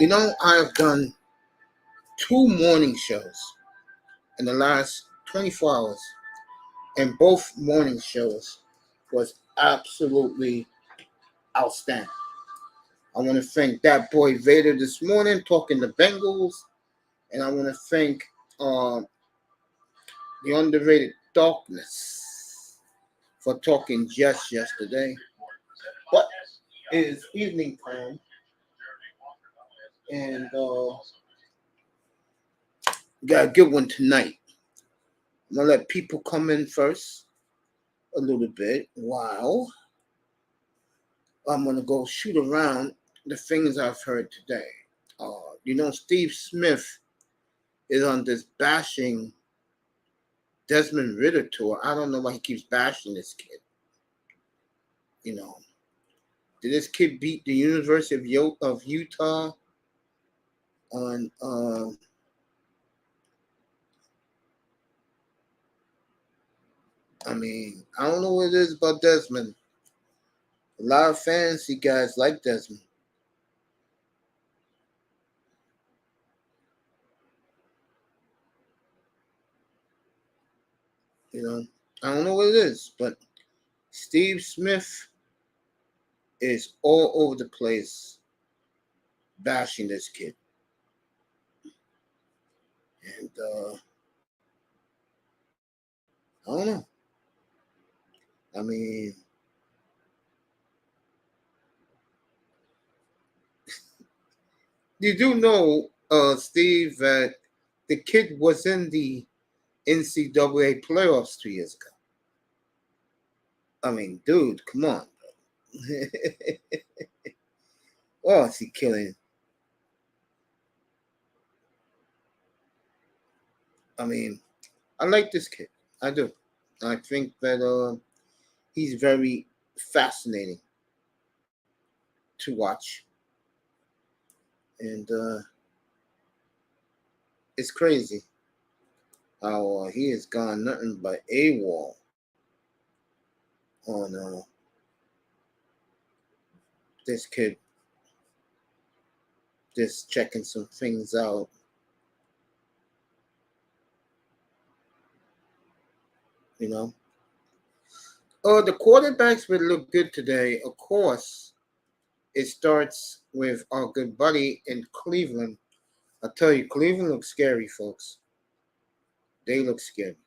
I have done 2 morning shows in the last 24 hours, and both morning shows was absolutely outstanding. I want to thank that boy Vader this morning talking the Bengals, and I want to thank uh, the underrated Darkness for talking Jets yesterday. But it is evening time, and got a good one tonight. I'm gonna let people come in first a little bit while I'm gonna go shoot around the things I've heard today. Steve Smith is on this bashing Desmond Ritter tour. I don't know why he keeps bashing this kid. Did this kid beat the University of Utah on? I don't know what it is about Desmond. A lot of fantasy guys like Desmond. I don't know what it is, but Steve Smith is all over the place bashing this kid. And I don't know. You do know, Steve, that the kid was in the NCAA playoffs 2 years ago. Dude, come on. Oh, is he killing? I like this kid. I do. I think that he's very fascinating to watch. And it's crazy how he has gone nothing but AWOL on this kid just checking some things out. The quarterbacks would look good today. Of course, it starts with our good buddy in Cleveland. I'll tell you, Cleveland looks scary, folks. They look scary.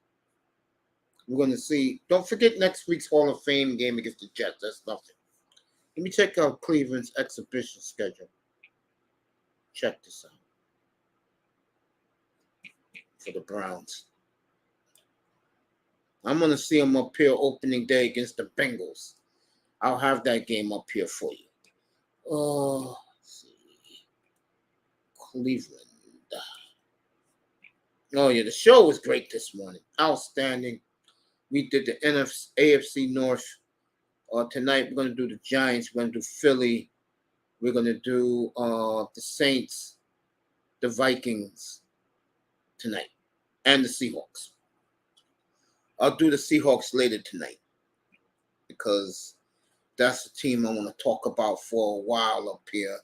We're going to see. Don't forget next week's Hall of Fame game against the Jets. That's nothing. Let me check out Cleveland's exhibition schedule. Check this out. For the Browns. I'm going to see them up here opening day against the Bengals. I'll have that game up here for you. Oh, let's see. Cleveland. Oh, yeah, the show was great this morning. Outstanding. We did the AFC North. Tonight, we're going to do the Giants. We're going to do Philly. We're going to do the Saints, the Vikings tonight, and the Seahawks. I'll do the Seahawks later tonight because that's the team I want to talk about for a while up here.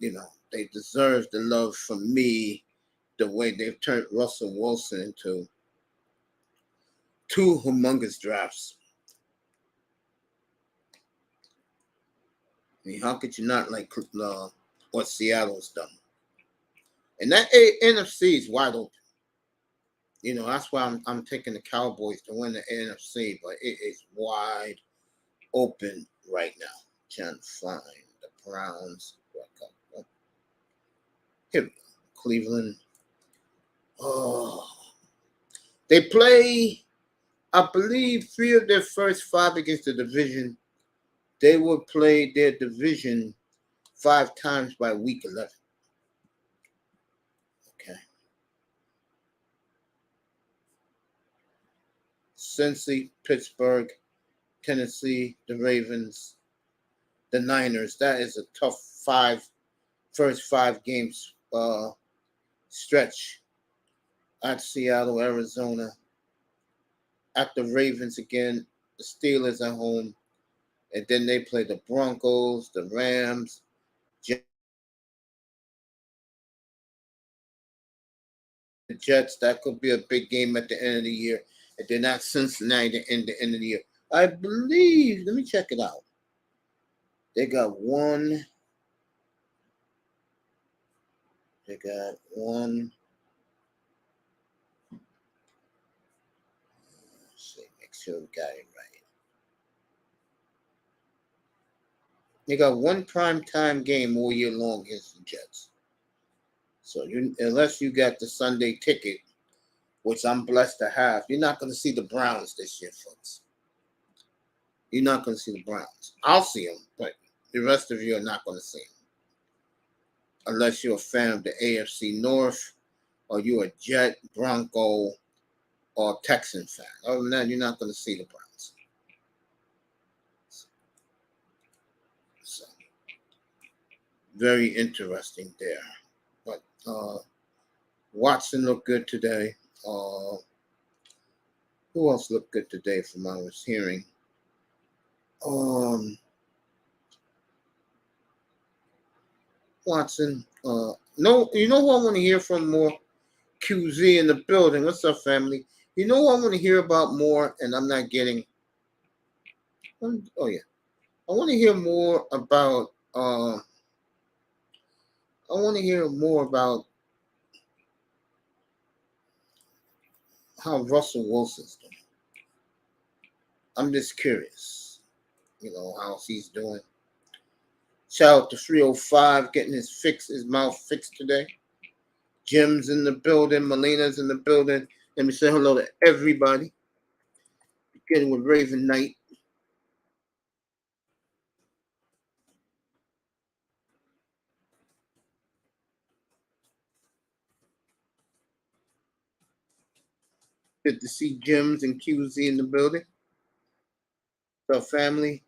They deserve the love from me the way they've turned Russell Wilson into 2 humongous drafts. How could you not like what Seattle's done? And that NFC is wide open. That's why I'm taking the Cowboys to win the NFC, but it is wide open right now. Trying to find the Browns. Here we go. Cleveland. Oh. They play, I believe, 3 of their first 5 against the division. They will play their division 5 times by week 11. Okay. Cincy, Pittsburgh, Tennessee, the Ravens, the Niners. That is a tough first 5 games stretch. At Seattle, Arizona. At the Ravens again. The Steelers at home. And then they play the Broncos, the Rams, The Jets, that could be a big game at the end of the year. If they're not Cincinnati at the end of the year. I believe, let me check it out. They got one. Let's see, make sure we got it right. They got one primetime game all year long against the Jets. So unless you got the Sunday ticket, which I'm blessed to have, you're not going to see the Browns this year, folks. You're not going to see the Browns. I'll see them, but the rest of you are not going to see them. Unless you're a fan of the AFC North, or you're a Jet, Bronco, or Texan fan. Other than that, you're not going to see the Browns. So, very interesting there. But Watson looked good today. Who else looked good today from what I was hearing? Watson. No, you know who I want to hear from more? QZ in the building. What's up, family? You know what I want to hear about more, and I'm not getting. Oh yeah, I want to hear more about. I want to hear more about how Russell Wilson's doing. I'm just curious, how he's doing. Shout out to 305 getting his mouth fixed today. Jim's in the building. Melina's in the building. Let me say hello to everybody. Beginning with Raven Knight. Good to see Jims and QZ in the building. What's up, family?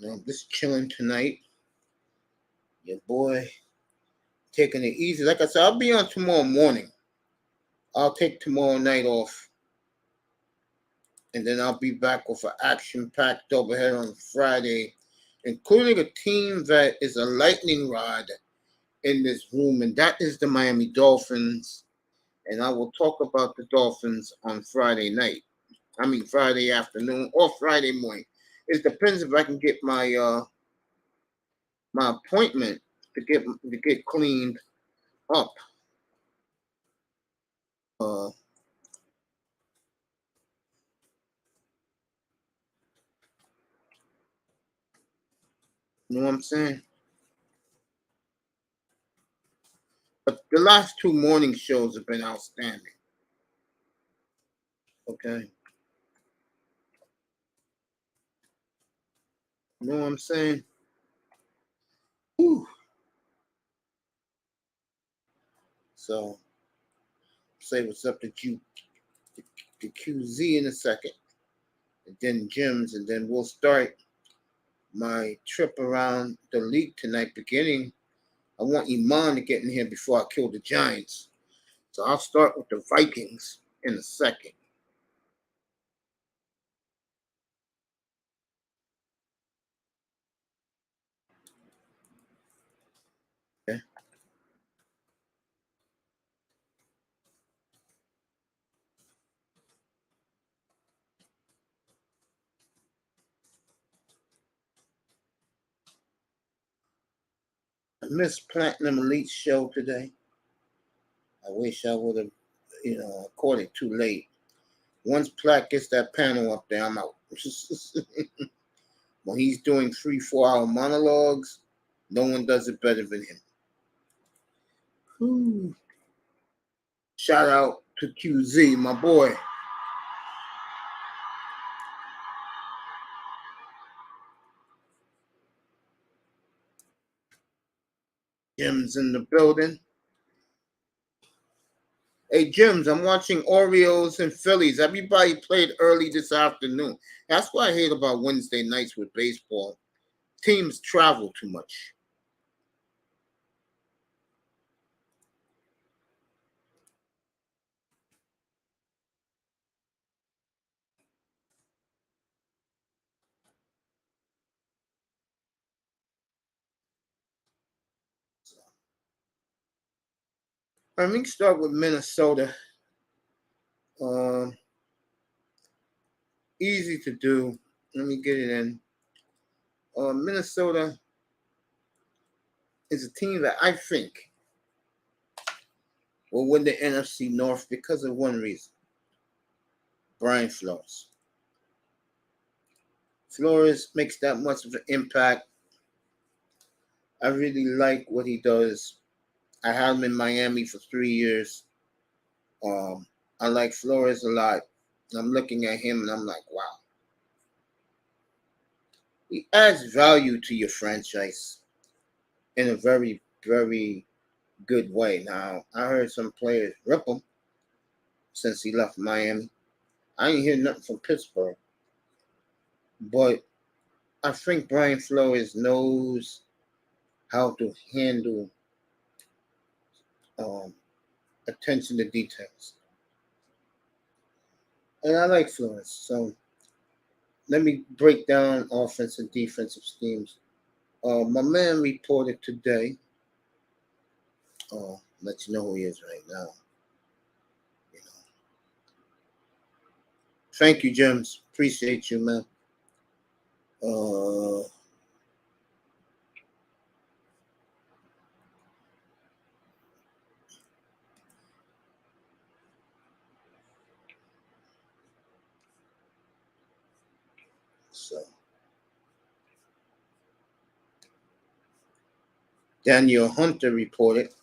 I'm just chilling tonight. Your boy taking it easy. Like I said, I'll be on tomorrow morning. I'll take tomorrow night off. And then I'll be back with an action-packed doubleheader on Friday, including a team that is a lightning rod in this room, and that is the Miami Dolphins. And I will talk about the Dolphins on Friday afternoon or Friday morning. It depends if I can get my my appointment to get cleaned up. You know what I'm saying? But the last two morning shows have been outstanding. Okay. You know what I'm saying? Whew. So say what's up to QZ in a second. And then Jim's, and then we'll start my trip around the league tonight beginning. I want Iman to get in here before I kill the Giants. So I'll start with the Vikings in a second. Okay. I missed Platinum Elite show today. I wish I would have, caught it too late. Once Platt gets that panel up there, I'm out. When he's doing 3-4 hour monologues, no one does it better than him. Whew. Shout out to QZ, my boy. Jim's in the building. Hey, Jims, I'm watching Orioles and Phillies. Everybody played early this afternoon. That's what I hate about Wednesday nights with baseball. Teams travel too much. Let me start with Minnesota. Easy to do. Let me get it in. Minnesota is a team that I think will win the NFC North because of one reason. Brian Flores. Flores makes that much of an impact. I really like what he does. I had him in Miami for 3 years. I like Flores a lot. I'm looking at him and I'm like, wow. He adds value to your franchise in a very, very good way. Now, I heard some players rip him since he left Miami. I ain't hear nothing from Pittsburgh. But I think Brian Flores knows how to handle attention to details. And I like Flores. So let me break down offensive and defensive schemes. My man reported today. Let you know who he is right now. Thank you, James. Appreciate you, man. So Daniel Hunter reported.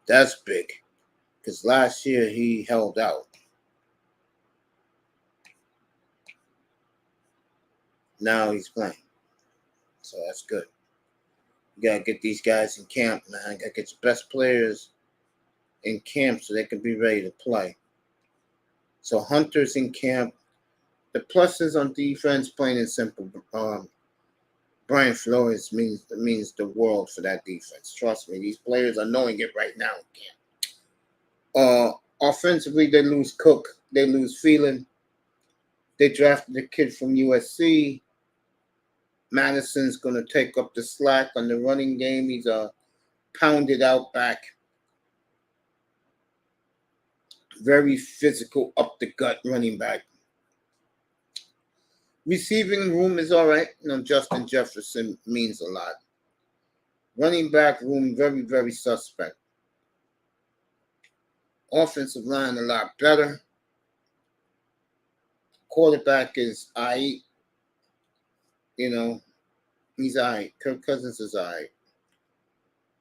That's big. Because last year he held out. Now he's playing. So that's good. You got to get these guys in camp, man. You got to get your best players in camp so they can be ready to play. So Hunter's in camp. The pluses on defense, plain and simple. Brian Flores means the world for that defense. Trust me, these players are knowing it right now in camp. Offensively, they lose Cook. They lose Phelan. They drafted the kid from USC. Madison's going to take up the slack on the running game. He's a pounded out back. Very physical, up the gut running back. Receiving room is all right. Justin Jefferson means a lot. Running back room, very, very suspect. Offensive line, a lot better. Quarterback is all right. He's all right. Kirk Cousins is all right.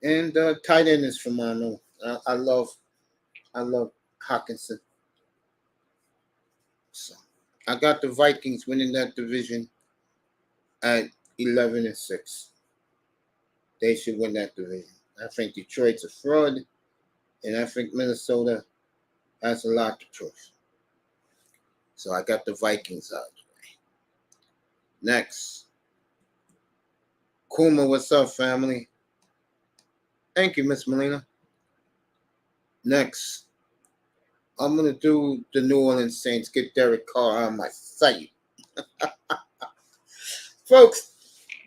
And tight end is phenomenal. I love Hawkinson. So I got the Vikings winning that division at 11-6. They should win that division. I think Detroit's a fraud, and I think Minnesota has a lot to prove. So I got the Vikings out of the way. Next. Kuma, what's up, family? Thank you, Miss Melina. Next. I'm going to do the New Orleans Saints, get D.Carr on my site. Folks,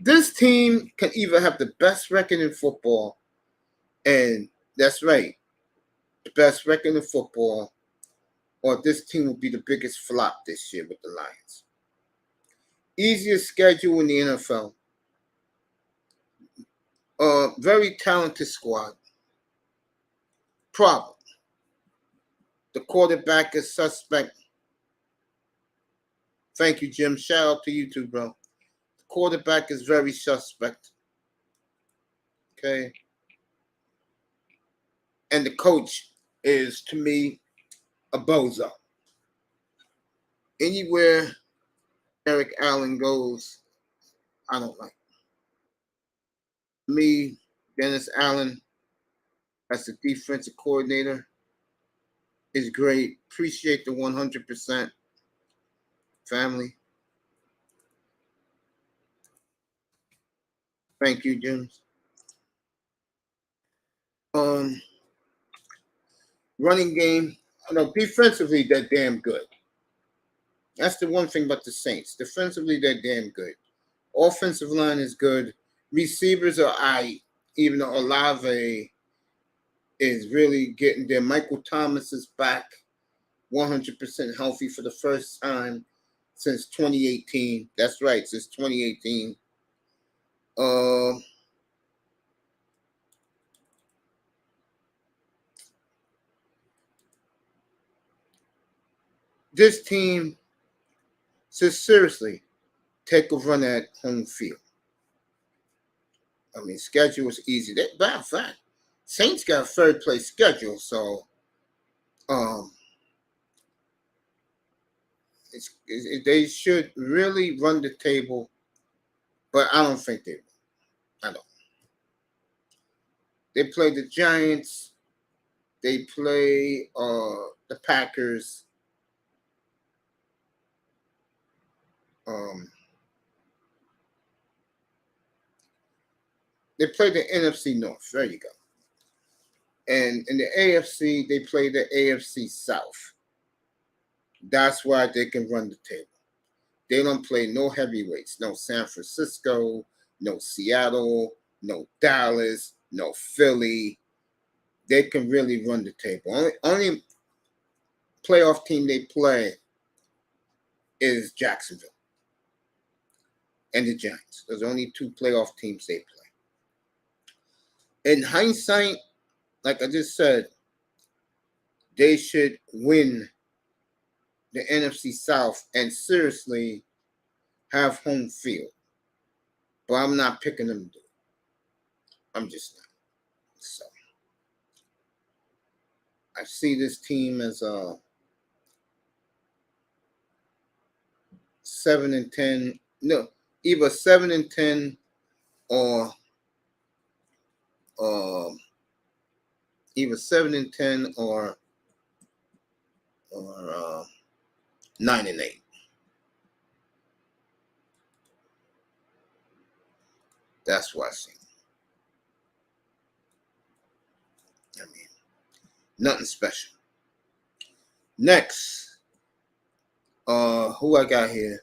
this team can either have the best record in football, and that's right, the best record in football, or this team will be the biggest flop this year with the Lions. Easiest schedule in the NFL. Very talented squad. Problem. The quarterback is suspect. Thank you, Jim. Shout out to you too, bro. The quarterback is very suspect. Okay. And the coach is, to me, a bozo. Anywhere Eric Allen goes, I don't like. Me, Dennis Allen, as the defensive coordinator, is great. Appreciate the 100% family. Thank you, James. Running game, defensively, they're damn good. That's the one thing about the Saints. Defensively, they're damn good. Offensive line is good. Receivers are aight, even though Olave is really getting there. Michael Thomas is back 100% healthy for the first time since 2018. That's right, since 2018. This team says, seriously, take a run at home field. I mean, schedule is easy. Matter of fact, Saints got a third place schedule, so they should really run the table, but I don't think they will. I don't. They play the Giants. They play the Packers. They play the NFC North. There you go. And in the AFC, they play the AFC South. That's why they can run the table. They don't play no heavyweights. No San Francisco, no Seattle, no Dallas, no Philly. They can really run the table. Only playoff team they play is Jacksonville and the Giants. Those are only two playoff teams they play. In hindsight, like I just said, they should win the NFC South and seriously have home field. But I'm not picking them to do it. I'm just not. So I see this team as a 7-10. No, either 7-10 or either 7-10 or 9-8. That's what I see. I mean, nothing special. Next, who I got here?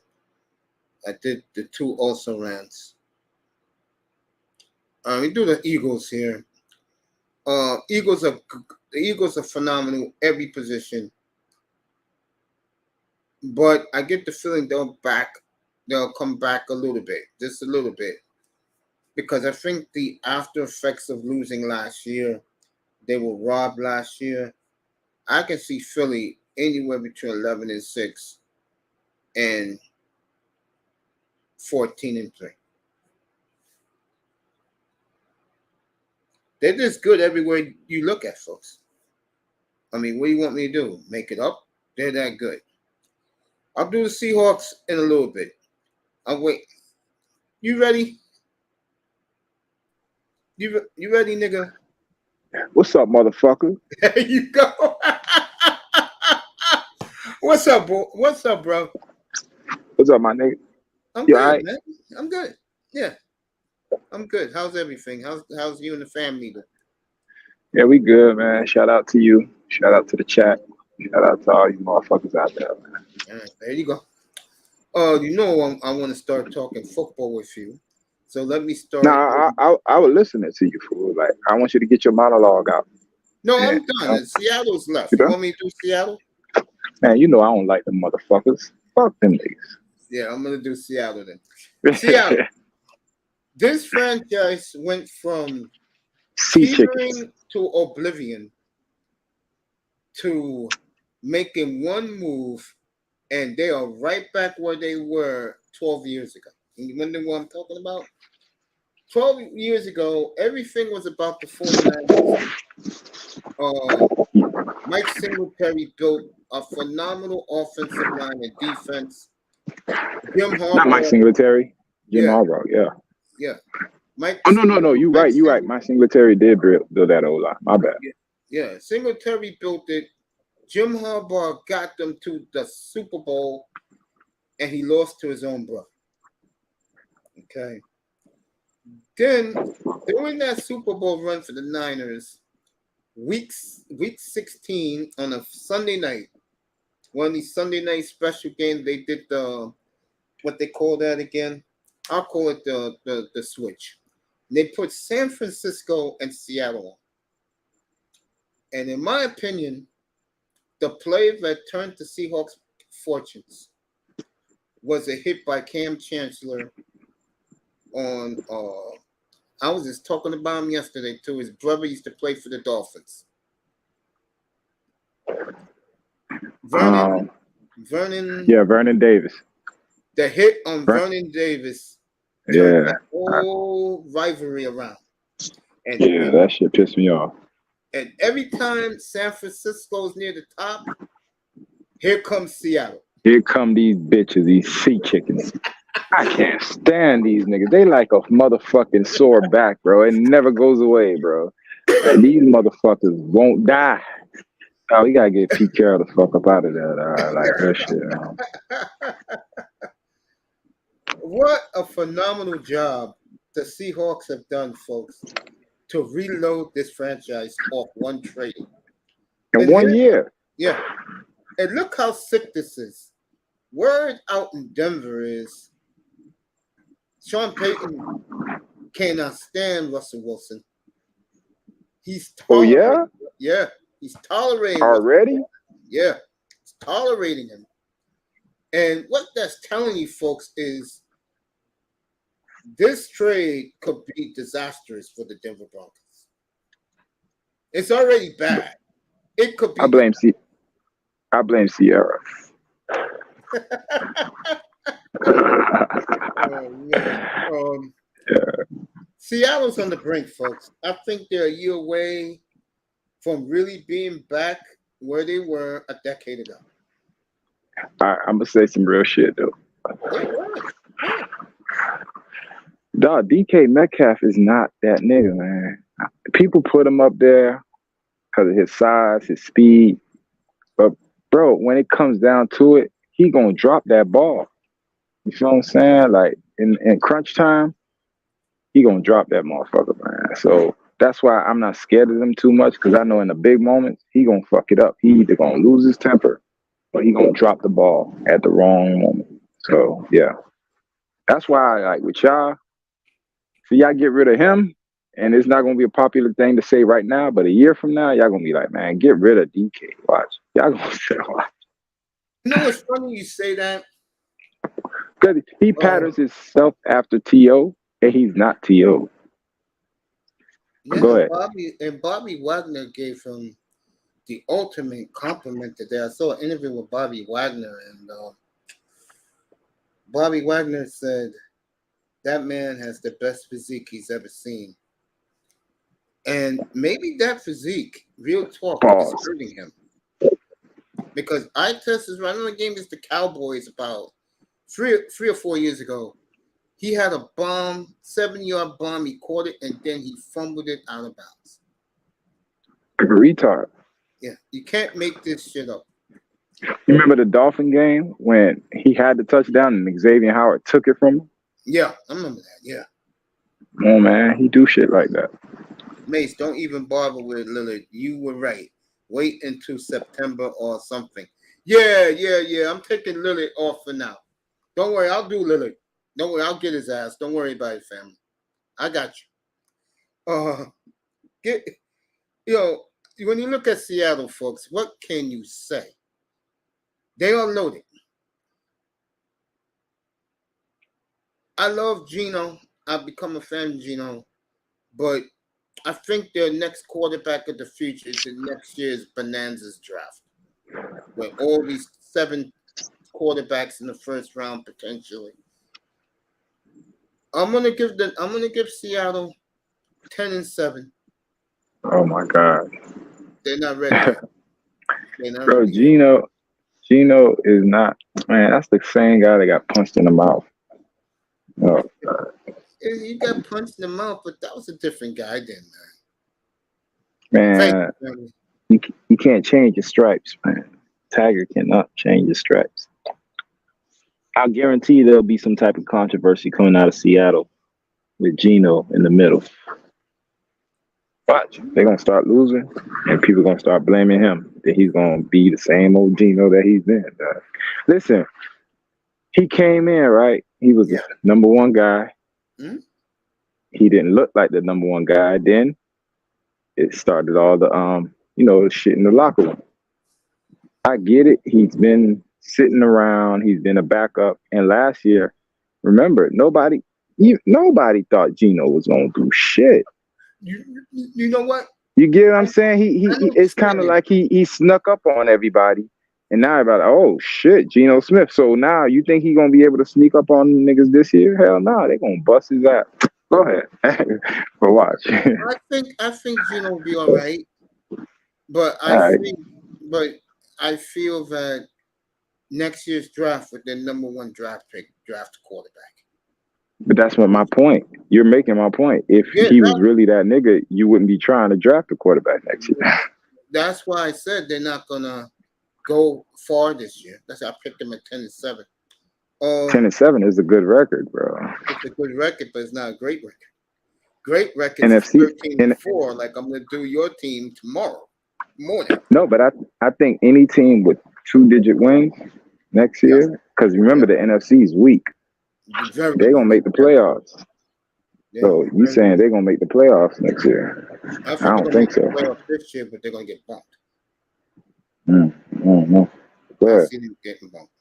I did the two also rants. We do the Eagles here. The Eagles are phenomenal every position, but I get the feeling they'll come back a little bit, just a little bit, because I think the after effects of losing last year, they were robbed last year. I can see Philly anywhere between 11-6 and 14-3. They're just good everywhere you look at, folks. I mean, what do you want me to do? Make it up? They're that good. I'll do the Seahawks in a little bit. I'll wait. You ready? You ready, nigga? What's up, motherfucker? There you go. What's up, bro? What's up, bro? What's up, my nigga? I'm good, right? Man. I'm good. Yeah. I'm good. How's everything? How's you and the family doing? Yeah, we good, man. Shout out to you. Shout out to the chat. Shout out to all you motherfuckers out there, man. All right, there you go. You know I want to start talking football with you. So let me start. Nah, I was listening to you, fool. Like, I want you to get your monologue out. No, I'm done. Seattle's left. You want me to do Seattle? Man, you know I don't like them motherfuckers. Fuck them niggas. Yeah, I'm gonna do Seattle then. Seattle. This franchise went from teetering to oblivion to making one move, and they are right back where they were 12 years ago. And you wonder what I'm talking about? 12 years ago, everything was about the 49ers. Mike Singletary built a phenomenal offensive line and defense. Jim Harbaugh. Not Mike Singletary. Jim Harbaugh, yeah. Yeah. Mike. Oh, no. You're right. Mike Singletary did build that old line. My bad. Yeah. Singletary built it. Jim Harbaugh got them to the Super Bowl, and he lost to his own brother. Okay. Then, during that Super Bowl run for the Niners, week 16 on a Sunday night, one of these Sunday night special games, they did what they call that again? I'll call it the switch. They put San Francisco and Seattle on. And in my opinion, the play that turned the Seahawks' fortunes was a hit by Cam Chancellor on. I was just talking about him yesterday too. His brother used to play for the Dolphins. Vernon. Yeah, Vernon Davis. The hit on Vernon Davis turned that whole rivalry around. And that shit pissed me off. And every time San Francisco's near the top, here comes Seattle. Here come these bitches, these sea chickens. I can't stand these niggas. They like a motherfucking sore back, bro. It never goes away, bro. And these motherfuckers won't die. Oh, we gotta get Pete Carroll the fuck up out of there. Like her shit, man. What a phenomenal job the Seahawks have done, folks, to reload this franchise off one trade. In 1 year. Yeah. And look how sick this is. Word out in Denver is Sean Payton cannot stand Russell Wilson. He's tolerating. Yeah, he's tolerating already. Yeah, he's tolerating him. And what that's telling you, folks, is this trade could be disastrous for the Denver Broncos. It's already bad. It could be. I blame Sierra. Oh, man. Seattle's on the brink, folks. I think they're a year away from really being back where they were a decade ago. I'm gonna say some real shit though. Dog, DK Metcalf is not that nigga, man. People put him up there because of his size, his speed. But bro, when it comes down to it, he gonna drop that ball. You feel what I'm saying? Like in crunch time, he gonna drop that motherfucker, man. So that's why I'm not scared of him too much, because I know in the big moments he gonna fuck it up. He either gonna lose his temper or he gonna drop the ball at the wrong moment. So yeah, that's why like with y'all, so y'all get rid of him, and it's not gonna be a popular thing to say right now, but a year from now, y'all gonna be like, man, get rid of DK. Watch, y'all gonna say, watch. You know what's funny you say that? Because he patterns himself after T.O., and he's not T.O. Yeah, go ahead. Bobby Wagner gave him the ultimate compliment today. I saw an interview with Bobby Wagner, and Bobby Wagner said that man has the best physique he's ever seen. And maybe that physique, real talk, is hurting him. Because I tested running the game against the Cowboys about three or 4 years ago. He had a bomb, 7-yard bomb. He caught it, and then he fumbled it out of bounds. Like a retard. Yeah, you can't make this shit up. You remember the Dolphin game when he had the touchdown and Xavier Howard took it from him? Yeah, I remember that, yeah. Oh, man, he do shit like that. Mace, don't even bother with Lillard. You were right. Wait until September or something. Yeah. I'm taking Lillard off for now. Don't worry, I'll do Lillard. Don't worry, I'll get his ass. Don't worry about it, family. I got you. When you look at Seattle, folks, what can you say? They are loaded. I love Geno. I've become a fan of Geno, but I think their next quarterback of the future is in next year's Bonanza's draft, where all these 7 quarterbacks in the first round potentially. I'm gonna give Seattle 10-7. Oh my God. They're not ready. Bro, ready. Geno is not, man, that's the same guy that got punched in the mouth. Oh God. He got punched in the mouth, but that was a different guy then, man. Man, you can't change your stripes, man. Tiger cannot change his stripes. I guarantee there'll be some type of controversy coming out of Seattle with Geno in the middle. Watch, they're going to start losing, and people are going to start blaming him. That he's going to be the same old Geno that he's been. Listen, he came in, right? He was the number one guy. Mm-hmm. He didn't look like the number one guy. Then it started all the shit in the locker room. I get it. He's been sitting around. He's been a backup. And last year, remember, nobody thought Geno was gonna do shit. You know what? You get what I'm saying? I know It's what you're kind of saying. like he snuck up on everybody, and now everybody, oh shit, Geno Smith. So now you think he gonna be able to sneak up on niggas this year? Hell no, they gonna bust his ass. Go ahead, but watch. I think Gino will be all right, but All right, I feel that next year's draft with their number one draft pick, draft quarterback. but that's what my point. You're making my point. If Yeah, he was really that nigga, you wouldn't be trying to draft a quarterback next year. that's why I said they're not gonna go far this year. That's why I picked them at 10-7. 10-7 is a good record, bro. It's a good record, but it's not a great record. Great record is NFC 13-4. Like I'm gonna do your team tomorrow morning. No, but I think any team with 2-digit wins next year, because remember the NFC is weak. Very They're gonna make the playoffs. yeah, So you saying they're gonna make the playoffs next year? I don't think so. Playoffs this year, but they're gonna get bumped. I see them getting bumped.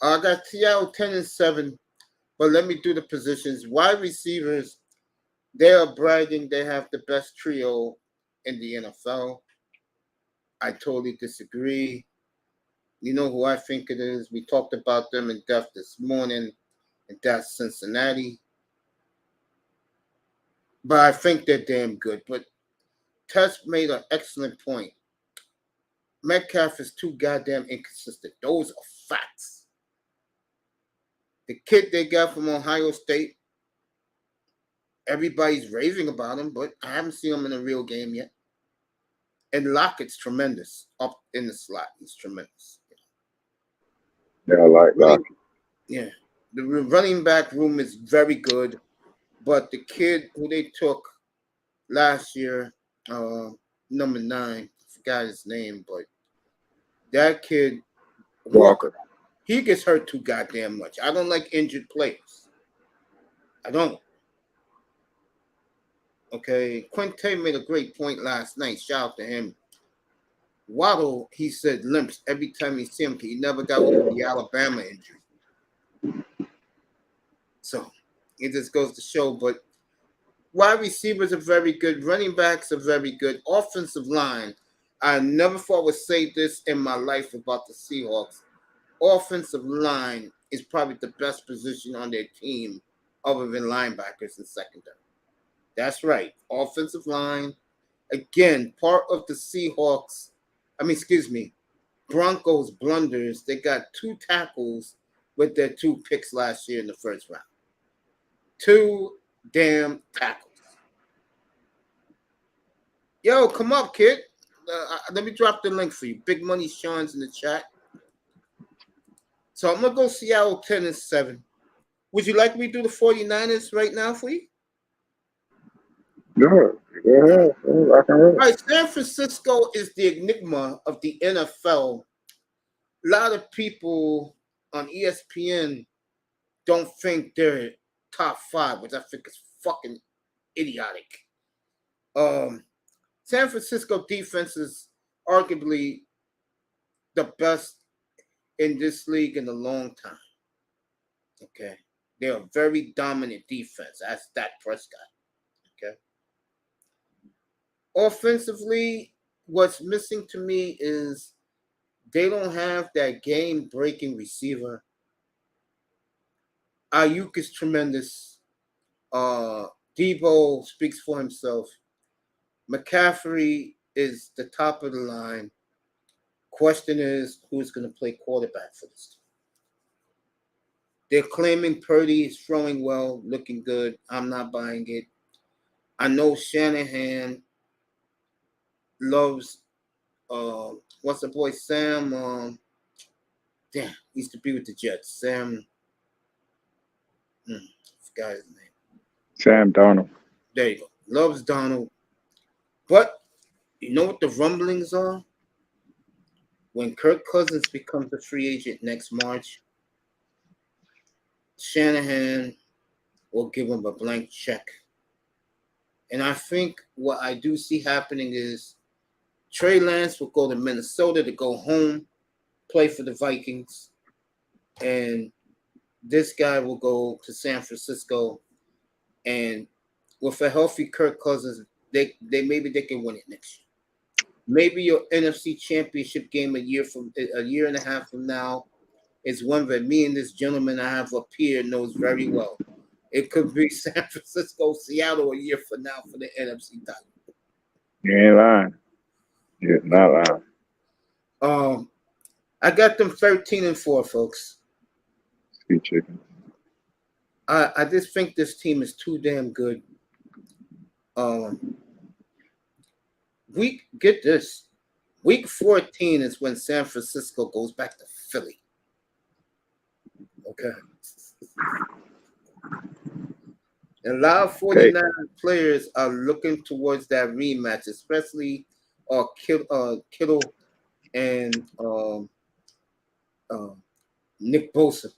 I got Seattle 10-7, but let me do the positions. Wide receivers, they are bragging they have the best trio in the NFL. I totally disagree. You know who I think it is? We talked about them in depth this morning, and that's Cincinnati. But I think they're damn good. But Tess made an excellent point. Metcalf is too goddamn inconsistent. Those are facts. The kid they got from Ohio State, everybody's raving about him, but I haven't seen him in a real game yet. And Lockett's tremendous up in the slot. He's tremendous. Yeah, I like Lockett. Yeah. The running back room is very good, but the kid who they took last year, number 9, I forgot his name, but that kid, Walker, he gets hurt too goddamn much. I don't like injured players. I don't. Okay, Quinte made a great point last night. Shout out to him. Waddle, he said, limps every time he see him. He never got over the Alabama injury. So it just goes to show. But wide receivers are very good. Running backs are very good. Offensive line, I never thought I would say this in my life about the Seahawks. Offensive line is probably the best position on their team other than linebackers and secondary. That's right. Offensive line. Again, part of the Seahawks, Broncos blunders. They got 2 tackles with their 2 picks last year in the first round. 2 damn tackles. Yo, come up, kid. Let me drop the link for you. Big Money Sean's in the chat. So I'm going to go Seattle 10-7. Would you like me to do the 49ers right now for you? Yeah. Right, San Francisco is the enigma of the NFL. A lot of people on ESPN don't think they're top 5, which I think is fucking idiotic. San Francisco defense is arguably the best in this league in a long time. Okay. They're a very dominant defense. That's Dak Prescott. Okay. Offensively, what's missing to me is they don't have that game-breaking receiver. Ayuk is tremendous. Debo speaks for himself. McCaffrey is the top of the line. Question is, who's going to play quarterback for this team? They're claiming Purdy is throwing well, looking good. I'm not buying it. I know Shanahan loves, what's the boy, Sam? Damn, he used to be with the Jets. Sam, forgot his name. Sam Darnold. There you go. Loves Donald. But you know what the rumblings are? When Kirk Cousins becomes a free agent next March, Shanahan will give him a blank check. And I think what I do see happening is Trey Lance will go to Minnesota to go home, play for the Vikings, and this guy will go to San Francisco. And with a healthy Kirk Cousins, they maybe they can win it next year. Maybe your NFC Championship game a year and a half from now is one that me and this gentleman I have up here knows very well. It could be San Francisco, Seattle a year from now for the NFC title. You ain't lying. You're not lying. I got them 13-4, folks. Sweet chicken. I just think this team is too damn good. Get this. Week 14 is when San Francisco goes back to Philly. Okay. A lot of 49 players are looking towards that rematch, especially Kittle and Nick Bosa.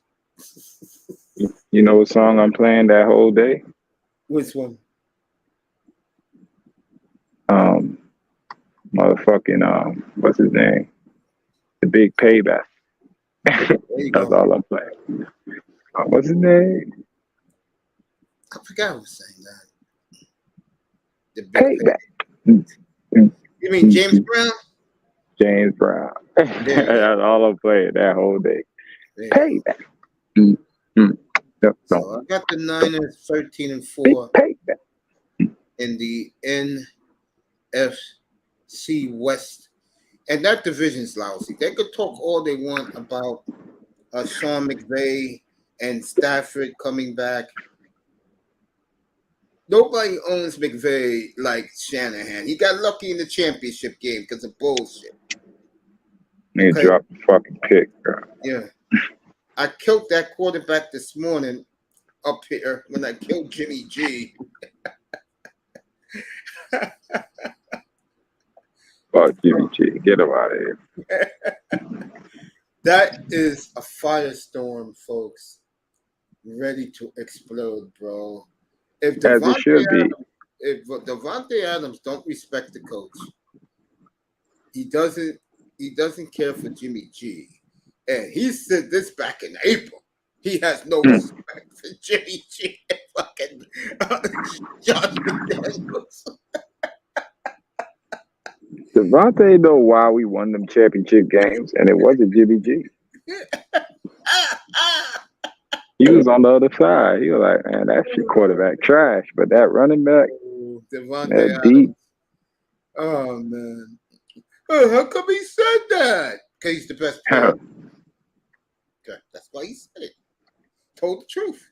You know what song I'm playing that whole day? Which one? Motherfucking what's his name? The Big Payback. That's all I'm playing. What's his name? I forgot who was saying that. The Big Payback. You mean James Brown? James Brown. That's all I'm playing that whole day. Yeah. Payback. So I got the Niners 13-4 in the NFC West, and that division's lousy. They could talk all they want about Sean McVay and Stafford coming back. Nobody owns McVay like Shanahan. He got lucky in the championship game because of bullshit. He dropped the fucking pick, bro. Yeah. I killed that quarterback this morning up here when I killed Jimmy G. Fuck Jimmy G. Get him out of here. That is a firestorm, folks. Ready to explode, bro. If Davante Adams don't respect the coach, he doesn't care for Jimmy G. And he said this back in April. He has no respect for Jimmy G and fucking Josh McDaniels. Davante know why we won them championship games, and it wasn't Jimmy G. He was on the other side. He was like, man, that shit quarterback trash. But that running back, Davante Adams. Oh, man. Oh, how come he said that? Because he's the best player. Okay, that's why he said it. Told the truth.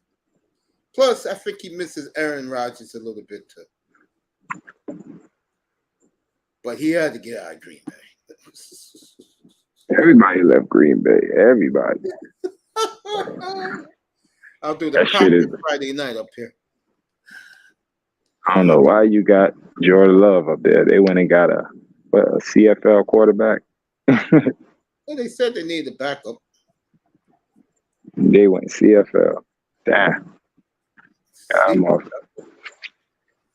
Plus, I think he misses Aaron Rodgers a little bit, too. But he had to get out of Green Bay. Everybody left Green Bay. Everybody. I'll do the podcast Friday night up here. I don't know why you got Jordan Love up there. They went and got a CFL quarterback. Well, they said they needed a backup. They went CFL. Damn. Yeah, I'm off.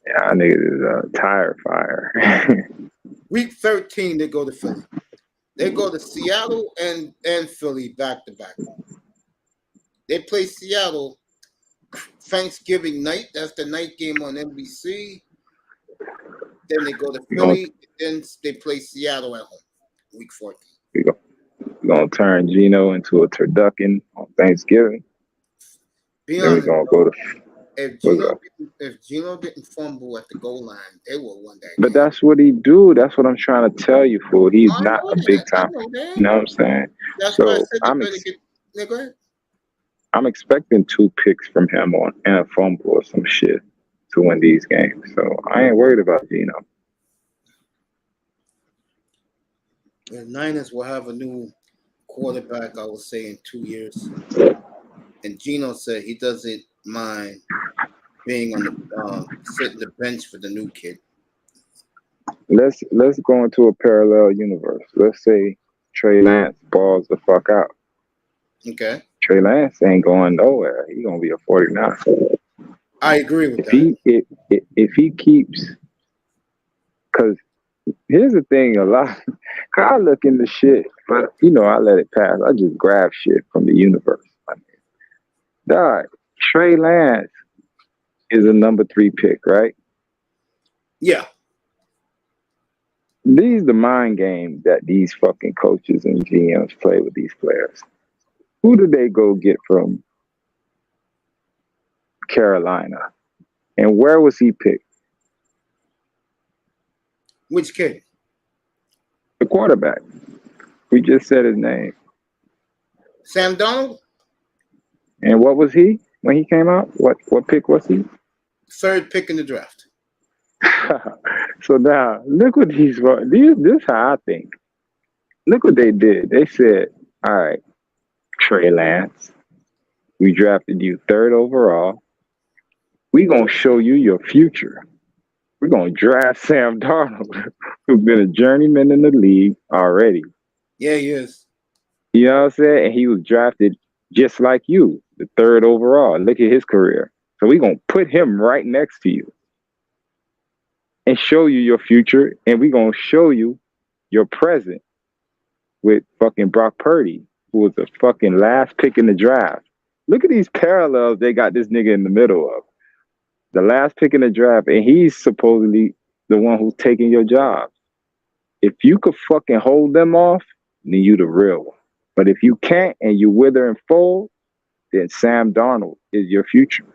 Yeah, niggas is a tire fire. Week 13, they go to Philly. They go to Seattle and Philly back to back. They play Seattle Thanksgiving night. That's the night game on NBC. Then they go to Philly. Then they play Seattle at home. Week 14. We're going to turn Geno into a turducken on Thanksgiving. Be then we're going to go to... If Geno didn't fumble at the goal line, they will one day. But that's what he do. That's what I'm trying to tell you, fool. He's not a big time. You know what I'm saying? That's so why I said go ahead. I'm expecting 2 picks from him and a fumble or some shit to win these games. So I ain't worried about Geno. The Niners will have a new quarterback, I would say, in 2 years. And Geno said he doesn't mind being on the sitting the bench for the new kid. Let's go into a parallel universe. Let's say Trey Lance balls the fuck out. Okay. Trey Lance ain't going nowhere. He's gonna be a 49. I agree with that. If he keeps, because Here's the thing, a lot. I look into shit, but I let it pass. I just grab shit from the universe. I mean, dog, Trey Lance is a number 3 pick, right? Yeah. These the mind games that these fucking coaches and GMs play with these players. Who did they go get from Carolina? And where was he picked? Which kid? The quarterback. We just said his name. Sam Donald? And what was he when he came out? What pick was he? 3rd pick in the draft. So now, look what this is how I think. Look what they did. They said, all right, Trey Lance, we drafted you 3rd overall. We're going to show you your future. We're going to draft Sam Darnold, who's been a journeyman in the league already. Yeah, he is. You know what I'm saying? And he was drafted just like you, the 3rd overall. Look at his career. So we're going to put him right next to you and show you your future. And we're going to show you your present with fucking Brock Purdy, who was the fucking last pick in the draft. Look at these parallels they got this nigga in the middle of. The last pick in the draft, and he's supposedly the one who's taking your job. If you could fucking hold them off, then you the real one. But if you can't and you wither and fold, then Sam Darnold is your future.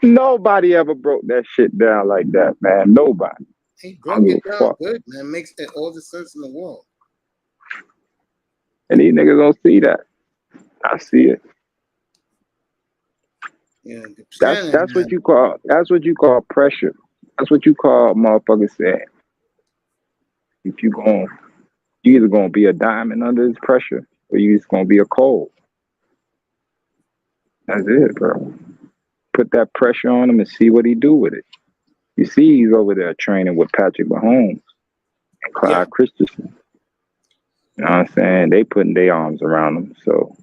Nobody ever broke that shit down like that, man. Nobody. He broke it down good, man. Makes all the sense in the world. And these niggas don't see that. I see it. Yeah, that's what you call pressure. That's what you call motherfuckers saying. If you either gonna be a diamond under this pressure or you just gonna be a coal. That's it, bro. Put that pressure on him and see what he do with it. You see he's over there training with Patrick Mahomes and Clyde Christensen. You know what I'm saying? They putting their arms around him. So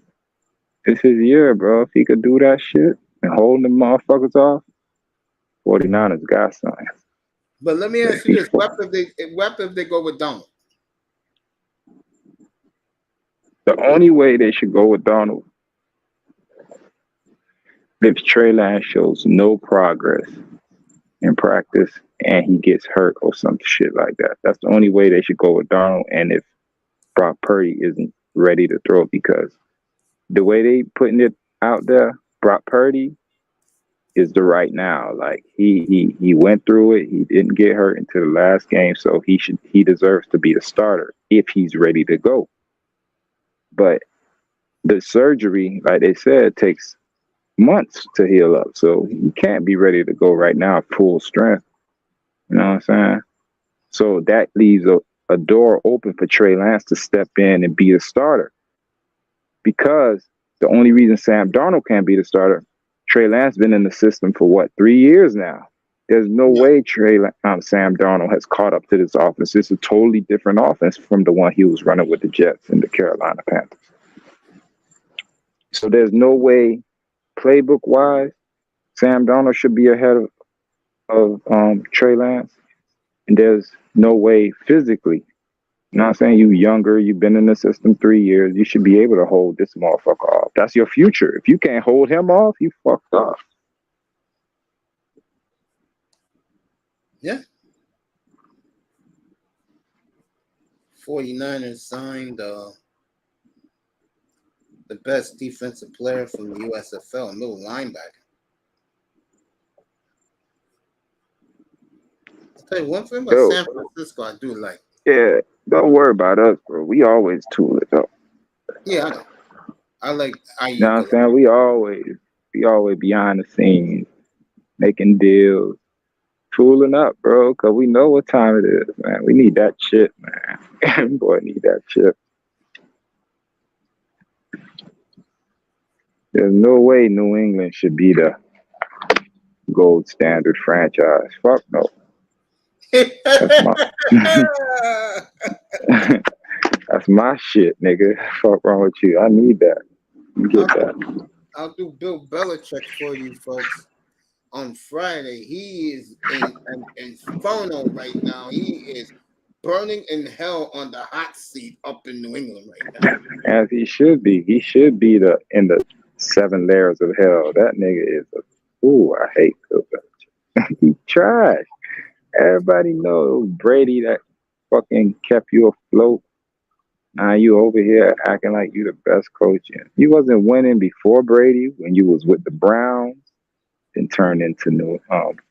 it's his year, bro. If he could do that shit and hold them motherfuckers off, 49ers got something. But let me ask you this: what if they go with Donald? The only way they should go with Donald, if Trey Lance shows no progress in practice and he gets hurt or some shit like that. That's the only way they should go with Donald. And if Brock Purdy isn't ready to throw, because the way they putting it out there, Brock Purdy is the right now. Like he went through it. He didn't get hurt until the last game, so he deserves to be the starter if he's ready to go. But the surgery, like they said, takes months to heal up. So he can't be ready to go right now full strength. You know what I'm saying? So that leaves a door open for Trey Lance to step in and be the starter. Because the only reason Sam Darnold can't be the starter, Trey Lance been in the system for 3 years now. There's no way Sam Darnold has caught up to this offense. It's a totally different offense from the one he was running with the Jets and the Carolina Panthers. So there's no way, playbook-wise, Sam Darnold should be ahead of Trey Lance. And there's no way physically. You know what I'm saying? You younger, you've been in the system 3 years. You should be able to hold this motherfucker off. That's your future. If you can't hold him off, you fucked up. Yeah. 49ers signed the best defensive player from the USFL, middle linebacker. I'll tell you one thing about San Francisco I do like. Yeah, don't worry about us, bro. We always tool it up. Yeah, I know. I like you know what I'm saying? We always behind the scenes, making deals, tooling up, bro, because we know what time it is, man. We need that shit, man. Boy, need that shit. There's no way New England should be the gold standard franchise. Fuck no. That's my shit, nigga. Fuck wrong with you? I need that. You get that. I'll do Bill Belichick for you, folks. on Friday. He is in Inferno right now. He is burning in hell on the hot seat up in New England right now. As he should be. He should be in the 7 layers of hell. That nigga is a fool. I hate Bill Belichick. He trash. Everybody knows Brady that fucking kept you afloat. Now you over here acting like you the best coach. You wasn't winning before Brady when you was with the Browns, then turned into new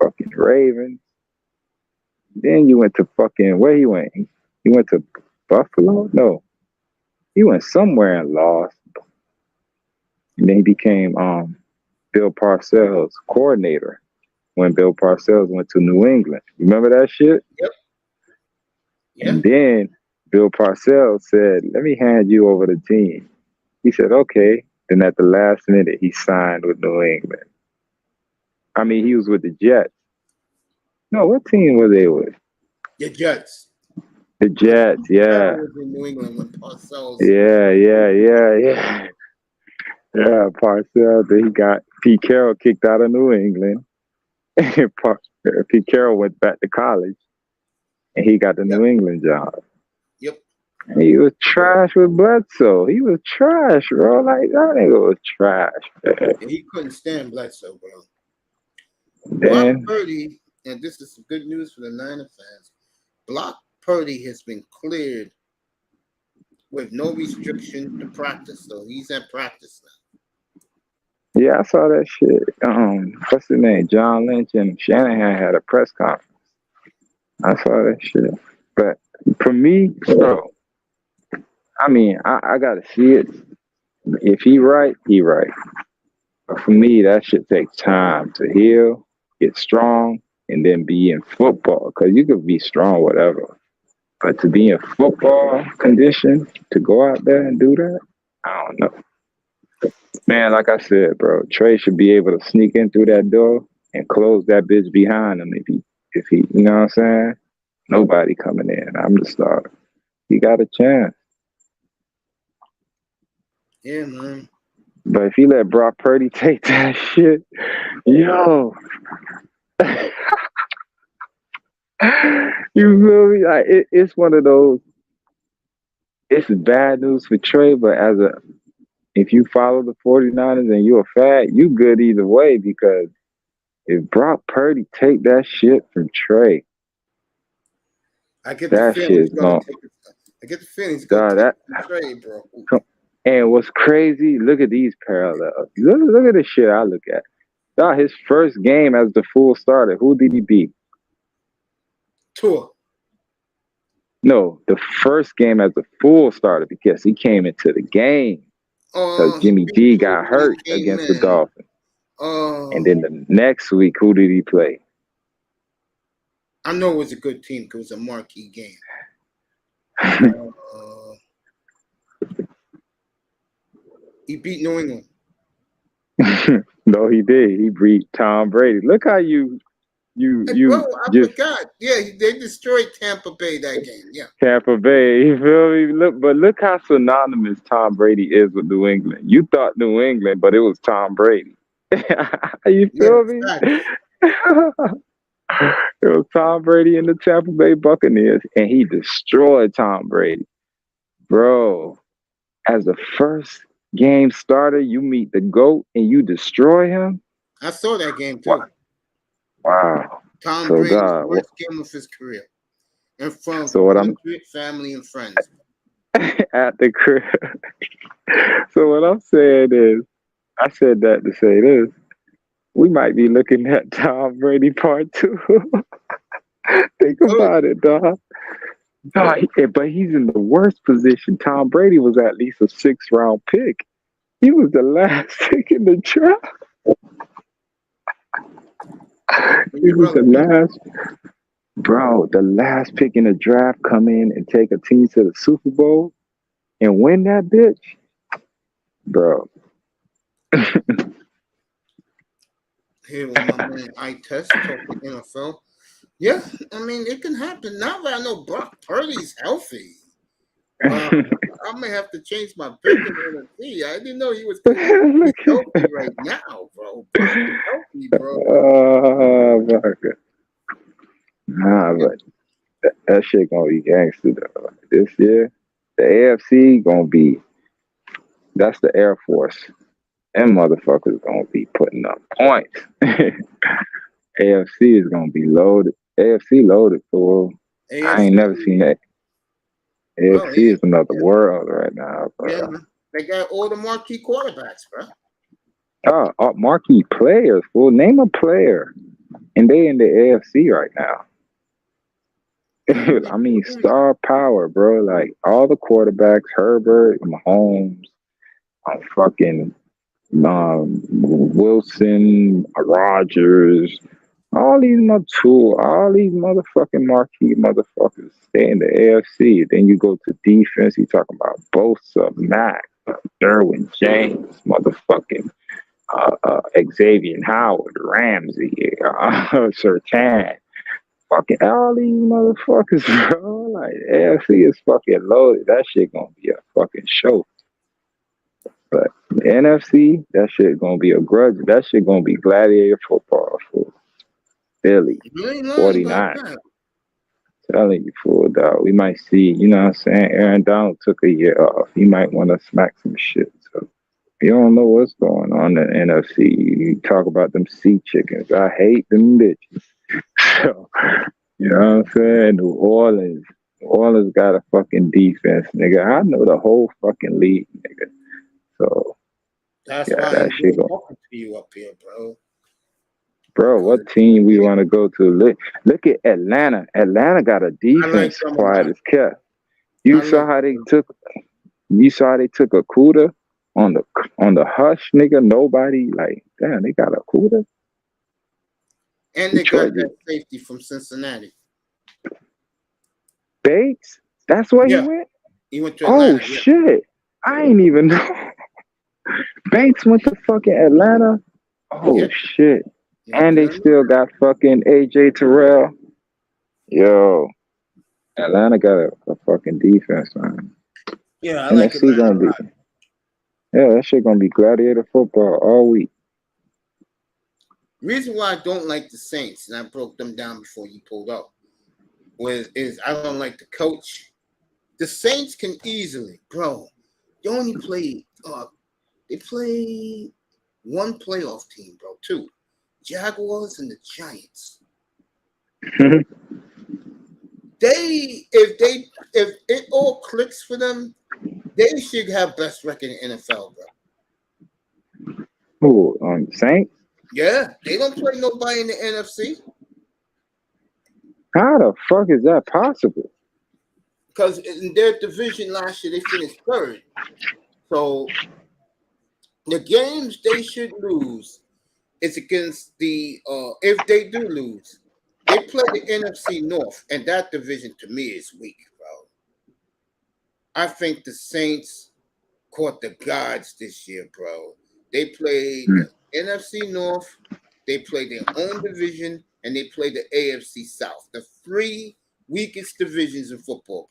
fucking Ravens. Then you went to fucking where he went? He went to Buffalo? No. He went somewhere and lost. And then he became Bill Parcells' coordinator when Bill Parcells went to New England. You remember that shit? Yep. And then Bill Parcells said, let me hand you over the team. He said, okay. Then at the last minute, he signed with New England. I mean, he was with the Jets. No, what team were they with? The Jets. The Jets, yeah. Was in New England when Parcells. Yeah. Yeah, Parcells. Then he got Pete Carroll kicked out of New England. Pete Carroll went back to college, and he got the New England job. Yep. And he was trash with Bledsoe. He was trash, bro. Like, that nigga was trash, man. He couldn't stand Bledsoe, bro. Then, Brock Purdy, and this is some good news for the Niner fans. Brock Purdy has been cleared with no restriction to practice, so he's at practice now. Yeah, I saw that shit. What's his name? John Lynch and Shanahan had a press conference. I saw that shit. But for me, bro, I mean, I gotta see it. If he right, he right. But for me, that shit takes time to heal, get strong, and then be in football. Because you could be strong, whatever. But to be in football condition, to go out there and do that, I don't know. Man, like I said, bro, Trey should be able to sneak in through that door and close that bitch behind him if he, you know what I'm saying? Nobody coming in. I'm the starter. He got a chance. Yeah, man. But if he let Brock Purdy take that shit, yo. You feel me? Like, it's one of those, it's bad news for Trey, but if you follow the 49ers and you're a fan, you good either way, because if Brock Purdy take that shit from Trey, I get that the shit feeling is gone. I get the feeling he's going to take the trade, bro. And what's crazy, look at these parallels. Look at the shit I look at. Dog, his first game as the full starter, who did he beat? Tua. No, the first game as a full starter, because he came into the game because Jimmy G got hurt against the Dolphins. And then the next week, who did he play? I know it was a good team because it was a marquee game. He beat New England. No, he did. He beat Tom Brady. Look how you forgot. Yeah, they destroyed Tampa Bay that game. Yeah. Tampa Bay. You feel me? Look how synonymous Tom Brady is with New England. You thought New England, but it was Tom Brady. You feel me? It was Tom Brady and the Tampa Bay Buccaneers, and he destroyed Tom Brady. Bro, as a first game starter, you meet the GOAT and you destroy him? I saw that game too. Wow. Tom Brady's worst game of his career. In front of family and friends. At the crib. So what I'm saying is, I said that to say this. We might be looking at Tom Brady part 2. Think about it, dog. But he's in the worst position. Tom Brady was at least a 6th-round pick. He was the last pick in the draft. He was the last pick in the draft, come in and take a team to the Super Bowl and win that bitch. Bro. Here with my man I-Test talking NFL. Yeah, I mean, it can happen. Now that I know Brock Purdy's healthy. I may have to change my pick in the NFC. I didn't know he was healthy right now, bro. Healthy, bro. Nah, but that shit gonna be gangster though. This year, the AFC gonna be. That's the Air Force. Them motherfuckers gonna be putting up points. AFC is gonna be loaded. AFC loaded for. I ain't never seen that. AFC is another world right now, bro. Yeah, they got all the marquee quarterbacks, bro. Marquee players. Well, name a player, and they in the AFC right now. I mean, star power, bro. Like all the quarterbacks, Herbert, Mahomes, fucking Wilson, Rodgers, all these motherfucking marquee motherfuckers stay in the AFC. Then you go to defense. You talking about Bosa, Mack, Derwin James, motherfucking Xavier Howard, Ramsey, Surtain. Fucking all these motherfuckers, bro. Like AFC is fucking loaded. That shit gonna be a fucking show. But the NFC, that shit gonna be a grudge. That shit gonna be gladiator football for Philly. 49. Telling you, fool, dog. We might see, you know what I'm saying? Aaron Donald took a year off. He might want to smack some shit. So you don't know what's going on in the NFC. You talk about them sea chickens. I hate them bitches. So, you know what I'm saying? New Orleans got a fucking defense, nigga. I know the whole fucking league, nigga. So that's why that shit talking to you up here, bro. Bro, what team we want to go to? Look at Atlanta. Atlanta got a defense quiet as kept. You saw how they took Akuda on the hush, nigga. Nobody like, damn, they got Akuda. And they got that safety from Cincinnati. Bates? That's where he went? He went to Atlanta. Oh, shit. I ain't even know. Bates went to fucking Atlanta? Oh, shit. And they still got fucking AJ Terrell. Yo. Atlanta got a fucking defense, man. Yeah, I like Atlanta. That shit gonna be gladiator football all week. Reason why I don't like the Saints, and I broke them down before you pulled up, is I don't like the coach. The Saints can easily, bro. They only play. They play one playoff team, bro. Two, Jaguars and the Giants. If it all clicks for them, they should have best record in NFL, bro. Who, Saints? Yeah, they don't play nobody in the NFC. How the fuck is that possible? Because in their division last year, they finished third. So the games they should lose is against the if they do lose, they play the NFC North, and that division to me is weak, bro. I think the Saints caught the gods this year, bro. They played the NFC North, they played their own division, and they played the AFC South, the three weakest divisions in football.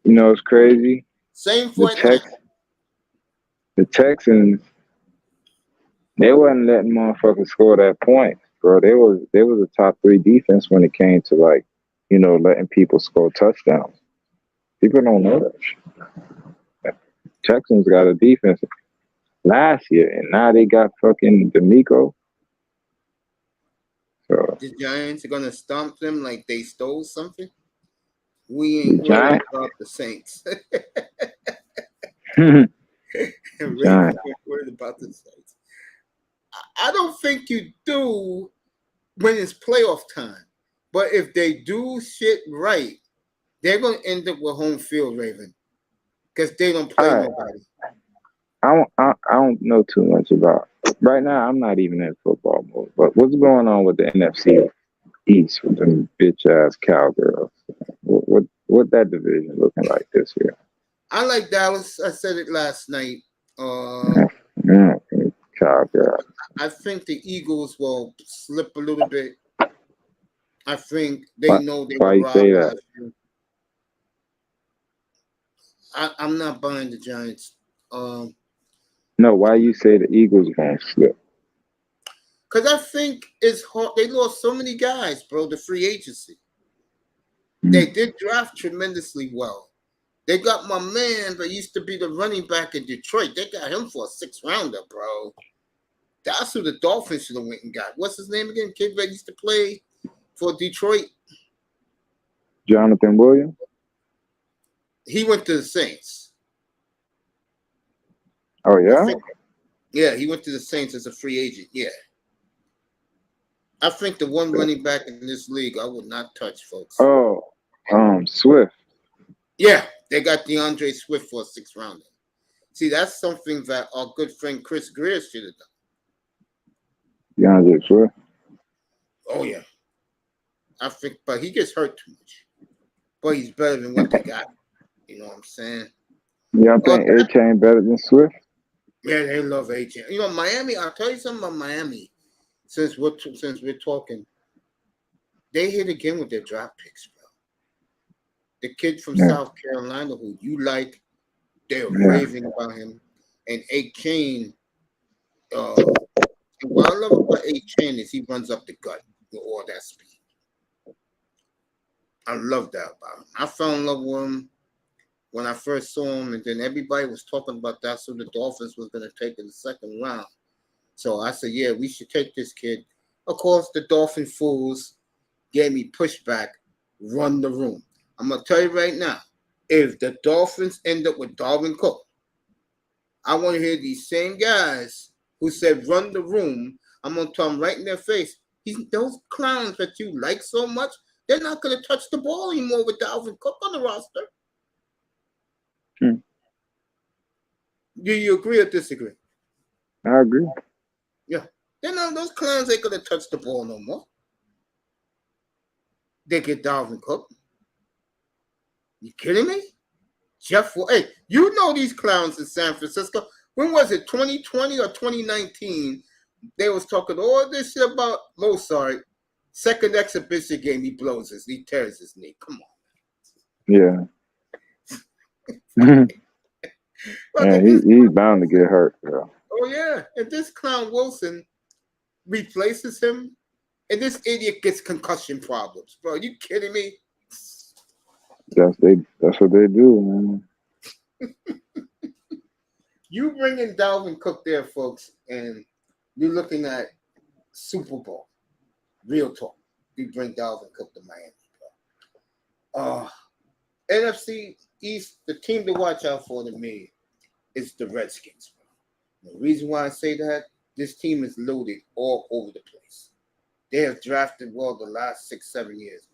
You know, it's crazy. Same for the Texans. They wasn't letting motherfuckers score that point, bro. They was a top 3 defense when it came to, like, you know, letting people score touchdowns. People don't know that shit. Texans got a defense last year, and now they got fucking D'Amico. So the Giants are gonna stomp them like they stole something. We ain't worried about the Saints. Worried about the Saints. I don't think you do when it's playoff time. But if they do shit right, they're gonna end up with home field, Raven, because they don't play nobody. I don't know too much about right now. I'm not even in football mode. But what's going on with the NFC East with them bitch ass Cowgirls? What that division looking like this year? I like Dallas. I said it last night. Cowgirls. I think the Eagles will slip a little bit. I think they know they were robbed last year. I'm not buying the Giants. No, why you say the Eagles won't slip? Because I think it's hard. They lost so many guys, bro. The free agency. They did draft tremendously well. They got my man that used to be the running back in Detroit. They got him for a 6th rounder, bro. That's who the Dolphins should have went and got. What's his name again? Kid that used to play for Detroit. Jonathan Williams? He went to the Saints. Oh, yeah? Yeah, he went to the Saints as a free agent. Yeah. I think the one running back in this league I would not touch, folks. Oh, Swift. Yeah, they got DeAndre Swift for a 6th rounder. See, that's something that our good friend Chris Greer should have done. DeAndre Swift? Oh, yeah. I think, but he gets hurt too much. But he's better than what they got. You know what I'm saying? Yeah, I think A-Chain better than Swift. Yeah, they love A-Chain. You know, Miami, I'll tell you something about Miami. Since we're talking, they hit again with their draft picks, bro. The kid from South Carolina who you like, they're raving about him. And A-Chain, what I love about A-Chain is he runs up the gut with all that speed. I love that about him. I fell in love with him when I first saw him, and then everybody was talking about that's who the Dolphins was going to take in the 2nd round. So I said, yeah, we should take this kid. Of course, the Dolphin fools gave me pushback, run the room. I'm going to tell you right now, if the Dolphins end up with Dalvin Cook, I want to hear these same guys who said run the room. I'm going to tell them right in their face, those clowns that you like so much, they're not going to touch the ball anymore with Dalvin Cook on the roster. Do you agree or disagree? I agree. Yeah. Those clowns ain't going to touch the ball no more. They get Dalvin Cook. You kidding me? Hey, you know these clowns in San Francisco. When was it, 2020 or 2019? They was talking all this shit about Mozart. 2nd exhibition game, he tears his knee. Come on. Yeah. Yeah, he's bound to get hurt, bro. Oh, yeah. And this clown Wilson replaces him, and this idiot gets concussion problems. Bro, you kidding me? That's what they do, man. You bring in Dalvin Cook there, folks, and you're looking at Super Bowl. Real talk. You bring Dalvin Cook to Miami, bro. NFC East, the team to watch out for to me is the Redskins, bro. The reason why I say that, this team is loaded all over the place. They have drafted well the last 6-7 years.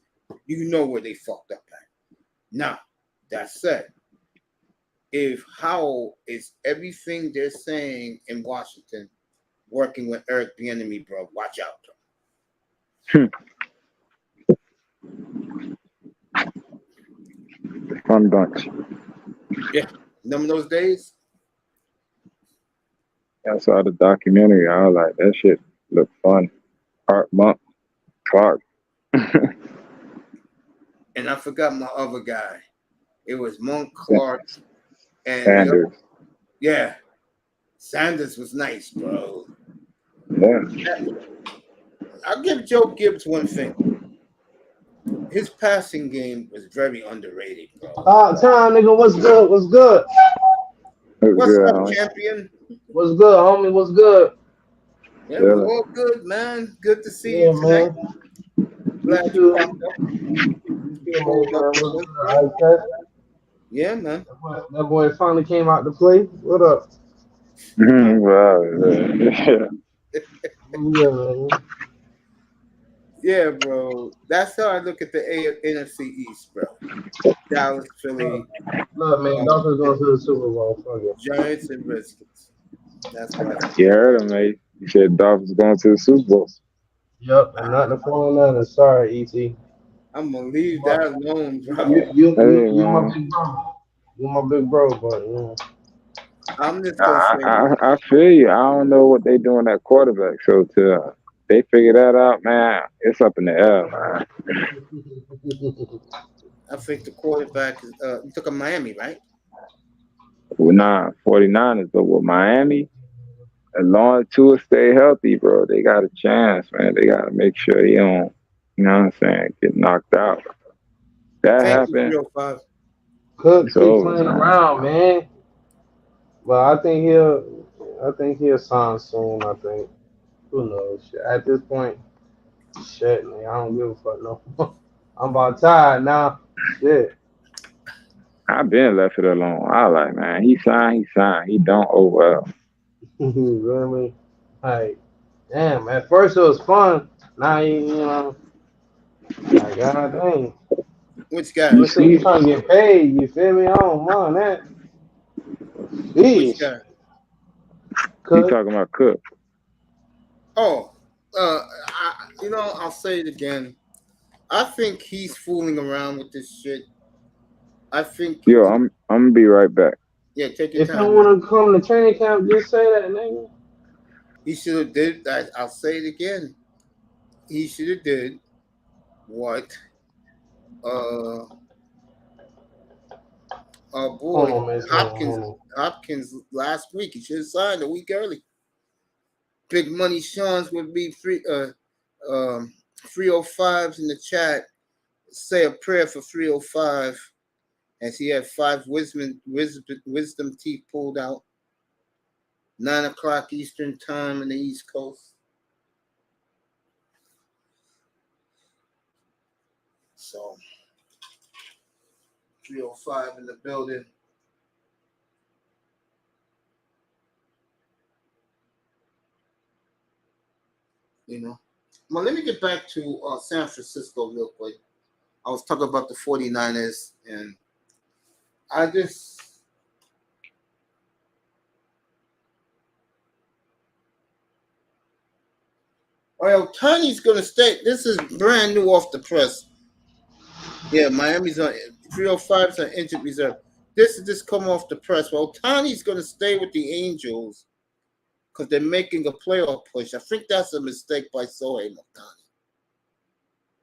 You know where they fucked up at. Now, that said, if Howell is everything they're saying in Washington, working with Eric Bieniemy, bro, watch out. Fun bunch. Yeah. Remember those days? I saw the documentary. I was like, that shit looked fun. Monk, Clark. And I forgot my other guy. It was Monk, Clark, and Sanders. Yeah. Sanders was nice, bro. Yeah. I'll give Joe Gibbs one thing. His passing game was very underrated, bro. Time, nigga, what's good? What's good? What's up, champion? What's good, homie? What's good? Yeah, we're all good, man. Good to see you tonight. Man. Glad you popped up. Yeah, man. That boy finally came out to play. What up? Yeah, bro. That's how I look at the NFC East, bro. Dallas, Philly. Look, man, Dolphins going to the Super Bowl. Fuck it. Giants and Redskins. That's what you heard him, mate. You said Dolphins going to the Super Bowl. Yep, and not the 49ers. Sorry, E.T. I'm going to leave that alone, bro. You my big bro. You my big bro, but, you know. I'm just going to say. I feel you. I don't know what they doing at quarterback. So they figure that out, man, it's up in the air, man. I think the quarterback is you took a Miami, right? Well, nah, 49ers, but with Miami, as long as Tua stay healthy, bro, they got a chance, man. They got to make sure he don't, you know what I'm saying, get knocked out. That Thank you, happened, 305. Cook it's keep over, playing man. around, man. But I think he'll sign soon. I think. Who knows? Shit. At this point, shit, man, I don't give a fuck no more. I'm about tired now. Shit. I've been left it alone. I like, man, he signed. He don't over. You know what I mean? Like, damn. At first it was fun. Now you know, like, god dang. Which guy? You Listen, you see, trying to get paid? You feel me? I don't mind that. Which Jeez. guy? you Cook. talking about Cook. Oh, I'll say it again. I think he's fooling around with this shit. I think, Yo, I'm gonna be right back. yeah, take your If you don't time, man. want to come to training camp, just say that, nigga. He should have did that. I'll say it again. He should have did what uh our Hold boy on, man. Hold Hopkins last week. He should have signed a week early. Big money Sean's would be 305s in the chat. Say a prayer for 305 as he had 5 wisdom teeth pulled out. 9 o'clock Eastern time in the East Coast. So 305 in the building. Well, let me get back to San Francisco real quick. I was talking about the 49ers, and I just well, Tiny's gonna stay. This is brand new off the press. Yeah, Miami's on 305's on injured reserve. This is just come off the press. Well, Tiny's gonna stay with the Angels because they're making a playoff push. I think that's a mistake by Sohei Ohtani.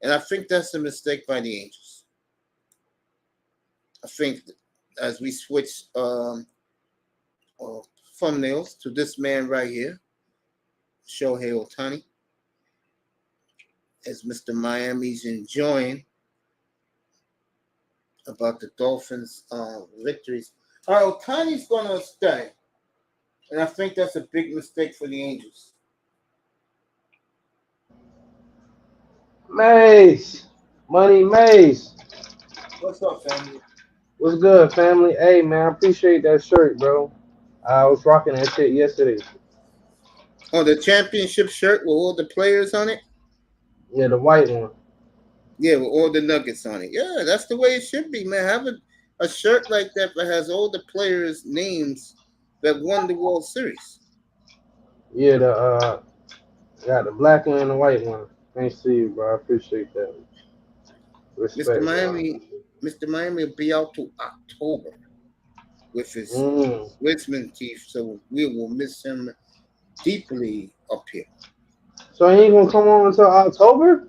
And I think that's a mistake by the Angels. I think as we switch thumbnails to this man right here, Shohei Ohtani, as Mr. Miami's enjoying about the Dolphins' victories. All right, Ohtani's going to stay. And I think that's a big mistake for the Angels. Mace. Money Mace. What's up, family? What's good, family? Hey, man, I appreciate that shirt, bro. I was rocking that shit yesterday. Oh, the championship shirt with all the players on it? Yeah, the white one. Yeah, with all the nuggets on it. Yeah, that's the way it should be, man. Have a shirt like that that has all the players' names that won the World Series. Yeah, got the black one and the white one. Thanks to you, bro. I appreciate that. Mr. Respect, bro. Miami will be out to October with his Mm. wisdom teeth, so we will miss him deeply up here. So he ain't gonna come on until October?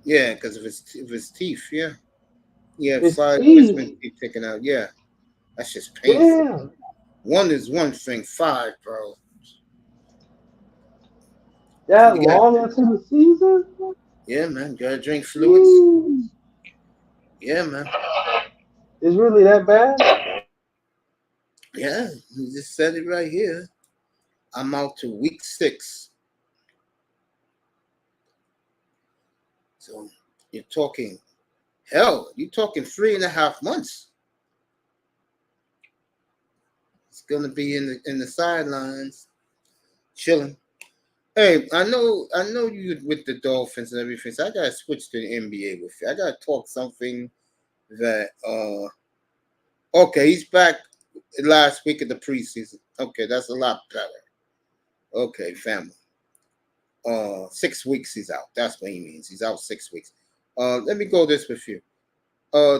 Yeah, because of his teeth. Yeah, he had His 5 wisdom teeth. teeth taken out. Yeah, that's just painful. Damn. One is one thing. 5, bro. That You got long into the season? yeah, man. Gotta drink fluids. Jeez. Yeah, man. It's really that bad? Yeah, he just said it right here. I'm out to week 6. So you're talking hell. You're talking 3.5 months. It's gonna be in the sidelines, chilling. Hey, I know you with the Dolphins and everything. So I gotta switch to the NBA with you. I gotta talk something that okay, he's back last week of the preseason. Okay, that's a lot better. Okay, family. 6 weeks he's out. That's what he means. He's out 6 weeks. Let me go this with you.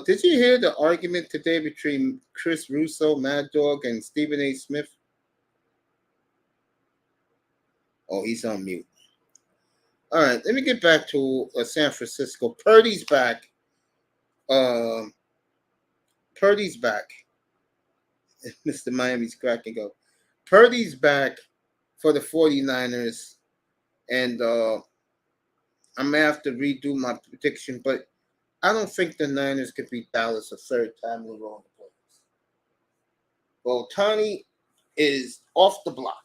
Did you hear the argument today between Chris Russo, Mad Dog, and Stephen A. Smith? Oh, he's on mute. All right, let me get back to San Francisco. Purdy's back. Purdy's back. Mr. Miami's cracking up. Purdy's back for the 49ers, and I'm going to have to redo my prediction, but I don't think the Niners could beat Dallas a third time in a row in the playoffs. Well, Tony is off the block.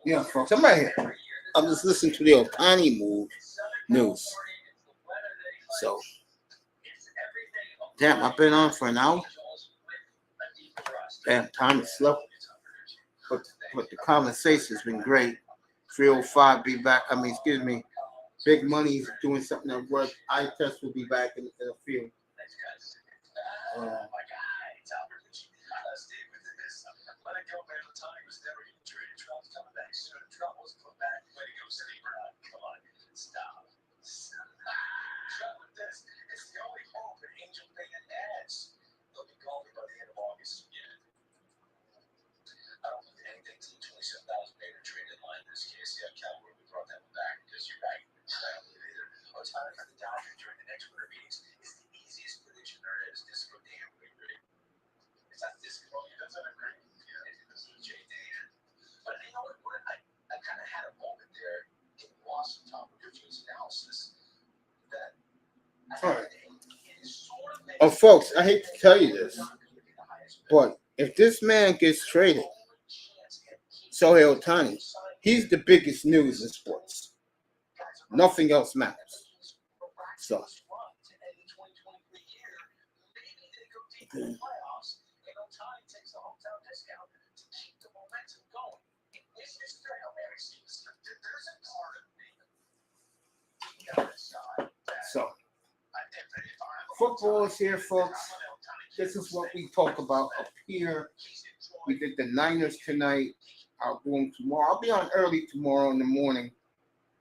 Yeah, folks, I'm right here. I'm just listening to the Otani news. So, damn, I've been on for an hour. Damn, time is slow. But the conversation's been great. 305 be back. Excuse me. Big Money's doing something at work. I test will be back in a few. All right. Oh, folks, I hate to tell you this, but if this man gets traded, Shohei Ohtani, he's the biggest news in sports. Nothing else matters. So, football is here, folks. This is what we talk about up here. We did the Niners tonight. I'll do them tomorrow. I'll be on early tomorrow in the morning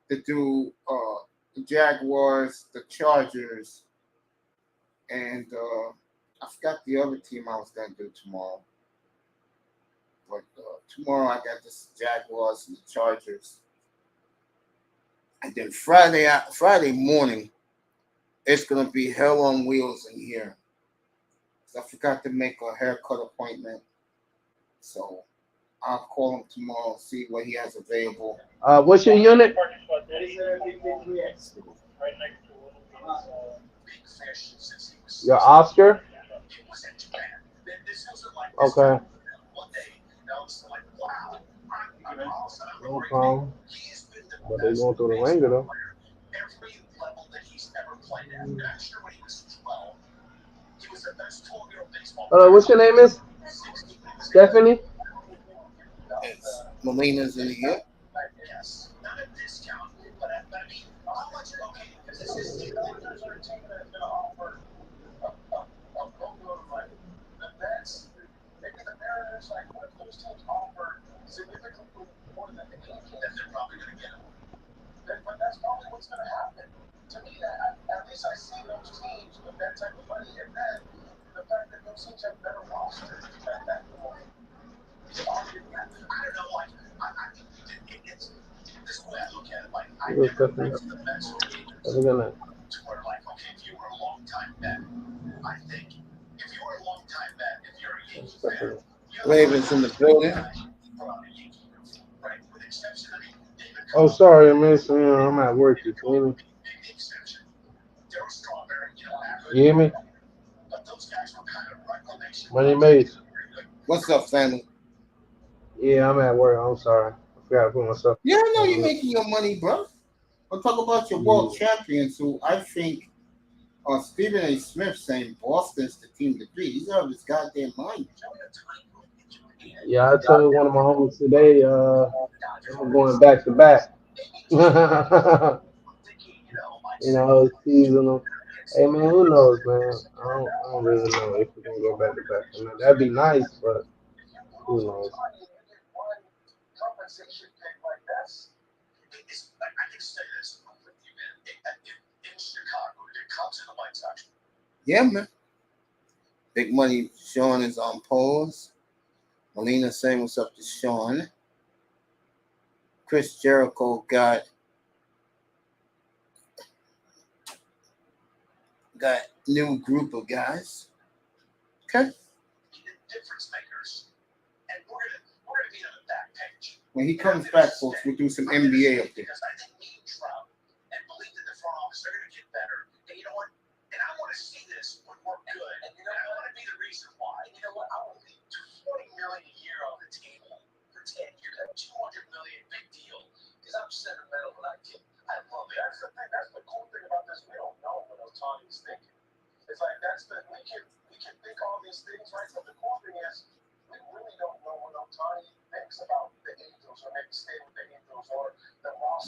to do the Jaguars, the Chargers, and I forgot the other team I was going to do tomorrow. But tomorrow I got this Jaguars and the Chargers. And then Friday morning, it's going to be hell on wheels in here. I forgot to make a haircut appointment. So I'll call him tomorrow and see what he has available. What's your unit? Your Oscar? Okay. No problem. But they going through the ringer though. What's your name is? Stephanie? Molina's in here. Ravens in the building. Oh, sorry, I'm at work. You hear me? You hear me? Money Mace. What's up, family? Yeah, I'm at work. I'm sorry. I forgot to put myself. Yeah, I know you're making your money, bro. I'll talk about your world champions, who I think Stephen A. Smith saying Boston's the team to beat. He's out of his goddamn mind. Yeah, I told one of my homies today, I'm going back to back. seasonal. Hey man, who knows, man? I don't really know if we're gonna go back to back. I mean, that'd be nice, but who knows? Yeah, man. Big Money Sean is on pause. Melina saying what's up to Sean. Chris Jericho got new group of guys. Okay. When he comes back, folks, we'll do some NBA up there.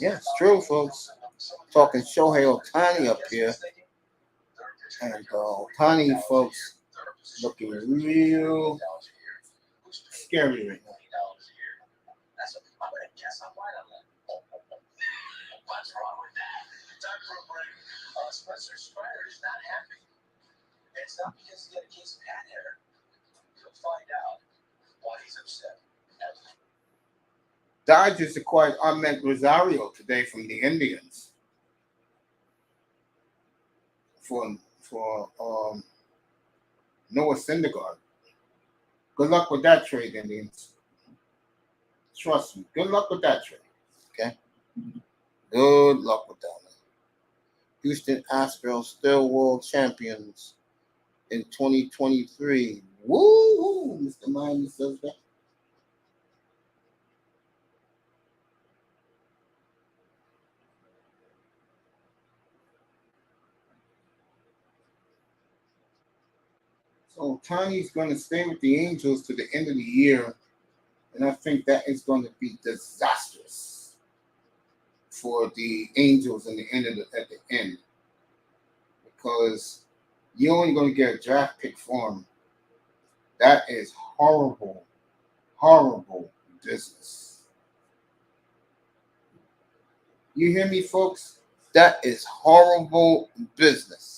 Yeah, it's true, folks. Talking Shohei Ohtani up here. And Ohtani, folks, looking real scary right now. Dodgers acquired Ahmed Rosario today from the Indians for Noah Syndergaard. Good luck with that trade, Indians. Trust me. Good luck with that trade. Okay? Good luck with that. Houston Astros still world champions in 2023. Woo! Mr. Miami says that. So Tony's going to stay with the Angels to the end of the year, and I think that is going to be disastrous for the Angels at the end, because you're only going to get a draft pick for him. That is horrible, horrible business. You hear me, folks? That is horrible business.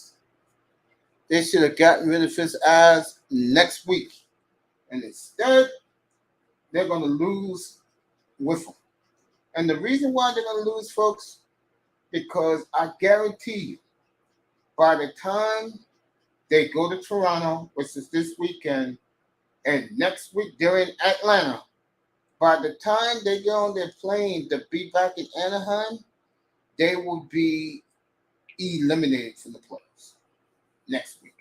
They should have gotten rid of his ass next week. And instead, they're going to lose with him. And the reason why they're going to lose, folks, because I guarantee you, by the time they go to Toronto, which is this weekend, and next week they're in Atlanta, by the time they get on their plane to be back in Anaheim, they will be eliminated from the playoffs next week.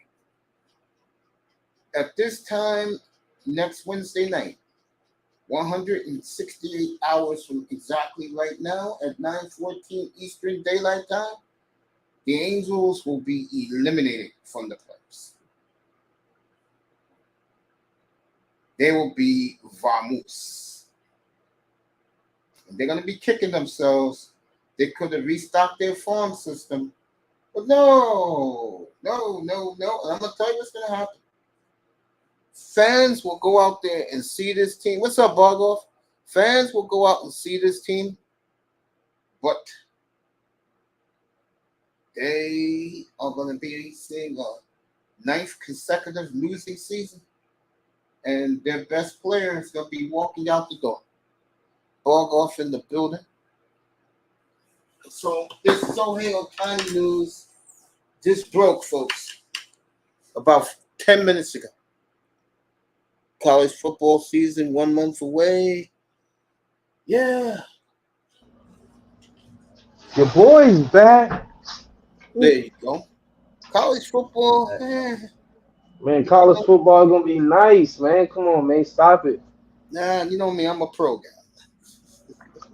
At this time, next Wednesday night, 168 hours from exactly right now at 9:14 Eastern Daylight Time, the Angels will be eliminated from the playoffs. They will be vamoose. And they're going to be kicking themselves. They could have restocked their farm system. But no. And I'm going to tell you what's going to happen. Fans will go out there and see this team. What's up, Bargoff? Fans will go out and see this team, but they are going to be seeing a 9th consecutive losing season, and their best player is going to be walking out the door. Bargoff in the building. So this Shohei Ohtani news just broke, folks, about 10 minutes ago. College football season 1 month away. Yeah. Your boy's back. There you go. College football. Man, college football gonna be nice, man. Come on, man. Stop it. Nah, you know me. I'm a pro guy.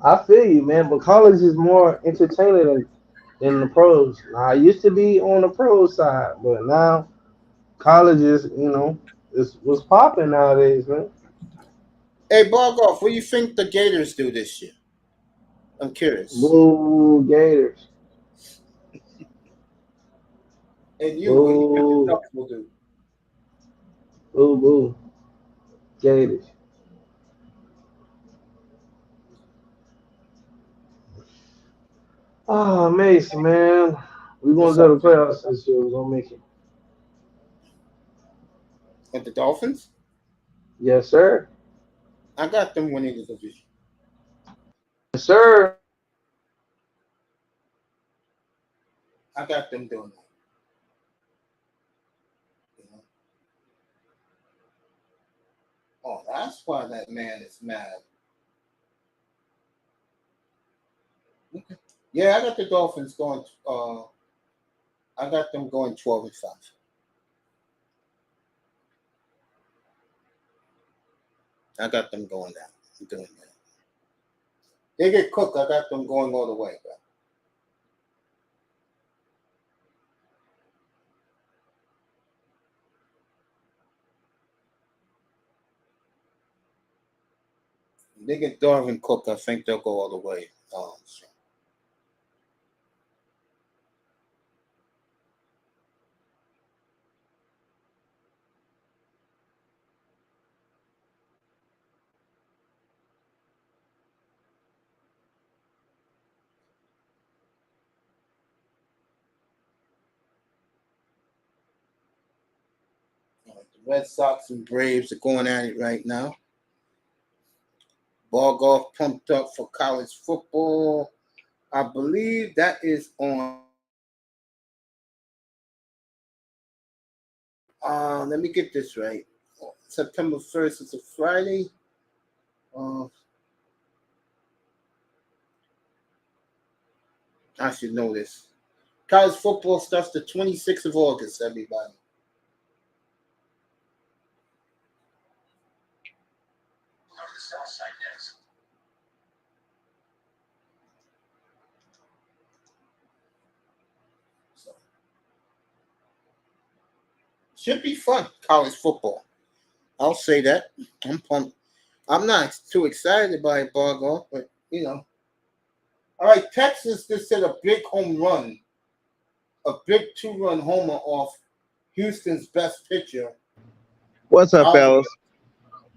I feel you, man. But college is more entertaining than the pros. Now, I used to be on the pro side, but now college is, is what's popping nowadays, man. Hey, Bargoff, what do you think the Gators do this year? I'm curious. Boo, Gators. And you, what do you think the Boo. Ducks will do? Boo, boo. Gators. Oh, Mason, man. We're going What's to go up, to the playoffs this year. We're going to make it. with the Dolphins? Yes, sir. I got them winning the division. Yes, sir. I got them doing that. You know? Oh, that's why that man is mad. Okay. Yeah, I got the Dolphins going. I got them going 12-5. I got them going down. I'm doing that. They get cooked. I got them going all the way, bro. They get Darwin Cook. I think they'll go all the way. So. The Red Sox and Braves are going at it right now. Ball golf pumped up for college football. I believe that is on. Let me get this right. September 1st is a Friday. I should know this. College football starts the 26th of August, everybody. So, should be fun, college football. I'll say that. I'm pumped. I'm not too excited by it, ball golf, but you know. All right, Texas just hit a big home run, a big 2-run homer off Houston's best pitcher. What's up, Osborne. fellas?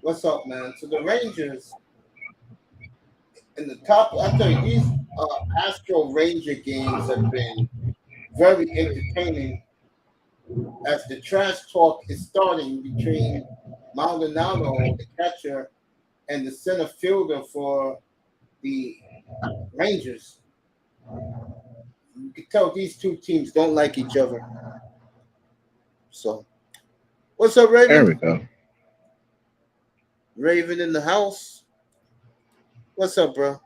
What's up, man? So the Rangers in the top. I tell you, these Astro Ranger games have been very entertaining as the trash talk is starting between Maldonado, the catcher, and the center fielder for the Rangers. You can tell these two teams don't like each other. So, what's up, There we Raven? go. Raven in the house. What's up, bro?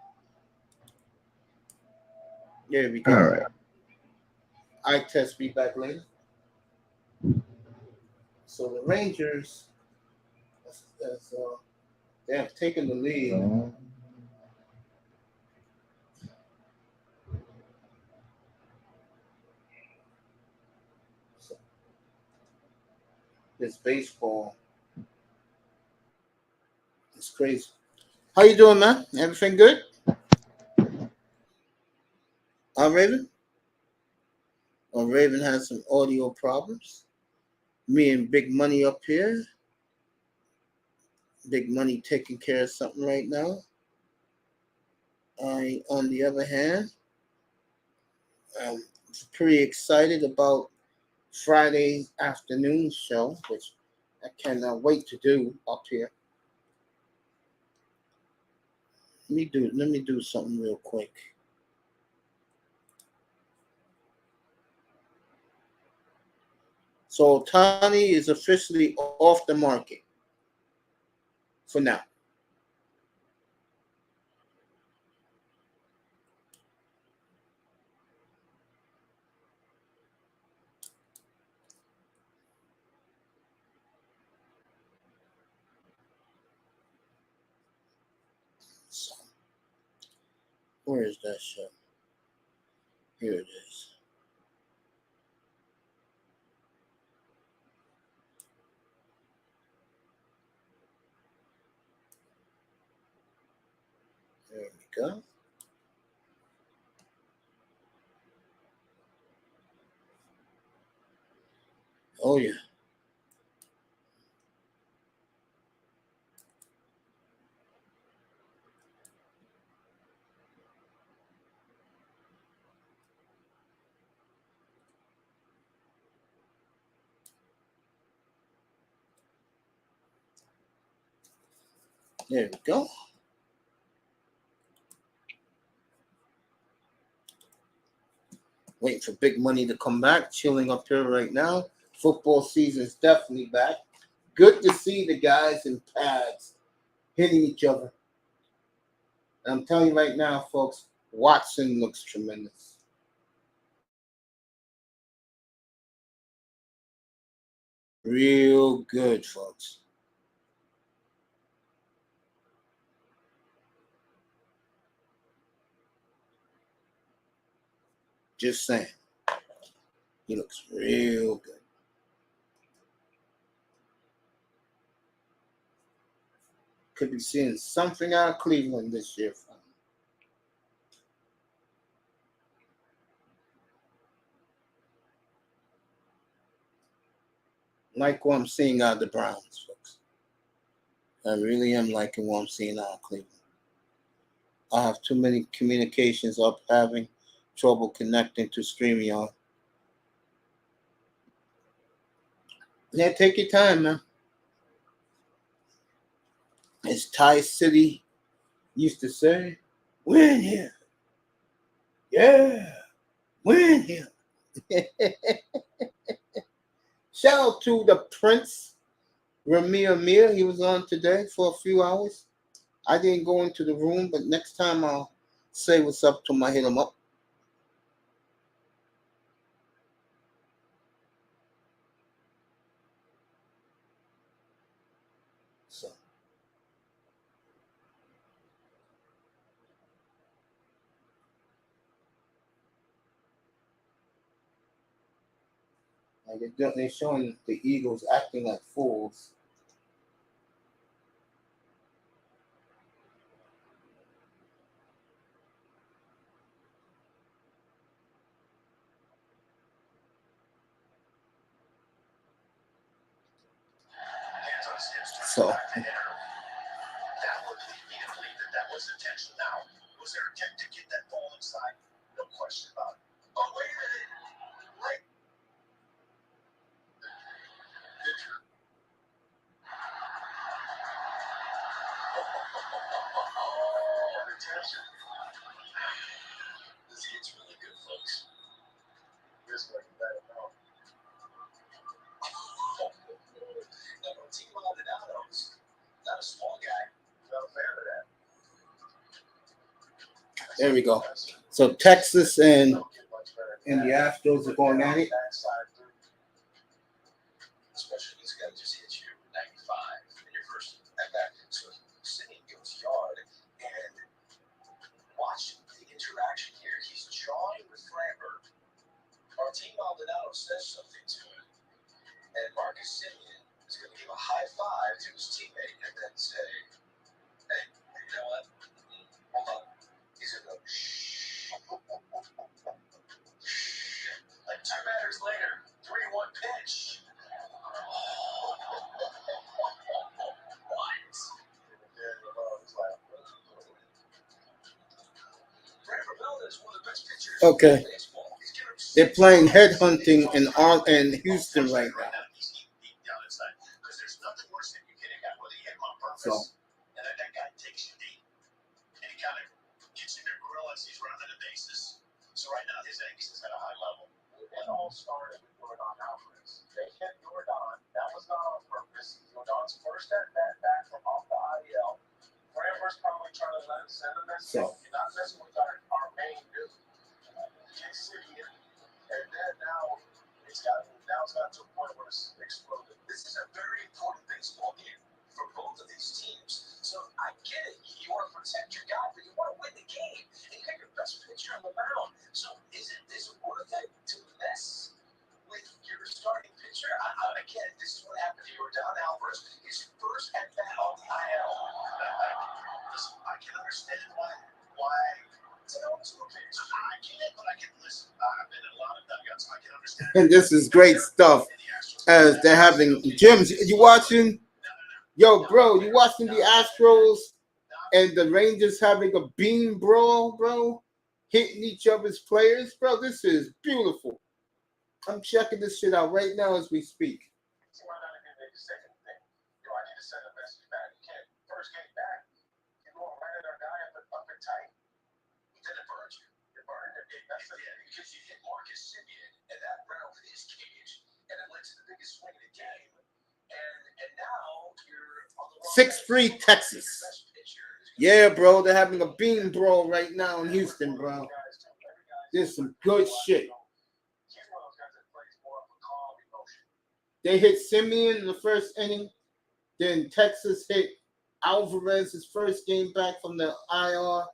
There we All go. right. Eye test be back later. So the Rangers, they have taken the lead. So this baseball is crazy. How you doing, man? Everything good? Raven? Raven has some audio problems. Me and Big Money up here. Big Money taking care of something right now. On the other hand, I'm pretty excited about Friday afternoon show, which I cannot wait to do up here. Let me do something real quick. So Tani is officially off the market for now. So, where is that show? Here it is. There we go. Oh, yeah. There we go. Waiting for big money to come back. Chilling up here right now. Football season's definitely back. Good to see the guys in pads hitting each other. And I'm telling you right now, folks, Watson looks tremendous. Real good, folks. Just saying. He looks real good. Could be seeing something out of Cleveland this year. Like what I'm seeing out of the Browns, folks. I really am liking what I'm seeing out of Cleveland. I have too many communications up, having trouble connecting to StreamYard. Yeah, take your time, man. As Ty City used to say, win here. Yeah, win here. Shout out to the Prince, Ramir. He was on today for a few hours. I didn't go into the room, but next time I'll say what's up to him. I hit him up. So. They're showing the Eagles acting like fools. So. That would lead me to believe that was intentional. Now, was there intent to get that ball inside? No question about it. Oh, wait a minute. Right. Attention. This hits really good, folks. This way, better know. Now, Team Maldonado's not a small guy. Not a fan of that. There we go. So Texas and the Astros are going at it. Especially this guy just hit you 95 in your first at bat. So Sidney goes yard and watch the interaction here. He's jawing with Framberg. Martin Maldonado says something to him. And Marcus Simeon is going to give a high five to his teammate and then say, hey, you know what? Hold on. He's going to go, shh. Like 2 batters later, 3-1 pitch. Okay. They're playing headhunting in Houston right now. So. And that guy takes you deep. And he kind of gets in your grill as he's running the bases. So right now his angst is at a high level. It all started with Jordan Alvarez. They hit Jordan. That was not on purpose. Jordan's first at bat back from off the IL. Framberg's probably trying to send a message. So. You're not messing with our main dude. And then now it's got to a point where it's exploded. This is a very important baseball game for both of these teams. So I get it. You want to protect your guy, but you want to win the game. And you got your best pitcher on the mound. So is it worth it to mess with your starting pitcher? I get it. This is what happened to Jordan Alvarez. His first at bat on the IL. Listen, I can understand why. I can't, but I can listen. I've been in a lot of dugouts. I can understand. And this is great stuff. as they're having gyms. You watching? Yo, bro, you watching the Astros and the Rangers having a beam brawl, bro? Hitting each other's players, bro. This is beautiful. I'm checking this shit out right now as we speak. So why not even make a second thing? I need to send a message back. You can't first game back. You go right at our guy up and tight. Then it burns you. It burned it. That's the end because you hit Marcus Simeon and that round his cage, and it led to the biggest swing of the game. And now you're on the 6-3 Texas. Yeah, bro, they're having a beam brawl right now in Houston, bro. There's some good shit. They hit Simeon in the first inning. Then Texas hit Alvarez his first game back from the IR.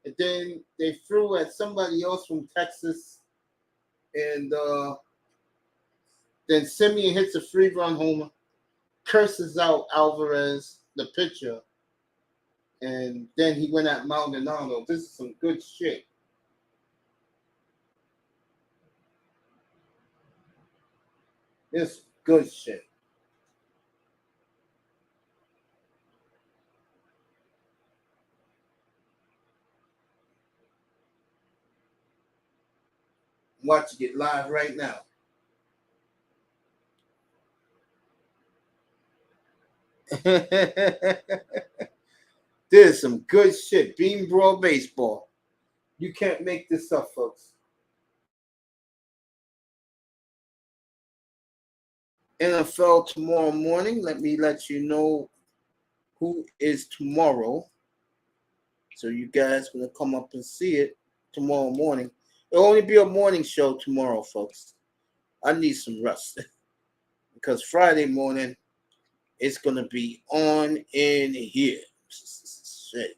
And then they threw at somebody else from Texas. And then Simeon hits a 3-run homer. Curses out Alvarez, the pitcher. And then he went at Maldonado. This is some good shit. This good shit. I'm watching it live right now. There's some good shit. Beam brawl baseball. You can't make this up, folks. NFL tomorrow morning. Let me let you know who is tomorrow. So you guys gonna come up and see it tomorrow morning. It'll only be a morning show tomorrow, folks. I need some rest. Because Friday morning it's gonna be on in here. Shit.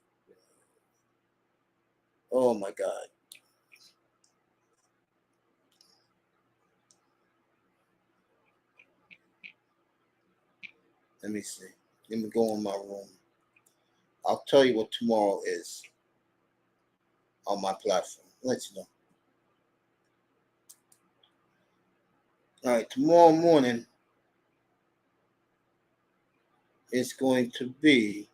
Oh my God. Let me see. Let me go in my room. I'll tell you what tomorrow is on my platform. Let you know. All right, tomorrow morning it's going to be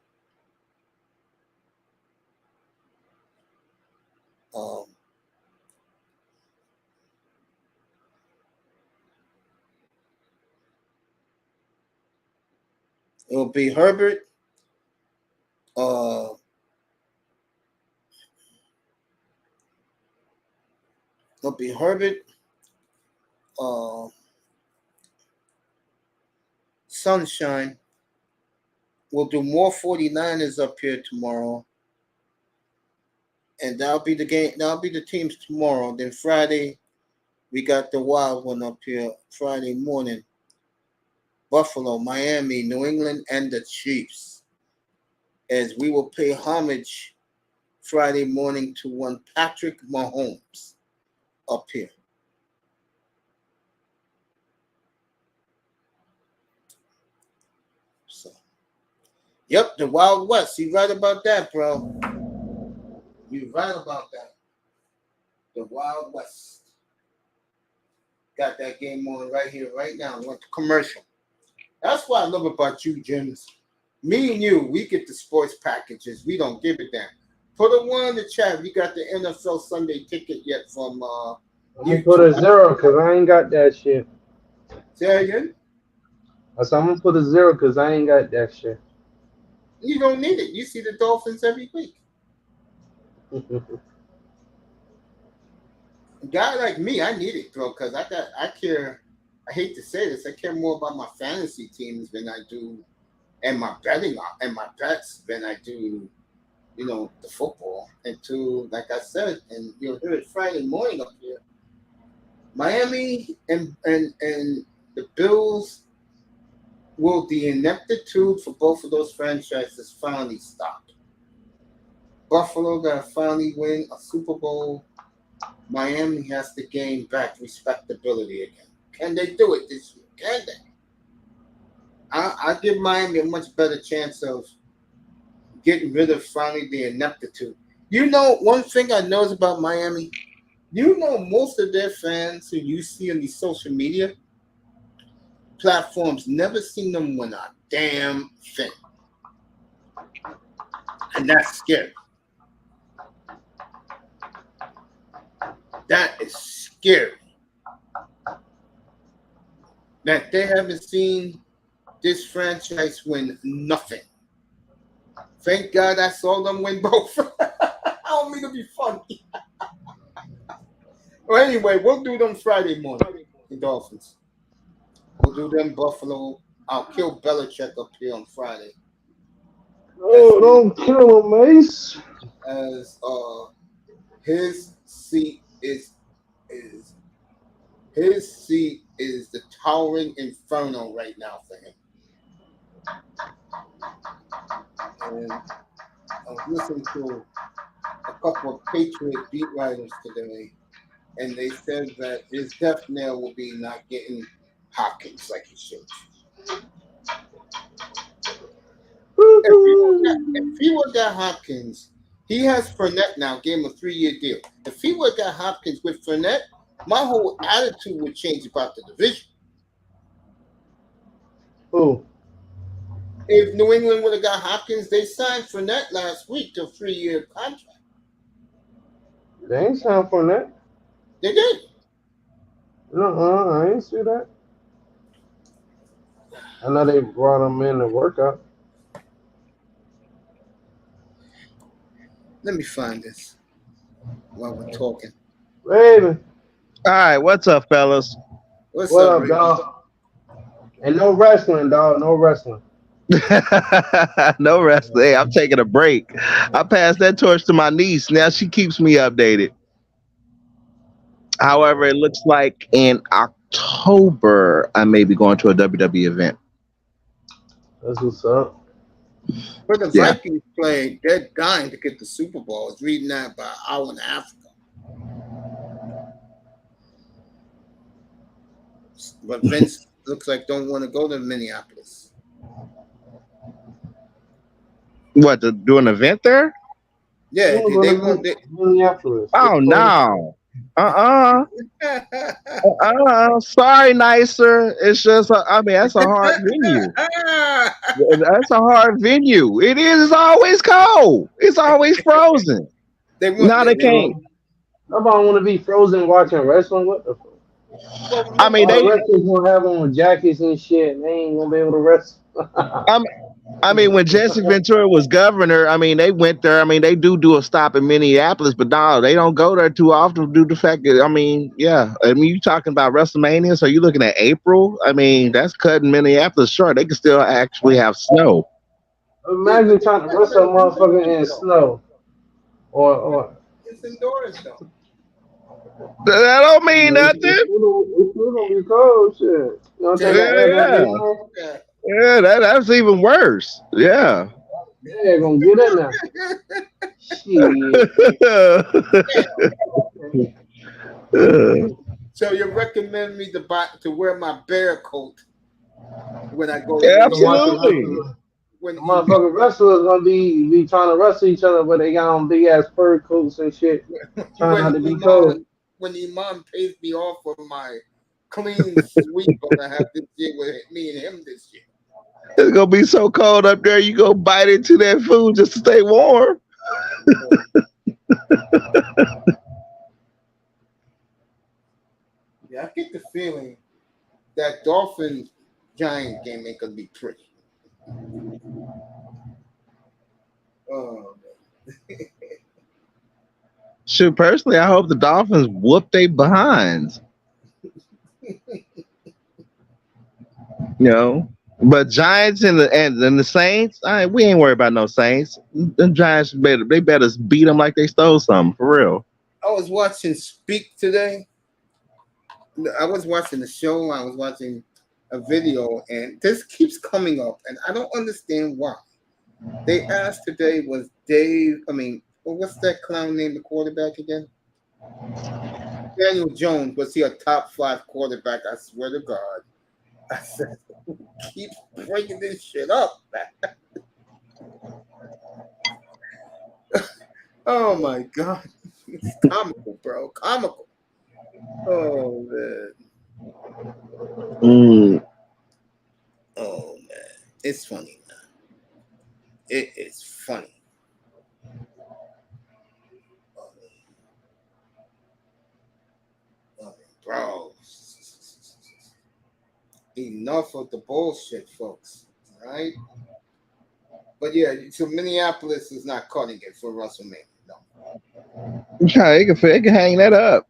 it'll be Herbert. It'll be Herbert. Sunshine. We'll do more 49ers up here tomorrow. And that'll be the game. That'll be the teams tomorrow. Then Friday, we got the wild one up here Friday morning. Buffalo, Miami, New England, and the Chiefs. As we will pay homage Friday morning to one Patrick Mahomes up here. So, yep, the Wild West. You right about that, bro. You right about that. The Wild West. Got that game on right here, right now. Went to commercial. That's what I love about you, Jims. Me and you, we get the sports packages. We don't give it down. Put a one in the chat if you got the NFL Sunday ticket yet from I'm gonna put a 0 because I ain't got that shit. Say that again? I said I'm gonna put a 0 because I ain't got that shit. You don't need it. You see the Dolphins every week. A guy like me, I need it, bro, because I care. I hate to say this, I care more about my fantasy teams than I do, and my betting and my bets than I do, the football. And to, like I said, and you'll hear it Friday morning up here. Miami and the Bills, will the ineptitude for both of those franchises finally stop? Buffalo got to finally win a Super Bowl. Miami has to gain back respectability again. Can they do it this year? Can they? I give Miami a much better chance of getting rid of finally the ineptitude. One thing I know about Miami, most of their fans who you see on the social media platforms never seen them win a damn thing. And that's scary. That is scary. That they haven't seen this franchise win nothing. Thank God I saw them win both. I don't mean to be funny. Well, anyway, we'll do them Friday morning, the Dolphins. We'll do them Buffalo. I'll kill Belichick up here on Friday. Oh, don't kill him, Mace. As his seat is the towering inferno right now for him. And I was listening to a couple of Patriot beat writers today, and they said that his death knell will be not getting Hopkins like he should. If he would got Hopkins, he has Fournette now, gave him a 3-year deal. If he would got Hopkins with Fournette, my whole attitude would change about the division. Who? If New England would have got Hopkins, they signed Fournette last week to a 3-year contract. They ain't signed for that. They did. I ain't see that. I know they brought him in to work out. Let me find this while we're talking. Raven. All right, what's up, fellas? What's What up, up, Ricky? dog? And no wrestling, dog. No wrestling. No rest. Hey, I'm taking a break. I passed that torch to my niece. Now she keeps me updated. However, it looks like in October I may be going to a WWE event. That's what's up. But the Yeah. Vikings played, they're dying to get the Super Bowl. I was reading that about an hour and a half ago. But Vince looks like don't want to go to Minneapolis. What, to do an event there? Yeah, they want. Minneapolis. Oh no. Sorry, nicer. It's just, that's a hard venue. That's a hard venue. It is. It's always cold. It's always frozen. They want. No, they can't. Nobody want to be frozen watching wrestling. What the fuck? I mean, they. wrestlers gonna have on jackets and shit. And they ain't gonna be able to wrestle. When Jesse Ventura was governor, they went there. They do a stop in Minneapolis, but no, they don't go there too often due to the fact that, you talking about WrestleMania, so you're looking at April. That's cutting Minneapolis short. They can still actually have snow. Imagine trying to wrestle a motherfucker in snow. Or It's indoors though. That don't mean nothing. It's gonna be cold, shit. You know what I'm saying? Yeah. Yeah, that's even worse. Yeah. Yeah, gonna get in there. Shit. So you recommend me to wear my bear coat when I go? Yeah, absolutely. When motherfucking wrestlers gonna be trying to wrestle each other, but they got on big ass fur coats and shit, trying not to be cold. When the imam pays me off for my clean sweep, gonna have this year with me and him this year. It's gonna be so cold up there, you go bite into that food just to stay warm. Yeah, I get the feeling that Dolphins Giant game ain't gonna be pretty. Oh man. Shoot, personally, I hope the Dolphins whoop their behinds. But Giants and the Saints, we ain't worried about no Saints. The Giants better beat them like they stole something, for real. I was watching Speak today. I was watching the show. I was watching a video, and this keeps coming up, and I don't understand why. They asked today, was what's that clown name, the quarterback again? Daniel Jones, was he a top 5 quarterback? I swear to God. I said, keep bringing this shit up, man. Oh my God. It's comical, bro. Comical. Oh man. it's funny, man. It is funny. Bro. Enough of the bullshit, folks. All right? But yeah, so Minneapolis is not cutting it for WrestleMania. No. Yeah, they can hang that up.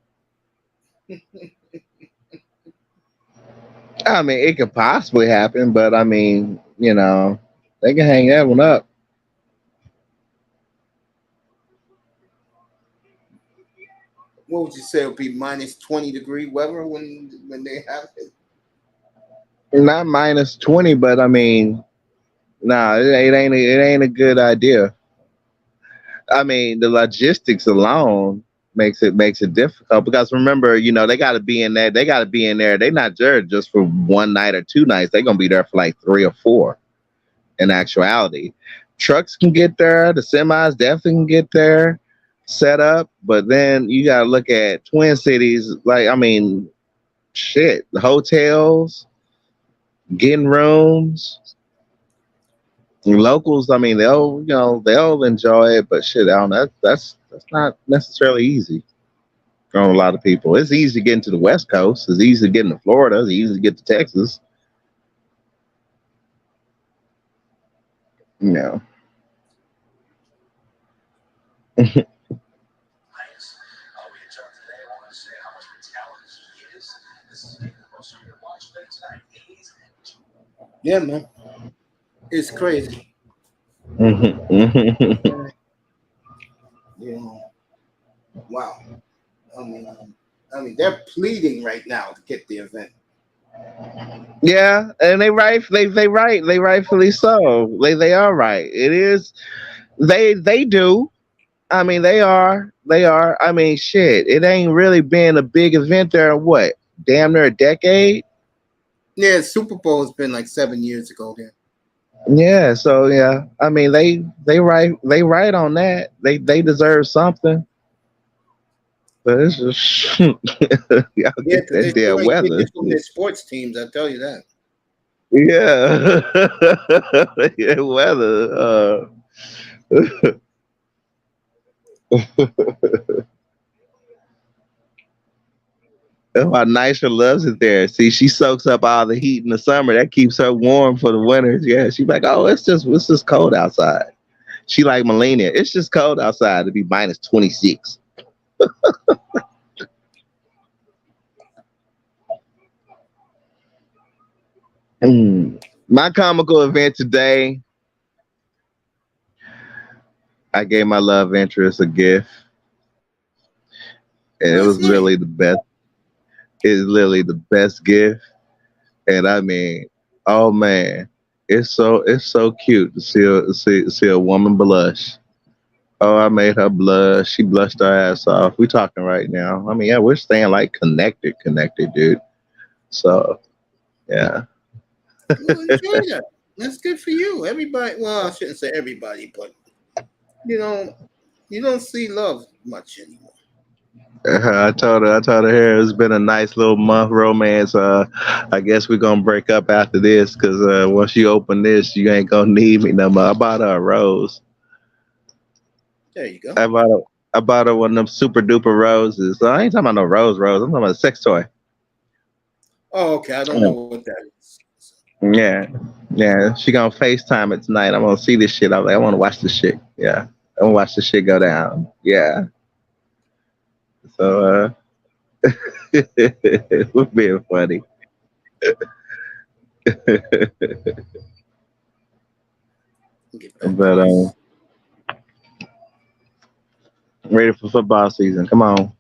I mean, it could possibly happen, but I mean, you know, they can hang that one up. What would you say would be minus 20-degree weather when they have it? Not minus 20, but I mean, nah, it ain't a good idea. I mean, the logistics alone makes it difficult because remember, you know, they got to be in there. They got to be in there. They're not there just for one night or 2 nights. They're gonna be there for like 3 or 4. In actuality, trucks can get there. The semis definitely can get there, set up. But then you gotta look at Twin Cities. Like, I mean, shit, the hotels, getting rooms. Locals, I mean, they'll enjoy it, but shit, I don't know. That's not necessarily easy for a lot of people. It's easy to get into the West Coast. It's easy to get into Florida. It's easy to get to Texas. You know. We in charge today. I want to say how much mentality he is. This is maybe the most you're watch tonight. Yeah, man. It's crazy. Yeah. Wow. I mean, they're pleading right now to get the event. Yeah, and they rightfully so. They are right. It is. They do. I mean, they are. I mean, shit. It ain't really been a big event there in what? Damn near a decade. Yeah, Super Bowl has been like 7 years ago there. Yeah. So yeah. I mean, they right on that. They deserve something. But it's just y'all Yeah, get because that they still damn ain't weather. taking from their sports teams, I tell you that. Yeah. Yeah, weather. That's why Nisha loves it there. See, she soaks up all the heat in the summer. That keeps her warm for the winters. Yeah, she's like, oh, it's just cold outside. She like Melania. It's just cold outside to be minus 26. My comical event today, I gave my love interest a gift. And it That's was nice. literally the best. It's literally the best gift. And I mean, oh man, it's so cute to see a woman blush. Oh, I made her blush. She blushed her ass off. We talking right now. I mean, yeah, we're staying like connected, dude. So yeah. Well, enjoy that. That's good for you. Everybody, well, I shouldn't say everybody, but you know, you don't see love much anymore. I told her here it's been a nice little month romance. I guess we're gonna break up after this because once you open this, you ain't gonna need me no more. I bought her a rose. There you go. I bought her, I bought her one of them super duper roses. So I ain't talking about no rose. I'm talking about a sex toy. Oh, okay. I don't know what that is. Yeah, yeah. She gonna FaceTime it tonight. I'm gonna see this shit. I'm like, I want to watch this shit. Yeah, I want to watch this shit go down. Yeah. So we're being funny. Get back to But this. ready for football season. Come on.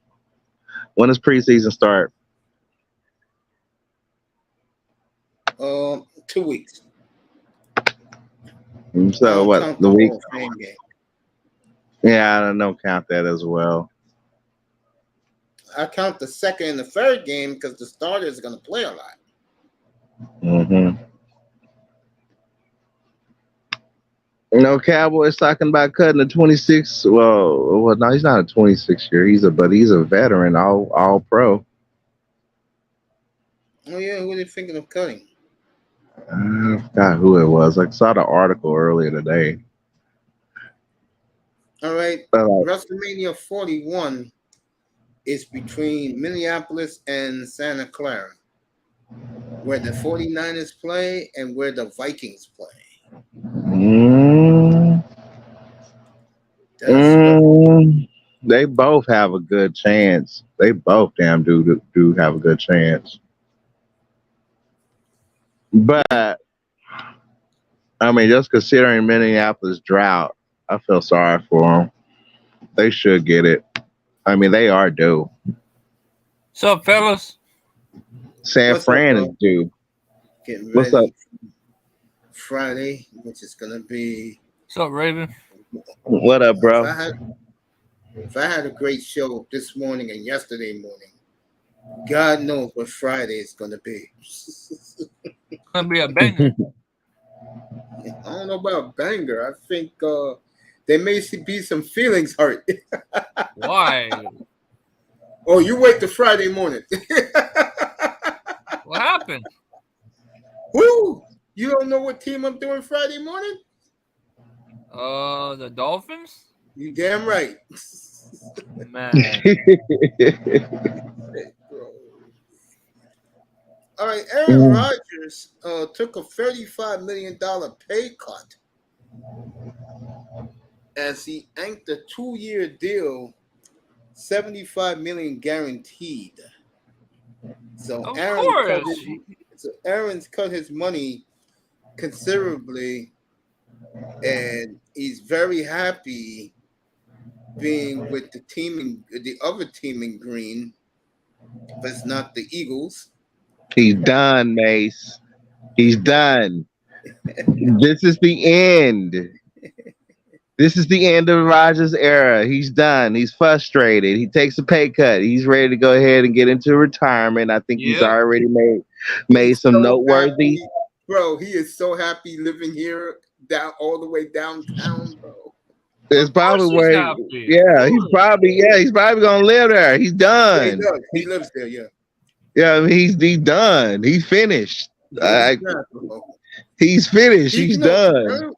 When does preseason start? 2 weeks. I So don't what? count The the week? Hall of Fame game. Yeah, I don't count that as well. I count the second and the third game because the starters are going to play a lot. Mm-hmm. Cowboys talking about cutting the 26. Well, no, he's not a 26 year. He's a veteran, all pro. Oh yeah, who are they thinking of cutting? I forgot who it was. I saw the article earlier today. All right. Uh, WrestleMania 41 is between Minneapolis and Santa Clara, where the 49ers play and where the Vikings play. mm, That's what. they both have a good chance. They both damn do have a good chance. But I mean, just considering Minneapolis drought, I feel sorry for them. They should get it. I mean, they are due. What's up, fellas? San What's up, Fran is bro? due. Getting What's up? ready Friday, which is gonna be. What's up, Raven? What up, If bro? I had a great show this morning and yesterday morning, God knows what Friday is gonna be. It's gonna be a banger. I don't know about banger. I think there may be some feelings hurt. Why? Oh, you wait till Friday morning. What happened? Woo! You don't know what team I'm doing Friday morning? The Dolphins? You damn right. Man. All right, Aaron Rodgers took a $35 million pay cut as he inked a 2-year deal, $75 million guaranteed. So Of Aaron's cut his money considerably, and he's very happy being with the other team in green, but it's not the Eagles. He's done, Mace. He's done. This is the end. This is the end of Rodgers' era. He's done. He's frustrated. He takes a pay cut. He's ready to go ahead and get into retirement. I think he's already made He's some so noteworthy. happy. Bro, he is so happy living here all the way downtown, bro. It's probably where, he's probably gonna live there. He's done. Yeah, he does. He lives there, yeah. Yeah, I mean, he's done. He's finished. He's finished. He's done.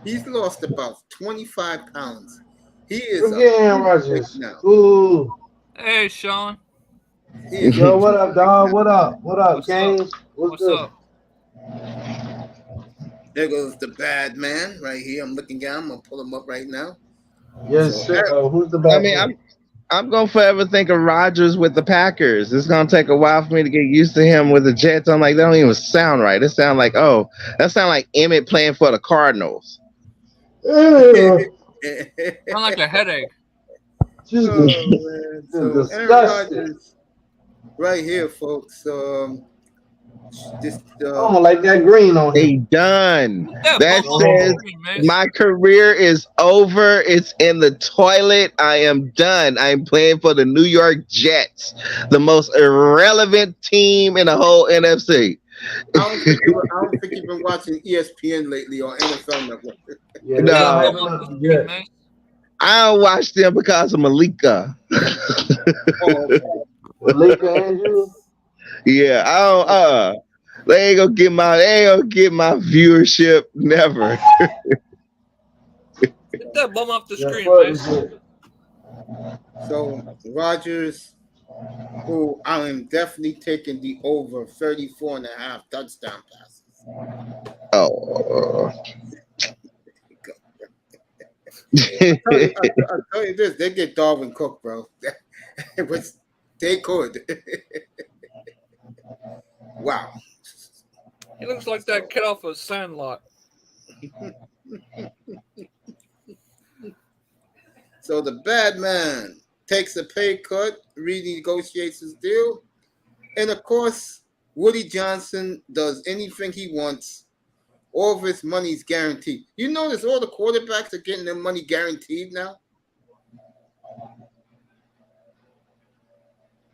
He's lost about 25 pounds. He is Aaron Rodgers now. Ooh. Hey, Sean. Yo, what up, dog? What up? What up, James? What's up? There goes the bad man right here. I'm looking at him. I'm gonna pull him up right now. Yes, sir. Who's the bad I mean, man? I'm gonna forever think of Rodgers with the Packers. It's gonna take a while for me to get used to him with the Jets. I'm like, that don't even sound right. It sound like Emmett playing for the Cardinals. Sound like a headache. Just so Aaron Rodgers, right here, folks. I don't like that green on him. He done. That says my career is over. It's in the toilet. I am done. I'm playing for the New York Jets, the most irrelevant team in the whole NFC. I don't think you've been watching ESPN lately or NFL Network. Yeah. I don't watch them because of Malika. Malika Andrew? Yeah, I don't. They ain't gonna get my viewership. Never. Get that bum off the screen, man. So Rodgers, who I am definitely taking the over 34.5 touchdown passes. Oh. I'll tell you this, they get Darwin Cook, bro. They could. Wow. He looks like that kid off of Sandlot. So the bad man takes a pay cut, renegotiates his deal, and of course, Woody Johnson does anything he wants. All of his money is guaranteed. You notice all the quarterbacks are getting their money guaranteed now?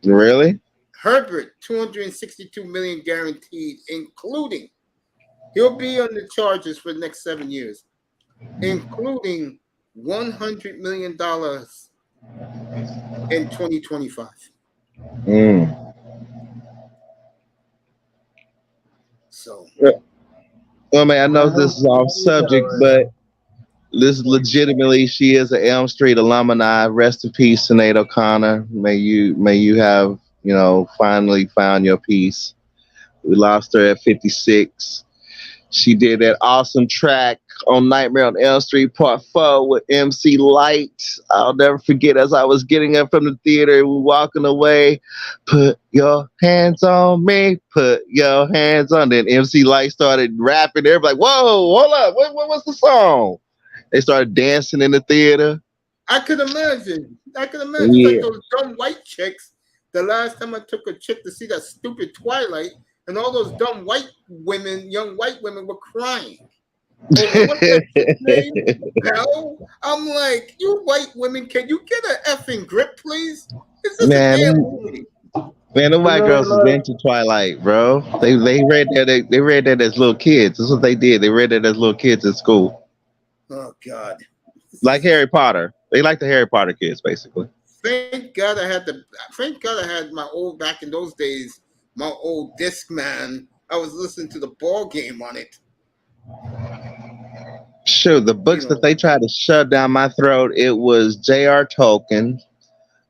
Really? Herbert, $262 million guaranteed, including he'll be on the Chargers for the next 7 years, including $100 million in 2025. So, well, man, I know this is off subject, but this is legitimately, she is an Elm Street alumni. Rest in peace, Sinead O'Connor. May you have, finally found your peace. We lost her at 56. She did that awesome track on Nightmare on Elm Street Part 4 with MC Light. I'll never forget, as I was getting up from the theater, we were walking away. Put your hands on me. Put your hands on. Then MC Light started rapping. Everybody like, whoa, hold up. What's the song? They started dancing in the theater. I could imagine. Yeah. It's like those dumb white chicks. The last time I took a chick to see that stupid Twilight, and all those dumb white women, young white women, were crying. Over what's that chick's name? Belle? I'm like, you white women, can you get an effing grip, please? It's just a damn movie. Man, the white girls was into Twilight, bro. They read that they read that as little kids. That's what they did. They read that as little kids at school. Oh God. Like Harry Potter. They like the Harry Potter kids, basically. Thank God I had my old, back in those days, my old Discman. I was listening to the ball game on it. Sure, the books that they tried to shove down my throat, it was J.R. Tolkien,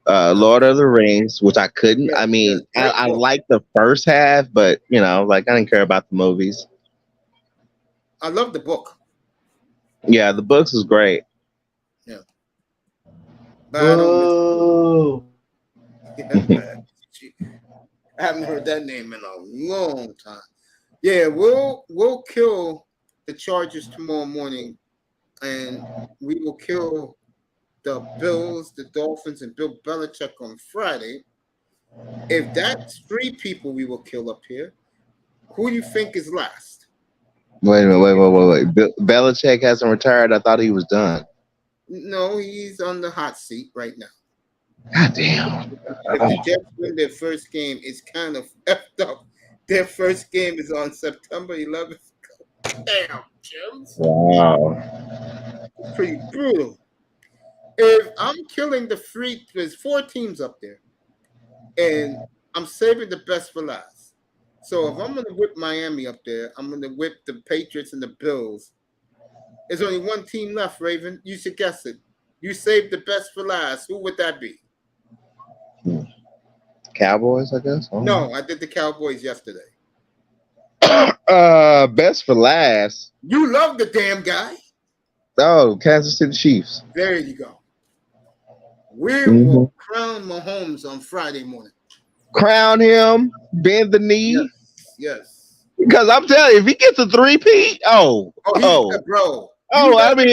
Lord of the Rings, which I couldn't. Yes, I mean, yes, I liked the first half, but I didn't care about the movies. I love the book. Yeah, the books is great. Yeah. But I don't I haven't heard that name in a long time. Yeah, we'll kill the Chargers tomorrow morning, and we will kill the Bills, the Dolphins, and Bill Belichick on Friday. If that's 3 people we will kill up here, who do you think is last? Wait a minute, wait. Belichick hasn't retired. I thought he was done. No, he's on the hot seat right now. God damn. If the Jets win their first game, it's kind of effed up. Their first game is on September 11th. Damn, Jim. Wow. Pretty brutal. If I'm killing there's 4 teams up there, and I'm saving the best for last. So if I'm going to whip Miami up there, I'm going to whip the Patriots and the Bills. There's only 1 team left, Raven. You should guess it. You saved the best for last. Who would that be? Cowboys, I guess. No, I did the Cowboys yesterday. Best for last. You love the damn guy. Oh, Kansas City Chiefs. There you go. We will crown Mahomes on Friday morning. Crown him, bend the knee. Yes. Because I'm telling you, if he gets a 3-peat, bro. I mean,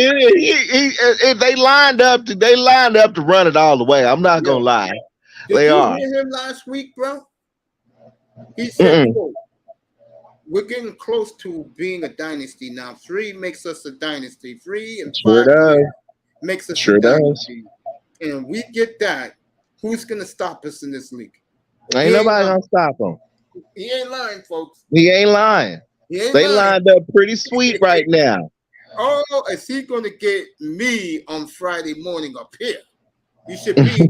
they lined up to run it all the way. I'm not gonna lie. Did you hear him last week, bro? He said, we're getting close to being a dynasty now. 3 makes us a dynasty. 3 and 5 makes us a dynasty. And we get that. Who's gonna stop us in this league? Ain't nobody gonna stop him. He ain't lying, folks. He ain't lying. They lined up pretty sweet right now. Oh, is he gonna get me on Friday morning up here? You should be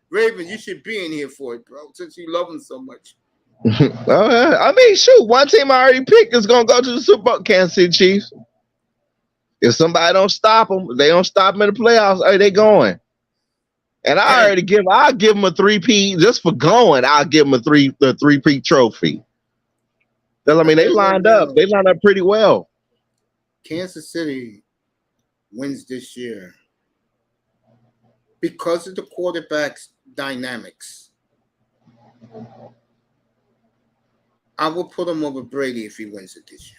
Raven, you should be in here for it, bro, since you love him so much. I mean, shoot, 1 team I already picked is going to go to the Super Bowl, Kansas City Chiefs. If somebody don't stop them, they don't stop them in the playoffs, they going. And I'll give them a 3-peat just for going. I'll give them the 3-peat trophy. Because, I mean, they lined up. They lined up pretty well. Kansas City wins this year because of the quarterback's dynamics. I will put him over Brady if he wins it this year.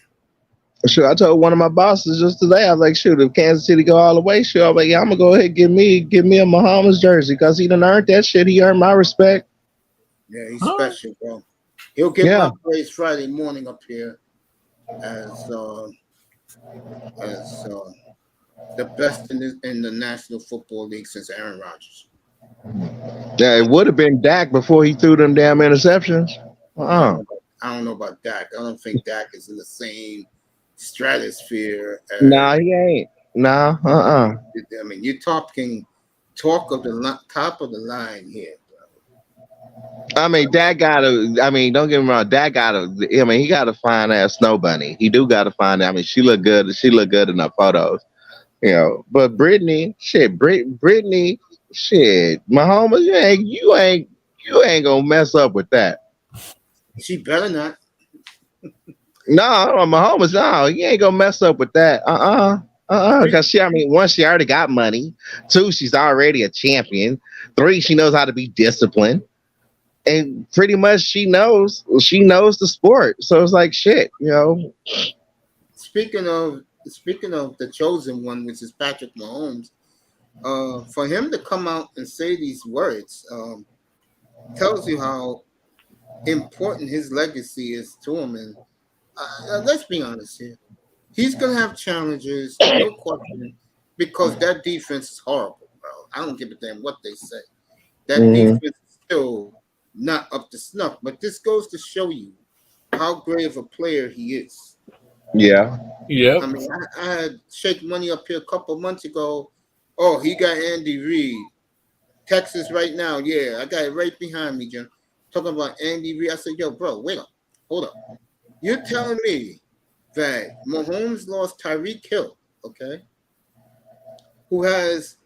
Sure, I told one of my bosses just today, I was like, shoot, if Kansas City go all the way, sure, I'm like, yeah, I'm gonna go ahead and give me a Mahomes jersey because he done earned that shit. He earned my respect. Yeah, he's special, bro. He'll get my praise Friday morning up here as the best in the National Football League since Aaron Rodgers. Yeah, it would have been Dak before he threw them damn interceptions. I don't know about Dak. I don't think Dak is in the same stratosphere. Nah, he ain't. Nah, I mean, you're talking top of the line here, bro. I mean, Dad gotta. I mean, don't get me wrong. Dad gotta. I mean, he gotta find that snow bunny. He do gotta find that. I mean, she look good. She look good in the photos. But Brittany, shit, Brittany, shit, Mahomes, you ain't gonna mess up with that. She better not. No, Mahomes, no, you ain't gonna mess up with that. Because one, she already got money. Two, she's already a champion. Three, she knows how to be disciplined. And pretty much she knows the sport. So it's like shit, Speaking of the chosen one, which is Patrick Mahomes, for him to come out and say these words tells you how important his legacy is to him. And let's be honest here, he's gonna have challenges, no question, because that defense is horrible, bro. I don't give a damn what they say. That defense is still not up to snuff. But this goes to show you how great of a player he is. Yeah. Yeah. I mean, I had Shake Money up here a couple of months ago. Oh, he got Andy Reid. Texas right now. Yeah, I got it right behind me, Jim. Talking about Andy Reid. I said, yo, bro, wait up. Hold up. You're telling me that Mahomes lost Tyreek Hill, okay, who has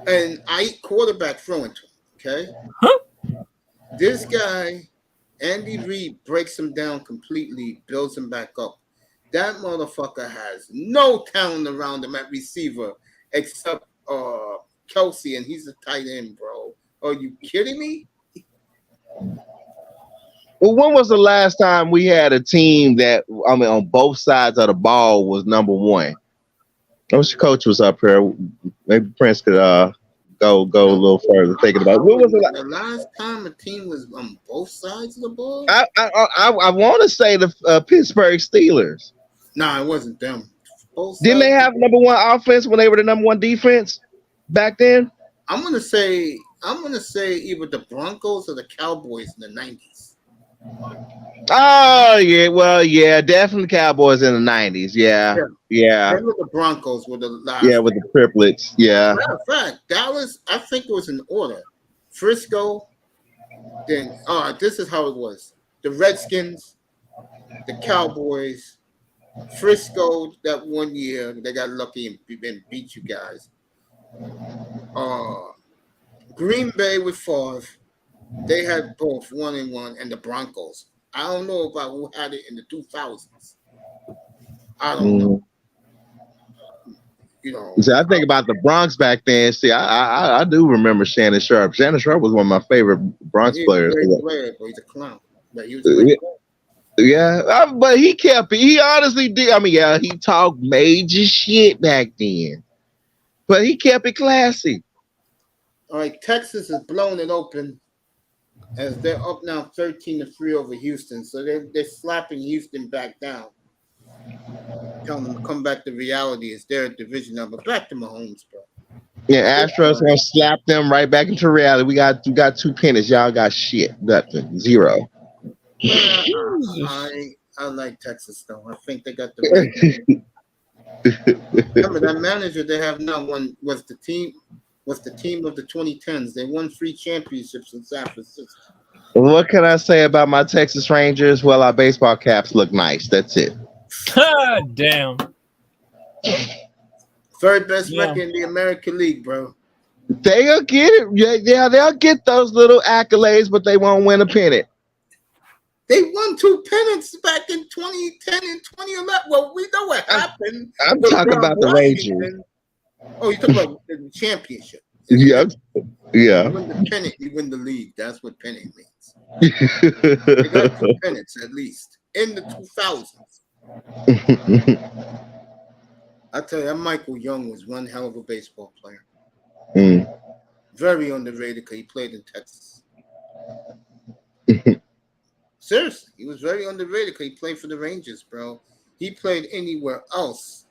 an elite quarterback throwing to him, okay? Huh? This guy, Andy Reid, breaks him down completely, builds him back up. That motherfucker has no talent around him at receiver except Kelsey, and he's a tight end, bro. Are you kidding me? Well, when was the last time we had a team that, on both sides of the ball was number one? I wish the coach was up here. Maybe Prince could go a little further thinking about it. When was the last time a team was on both sides of the ball? I want to say the Pittsburgh Steelers. Nah, it wasn't them. Didn't they have number one offense when they were the number one defense back then? I'm gonna say either the Broncos or the Cowboys in the 90s. Oh yeah, well yeah, definitely Cowboys in the 90s. Yeah. They were the Broncos with the last. Yeah, with the triplets. Yeah. Matter of fact, Dallas. I think it was in order. Frisco. Then, this is how it was: the Redskins, the Cowboys, Frisco. That one year they got lucky and beat you guys. Green Bay with Favre. They had both 1-1, and the Broncos. I don't know about who had it in the 2000s. I don't know. See, I think about the Bronx back then. See, I do remember Shannon Sharp. Shannon Sharp was one of my favorite Bronx players. He's a great player, but he's a clown. But he was a great player. Yeah, but he kept it. He honestly did. I mean, yeah, he talked major shit back then, but he kept it classy. All right, Texas is blowing it open as they're up now 13-3 over Houston. So they're slapping Houston back down, telling them to come back to reality. It's their division number. Back to Mahomes, bro. Yeah, Astros gonna slap them right back into reality. We got 2 pennies. Y'all got shit. Nothing. Zero. I like Texas though. I think they got the right. Remember that manager they have now was the team of the 2010s. They won 3 championships in San Francisco. What can I say about my Texas Rangers? Well, our baseball caps look nice. That's it. Damn. Third best record in the American League, bro. They'll get it. Yeah, they'll get those little accolades, but they won't win a pennant. They won 2 pennants back in 2010 and 2011. Well, we know what happened. I'm talking about the Rangers. Oh, you're talking about the championship. Yeah. You win the pennant, you win the league. That's what pennant means. They got 2 pennants at least in the 2000s. I tell you, that Michael Young was one hell of a baseball player. Very underrated because he played in Texas. Seriously, he was very underrated because he played for the Rangers, bro. He played anywhere else,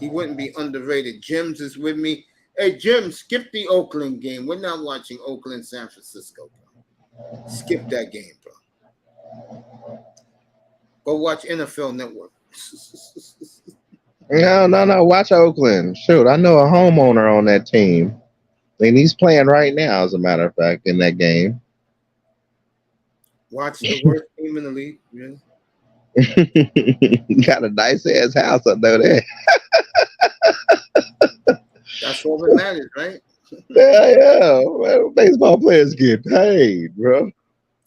he wouldn't be underrated. Jims is with me. Hey, Jim, skip the Oakland game. We're not watching Oakland, San Francisco, bro. Skip that game, bro. Go watch NFL Network. No. Watch Oakland. Shoot, I know a homeowner on that team. And he's playing right now, as a matter of fact, in that game. Watch the worst team in the league. Really? Got a nice ass house up there. That's all that matters, right? Yeah. Well, baseball players get paid, bro.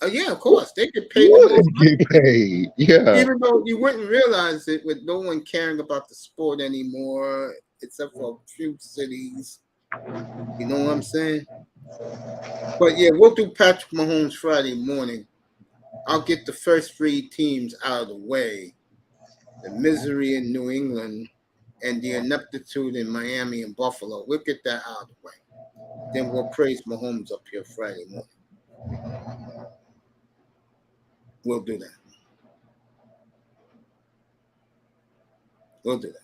Yeah, of course. They get paid. The Get paid. Yeah. Even though you wouldn't realize it with no one caring about the sport anymore, except for a few cities. You know what I'm saying? But yeah, we'll do Patrick Mahomes Friday morning. I'll get the first 3 teams out of the way. The misery in New England and the ineptitude in Miami and Buffalo. We'll get that out of the way. Then we'll praise Mahomes up here Friday morning. We'll do that. We'll do that.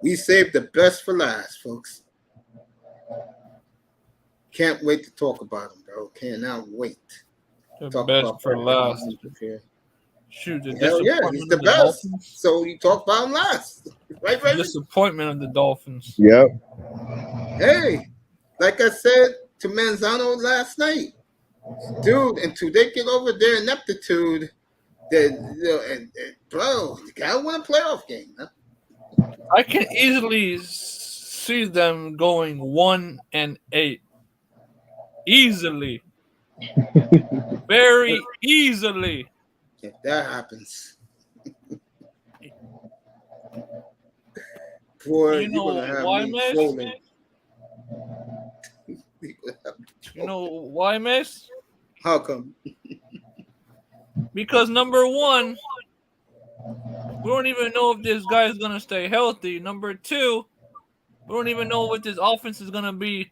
We saved the best for last, folks. Can't wait to talk about him, bro. Cannot wait. The Talk best about for last. here. Shoot, the Hell yeah, he's the best. Dolphins. So you talk about him last. Right, The right? disappointment of the Dolphins. Yep. Hey, like I said to Manzano last night, dude, until they get over their ineptitude, bro, you gotta win a playoff game, man. I can easily see them going 1-8. Easily. Very easily. If that happens, boy, You know you're gonna have why, me Mace? trolling. You know why, Mace? How come? Because number one, we don't even know if this guy is gonna stay healthy. Number two, we don't even know if this offense is gonna be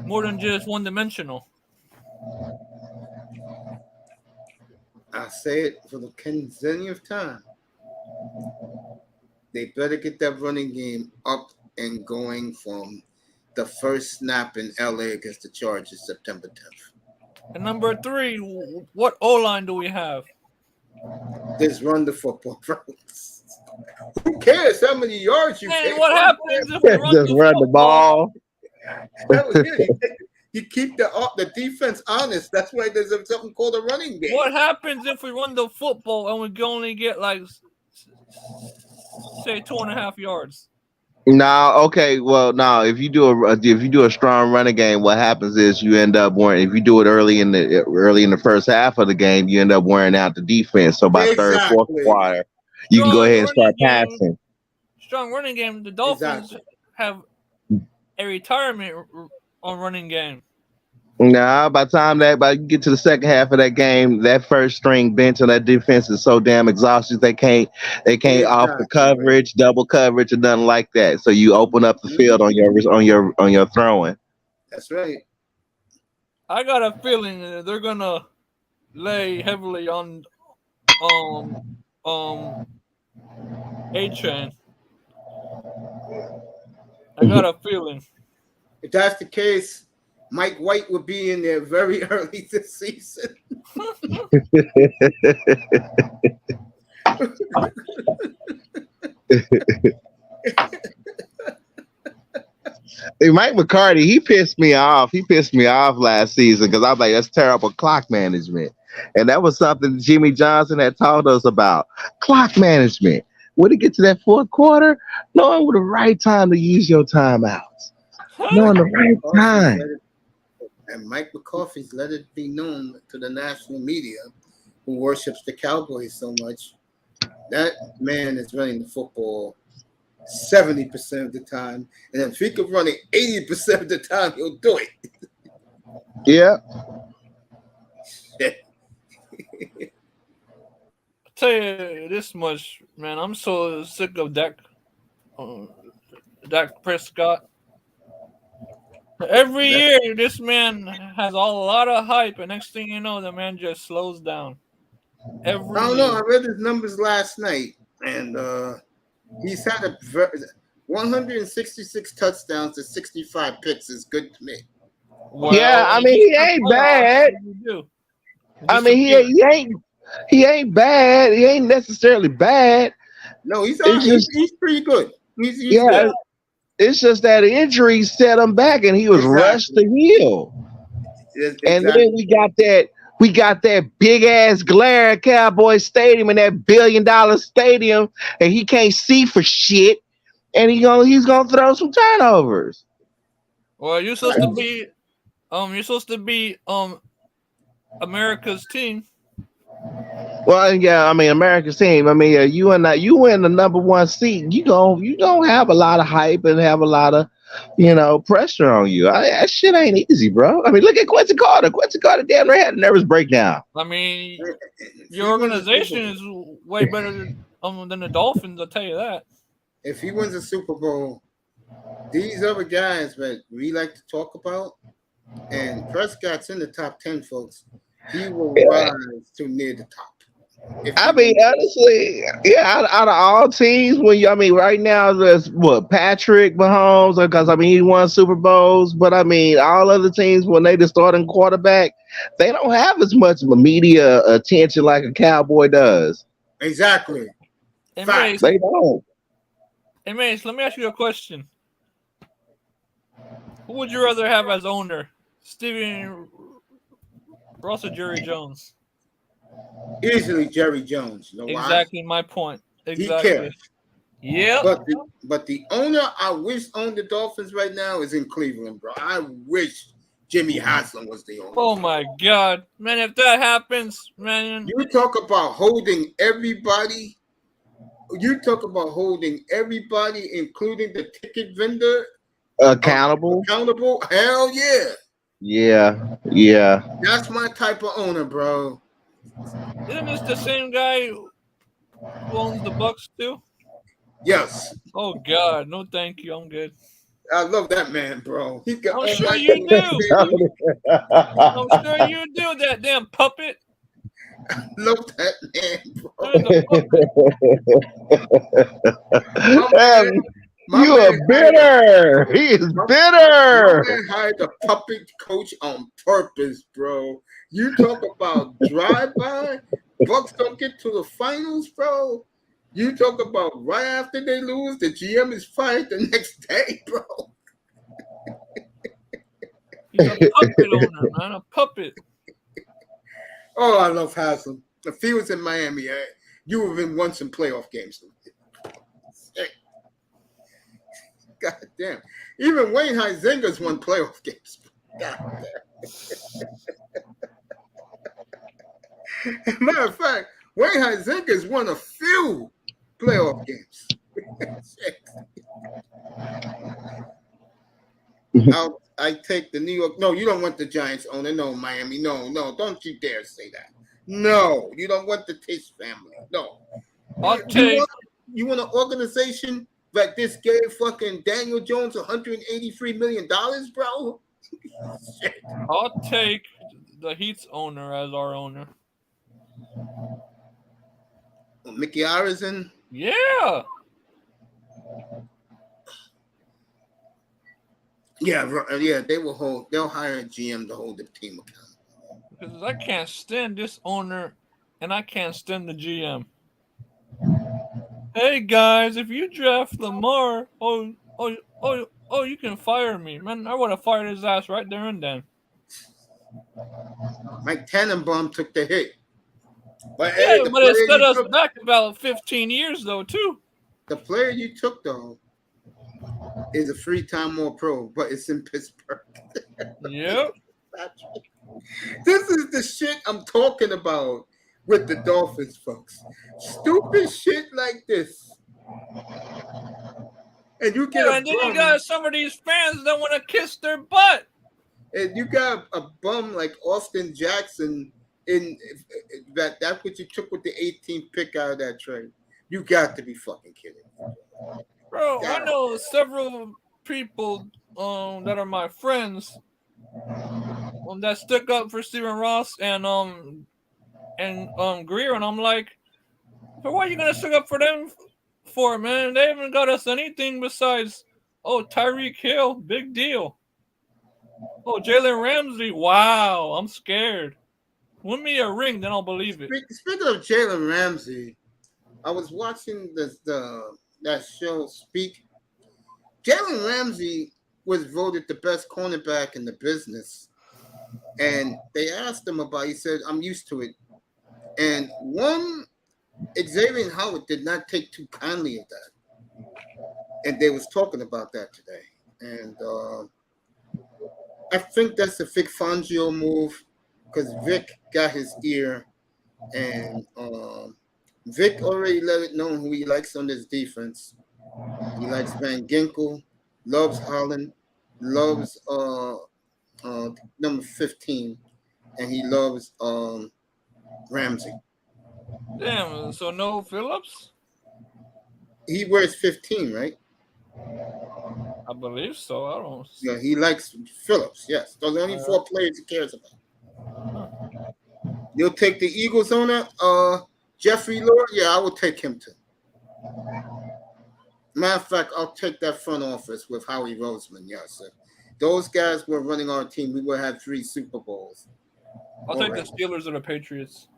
more than just one-dimensional. I say it for the kenzillionth time. They better get that running game up and going from the first snap in LA against the Chargers September 10th. And number three, what O-line do we have? Just run the football, bro. Who cares how many yards you Hey, get? what happens if we run Just run the ball. Hell yeah, you keep the defense honest. That's why there's something called a running game. What happens if we run the football and we can only get like, say, 2.5 yards? No, okay. Well, no. If you do a strong running game, what happens is you end up wearing. If you do it early in the first half of the game, you end up wearing out the defense. So by third, fourth quarter, you can go ahead and start passing. Strong running game. The Dolphins have a retirement on running game. Nah, by the time you get to the second half of that game, that first string bench and that defense is so damn exhausted they can't offer coverage, double coverage, or nothing like that. So you open up the field on your throwing. That's right. I got a feeling that they're gonna lay heavily on A-Chain. I got a feeling. If that's the case, Mike White would be in there very early this season. Hey, Mike McCarty, he pissed me off. He pissed me off last season because I was like, that's terrible clock management. And that was something Jimmy Johnson had taught us about. Clock management. When it get to that fourth quarter, knowing the right time to use your timeouts. Knowing the right time. And Mike McCarthy's let it be known to the national media who worships the Cowboys so much. That man is running the football 70% of the time. And if he could run it 80% of the time, he'll do it. Yeah. I'll tell you this much, man. I'm so sick of Dak Prescott. Every year, this man has a lot of hype, and next thing you know, the man just slows down. I don't know. I read his numbers last night, and he's had 166 touchdowns to 65 picks is good to me. Well, yeah, I mean, he ain't bad. I mean, he ain't bad. He ain't necessarily bad. No, he's pretty good. He's yeah. Good. It's just that injury set him back, and he was rushed to heal. Yes, And exactly. then we got that big ass glare at Cowboy Stadium and that $1 billion stadium, and he can't see for shit. And he's gonna throw some turnovers. Well, you're supposed to be America's team. Well, yeah, I mean America's team. I mean, you in the number one seat. You gonna have a lot of hype and have a lot of pressure on you. That shit ain't easy, bro. I mean, look at Quincy Carter. Quincy Carter damn near had a nervous breakdown. I mean, If your he wins the organization Super Bowl- is way better than the Dolphins. I'll tell you that. if he wins the Super Bowl, these other guys that we like to talk about, and Prescott's in the top 10, folks, he will rise to near the top. I mean, honestly, yeah. Out of all teams, right now there's Patrick Mahomes, because he won Super Bowls, but I mean, all other teams when they the starting quarterback, they don't have as much media attention like a Cowboy does. Exactly. Hey, Fact. They don't. Hey, Mace, let me ask you a question. Who would you rather have as owner, Steven Ross or Jerry Jones? Easily Jerry Jones. You know why? Exactly my point. He Exactly. cares. Yeah. But the owner I wish owned the Dolphins right now is in Cleveland, bro. I wish Jimmy Haslam was the owner. Oh my God, man! If that happens, man, You talk about holding everybody. You talk about holding everybody, including the ticket vendor, Accountable. Hell yeah. Yeah. That's my type of owner, bro. isn't this the same guy who owns the Bucks too? Yes. Oh God, no, thank you. I'm good. I love that man, bro. He got I'm all sure my you do. I'm I'm sure you do. That damn puppet. love that man, bro. You are bitter. He is bitter. My man hired a puppet coach on purpose, bro. You talk about drive-by. Bucks don't get to the finals, bro. You talk about right after they lose, the GM is fired the next day, bro. He's a puppet owner, man. A puppet. Oh, I love Haslam. If he was in Miami, you would have won some playoff games. God damn. Even Wayne Huizenga's won playoff games. God damn. Matter of fact, Wayne Huizenga's won a few playoff games. I take the New York. No, you don't want the Giants owner. No, Miami. No, don't you dare say that. No, you don't want the Tisch family. No. You want an organization like this gave fucking Daniel Jones $183 million, bro? Shit. I'll take the Heat's owner as our owner. Mickey Arison? Yeah. Yeah, they'll hire a GM to hold the team accountable. Because I can't stand this owner and I can't stand the GM. Hey guys, if you draft Lamar, you can fire me. Man, I would have fired his ass right there and then. Mike Tannenbaum took the hit. But it set us back about 15 years though, too. The player you took though is a 3-time All-Pro, but it's in Pittsburgh. Yep. This is the shit I'm talking about with the Dolphins, folks. Stupid shit like this. And you get and then you got some of these fans that want to kiss their butt. And you got a bum like Austin Jackson that's what you took with the 18th pick out of that trade. You got to be fucking kidding me. Bro, I know several people that are my friends that stick up for Stephen Ross and Greer, and I'm like, so what are you gonna stick up for them for, man? They haven't got us anything besides Tyreek Hill, big deal. Jalen Ramsey, wow, I'm scared. Win me a ring, then I'll believe it. Speaking of Jalen Ramsey, I was watching that show Speak. Jalen Ramsey was voted the best cornerback in the business And they asked him about. He said, "I'm used to it." And one Xavier Howard did not take too kindly of that, and they was talking about that today. And I think that's a Vic Fangio move because Vic got his ear, and Vic already let it know who he likes on this defense. He likes Van Ginkel, loves Holland, loves number 15, and he loves Ramsey. Damn, so no Phillips? He wears 15, right? I believe so. I don't. Yeah, he likes Phillips. Yes, those are only 4 players he cares about. You'll take the Eagles owner, Jeffrey Lord. Yeah, I will take him too. Matter of fact, I'll take that front office with Howie Roseman. Yes, sir. Those guys were running our team. We would have 3 Super Bowls. I'll take the Steelers or the Patriots.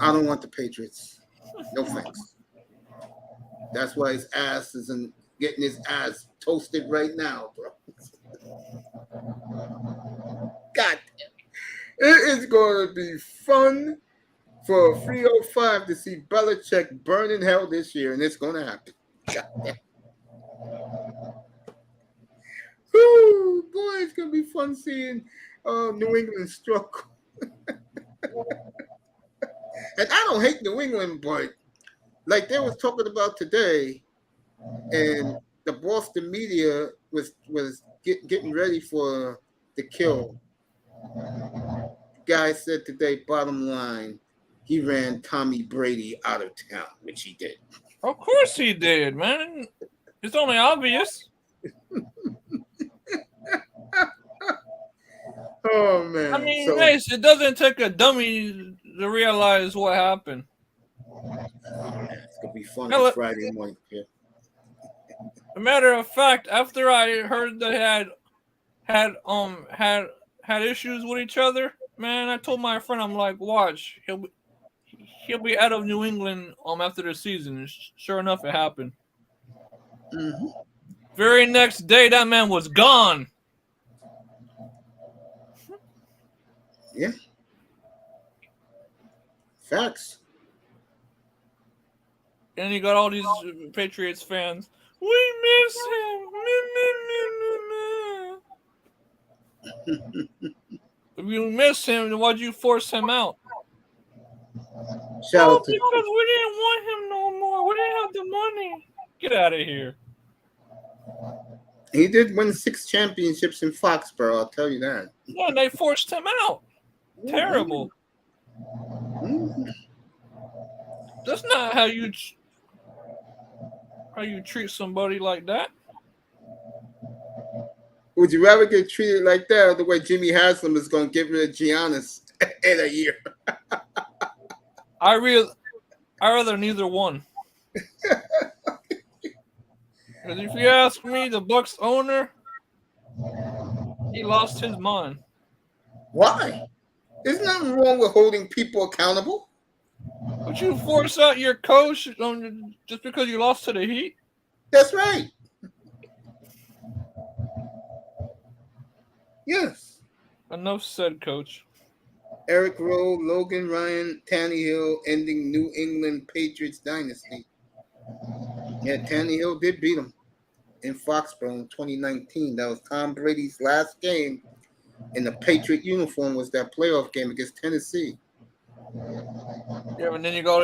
I don't want the Patriots. No thanks. That's why his ass isn't getting his ass toasted right now, bro. God damn. It is going to be fun for 305 to see Belichick burn in hell this year, and it's going to happen. God damn. Woo, boy, it's going to be fun seeing New England struggle. And I don't hate New England, but like they was talking about today, and the Boston media was getting ready for the kill. Guy said today, bottom line, he ran Tommy Brady out of town, which he did. Of course he did, man. It's only obvious. Oh man! I mean, Mace, it doesn't take a dummy to realize what happened. It's gonna be fun on Friday morning. Yeah. A matter of fact, after I heard they had issues with each other, man, I told my friend, I'm like, watch, he'll be out of New England after the season. And sure enough, it happened. Mm-hmm. Very next day, that man was gone. Yeah. Facts. And you got all these Patriots fans. We miss him. If you miss him, then why'd you force him out? Shout out to because we didn't want him no more. We didn't have the money. Get out of here. He did win 6 championships in Foxborough, I'll tell you that. Yeah, and they forced him out. Terrible. Mm-hmm. That's not how you treat somebody like that. Would you rather get treated like that or the way Jimmy Haslam is going to get rid of Giannis in a year? I rather neither one. Because if you ask me, the Bucks owner, he lost his mind. Why? There's nothing wrong with holding people accountable. Would you force out your coach just because you lost to the Heat? That's right. Yes. Enough said, Coach. Eric Rowe, Logan Ryan, Tannehill ending New England Patriots dynasty. Yeah, Tannehill did beat him in Foxborough in 2019. That was Tom Brady's last game in the Patriot uniform, was that playoff game against Tennessee. Yeah, and then you got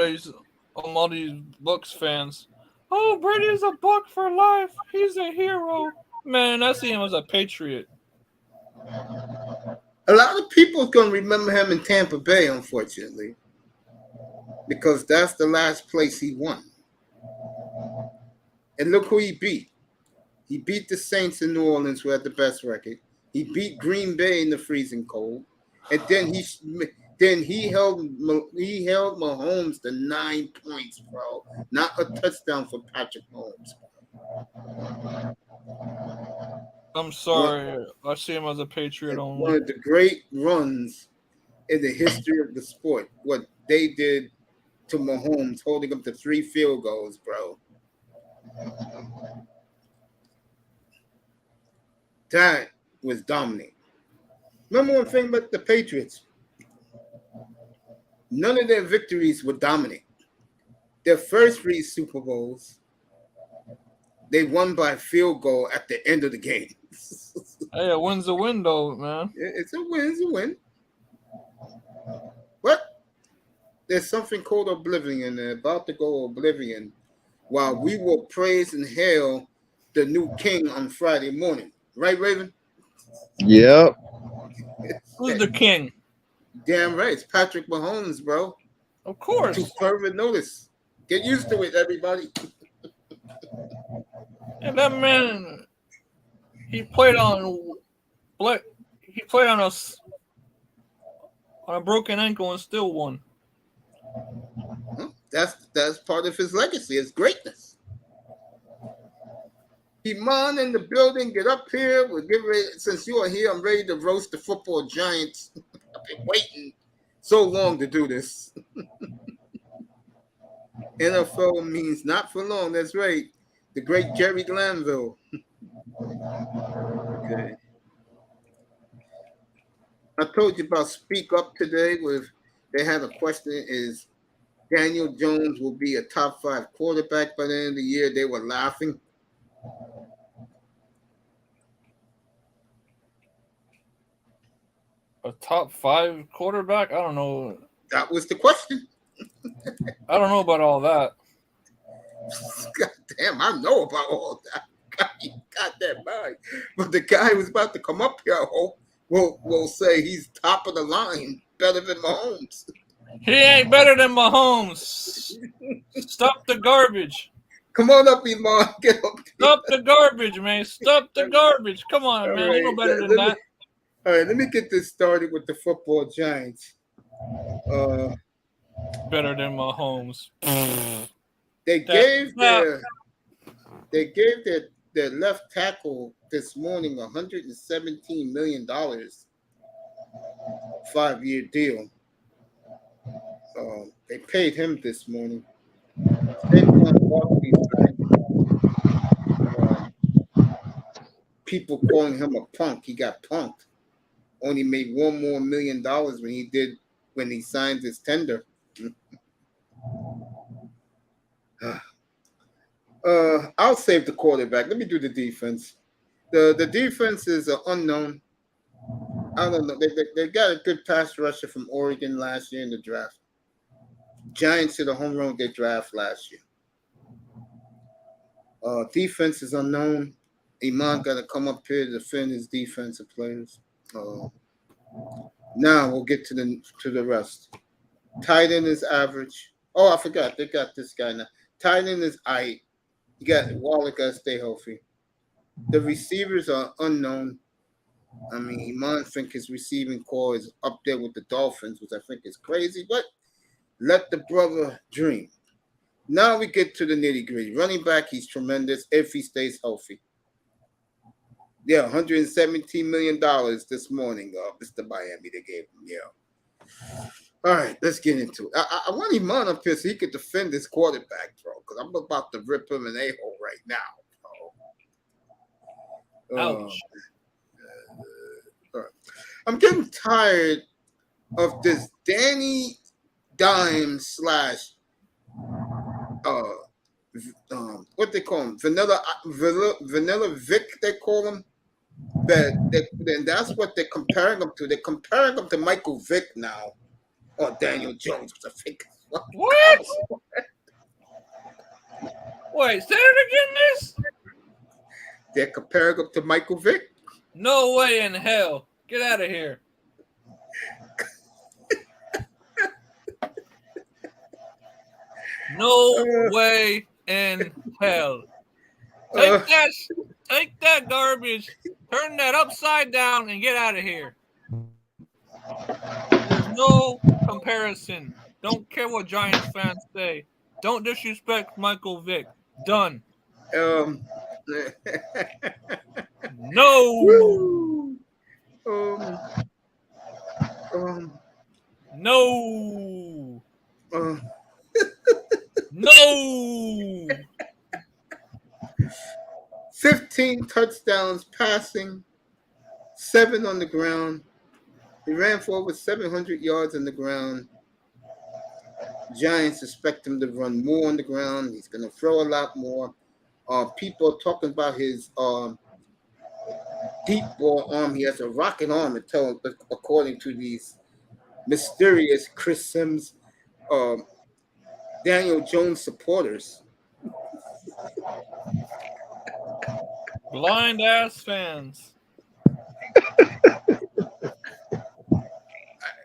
all these Bucks fans. Oh, Brady's a Buck for life. He's a hero. Man, I see him as a Patriot. A lot of people are going to remember him in Tampa Bay, unfortunately, because that's the last place he won. And look who he beat. He beat the Saints in New Orleans, who had the best record. He beat Green Bay in the freezing cold, and then he held Mahomes to 9 points, bro. Not a touchdown for Patrick Mahomes. I'm sorry. I see him as a Patriot only. One of the great runs in the history of the sport. What they did to Mahomes, holding him to 3 field goals, bro. That was dominating. Remember one thing about the Patriots? None of their victories were dominant. Their first 3 Super Bowls, they won by field goal at the end of the game. Hey, a win's a win, though, man. It's a win. It's a win. But there's something called oblivion. They're about to go oblivion while we will praise and hail the new king on Friday morning. Right, Raven? Yep. Who's the king? Damn right. It's Patrick Mahomes, bro. Of course. To further notice. Get used to it, everybody. And that man, he played on us on a broken ankle and still won. That's part of his legacy, his greatness. Iman in the building, get up here. We'll get ready. Since you are here, I'm ready to roast the football giants. I've been waiting so long to do this. NFL means not for long. That's right. The great Jerry Glanville. Okay. I told you about Speak Up today. They had a question: is Daniel Jones will be a top 5 quarterback by the end of the year? They were laughing. A top 5 quarterback? I don't know. That was the question. I don't know about all that. God damn, I know about all that. God damn mind. But the guy who's about to come up here, I hope, will say he's top of the line, better than Mahomes. He ain't better than Mahomes. Stop the garbage. Come on up, Iman. Get up. Stop the garbage, man. Stop the garbage. Come on, man. You know better than that. All right, let me get this started with the football giants. Better than Mahomes. They gave their left tackle this morning $117 million, 5-year deal. They paid him this morning. People calling him a punk. He got punked. Only made $1 more million when he signed his tender. I'll save the quarterback. Let me do the defense. The defense is unknown. I don't know. They got a good pass rusher from Oregon last year in the draft. Giants hit a home run with their draft last year. Defense is unknown. Iman got to come up here to defend his defensive players. Now we'll get to the rest. Tight end is average. Oh, I forgot. They got this guy now. Tight end is aight. You got Waller got to stay healthy. The receivers are unknown. I mean, Iman think his receiving core is up there with the Dolphins, which I think is crazy, but let the brother dream. Now we get to the nitty-gritty. Running back, he's tremendous if he stays healthy. Yeah, $117 million this morning, Mr. Miami, they gave him. Yeah. All right, let's get into it. I want Iman up here so he could defend this quarterback, bro, because I'm about to rip him an a-hole right now, bro. Ouch. All right. I'm getting tired of this Danny Dime / what they call him, Vanilla Vic, they call him. That's what they're comparing him to. They're comparing him to Michael Vick now, or Daniel Jones, which I think. What? Wait, say it again, this? They're comparing him to Michael Vick. No way in hell. Get out of here. No way in hell. Take that garbage, turn that upside down, and get out of here. There's no comparison. Don't care what Giants fans say. Don't disrespect Michael Vick. Done. No. No. No. 15 touchdowns passing, 7 on the ground, He ran for over 700 yards on the ground. Giants expect him to run more on the ground. He's going to throw a lot more. People are talking about his deep ball arm. He has a rocket arm, according to these mysterious Chris Sims, Daniel Jones supporters. Blind ass fans.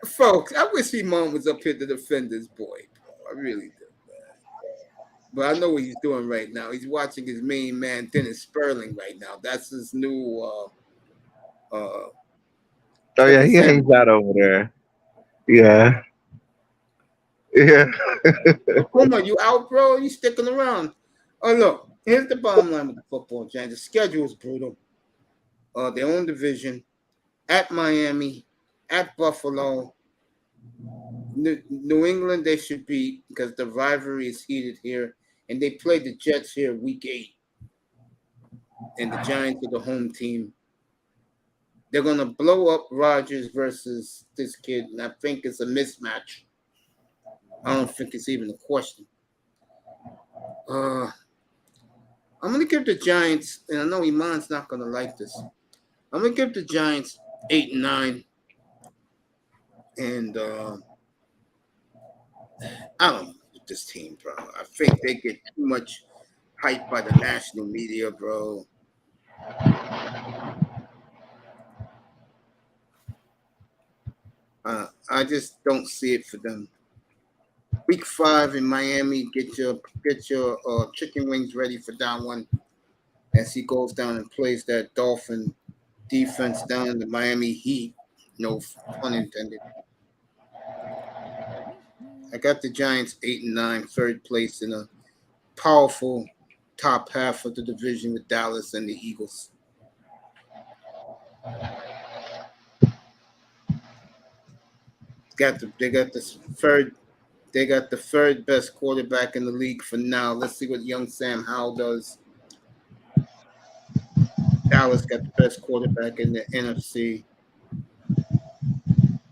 Folks, I wish Iman was up here to defend this boy. I really do, man. But I know what he's doing right now. He's watching his main man, Dennis Sperling, right now. That's his new Oh yeah, he hangs out over there. Yeah. Yeah. Kuma, you out, bro? You sticking around? Oh, look, here's the bottom line with the football Giants. The schedule is brutal. Their own division, at Miami, at Buffalo. New England, they should beat because the rivalry is heated here. And they play the Jets here week 8. And the Giants are the home team. They're going to blow up Rodgers versus this kid. And I think it's a mismatch. I don't think it's even a question. I'm going to give the Giants, and I know Iman's not going to like this. I'm going to give the Giants 8-9. And I don't know with this team, bro. I think they get too much hype by the national media, bro. I just don't see it for them. Week 5 in Miami, get your chicken wings ready for that one as he goes down and plays that Dolphin defense down in the Miami Heat. No pun intended. I got the Giants 8-9, third place in a powerful top half of the division with Dallas and the Eagles. They got the third best quarterback in the league for now. Let's see what young Sam Howell does. Dallas got the best quarterback in the NFC.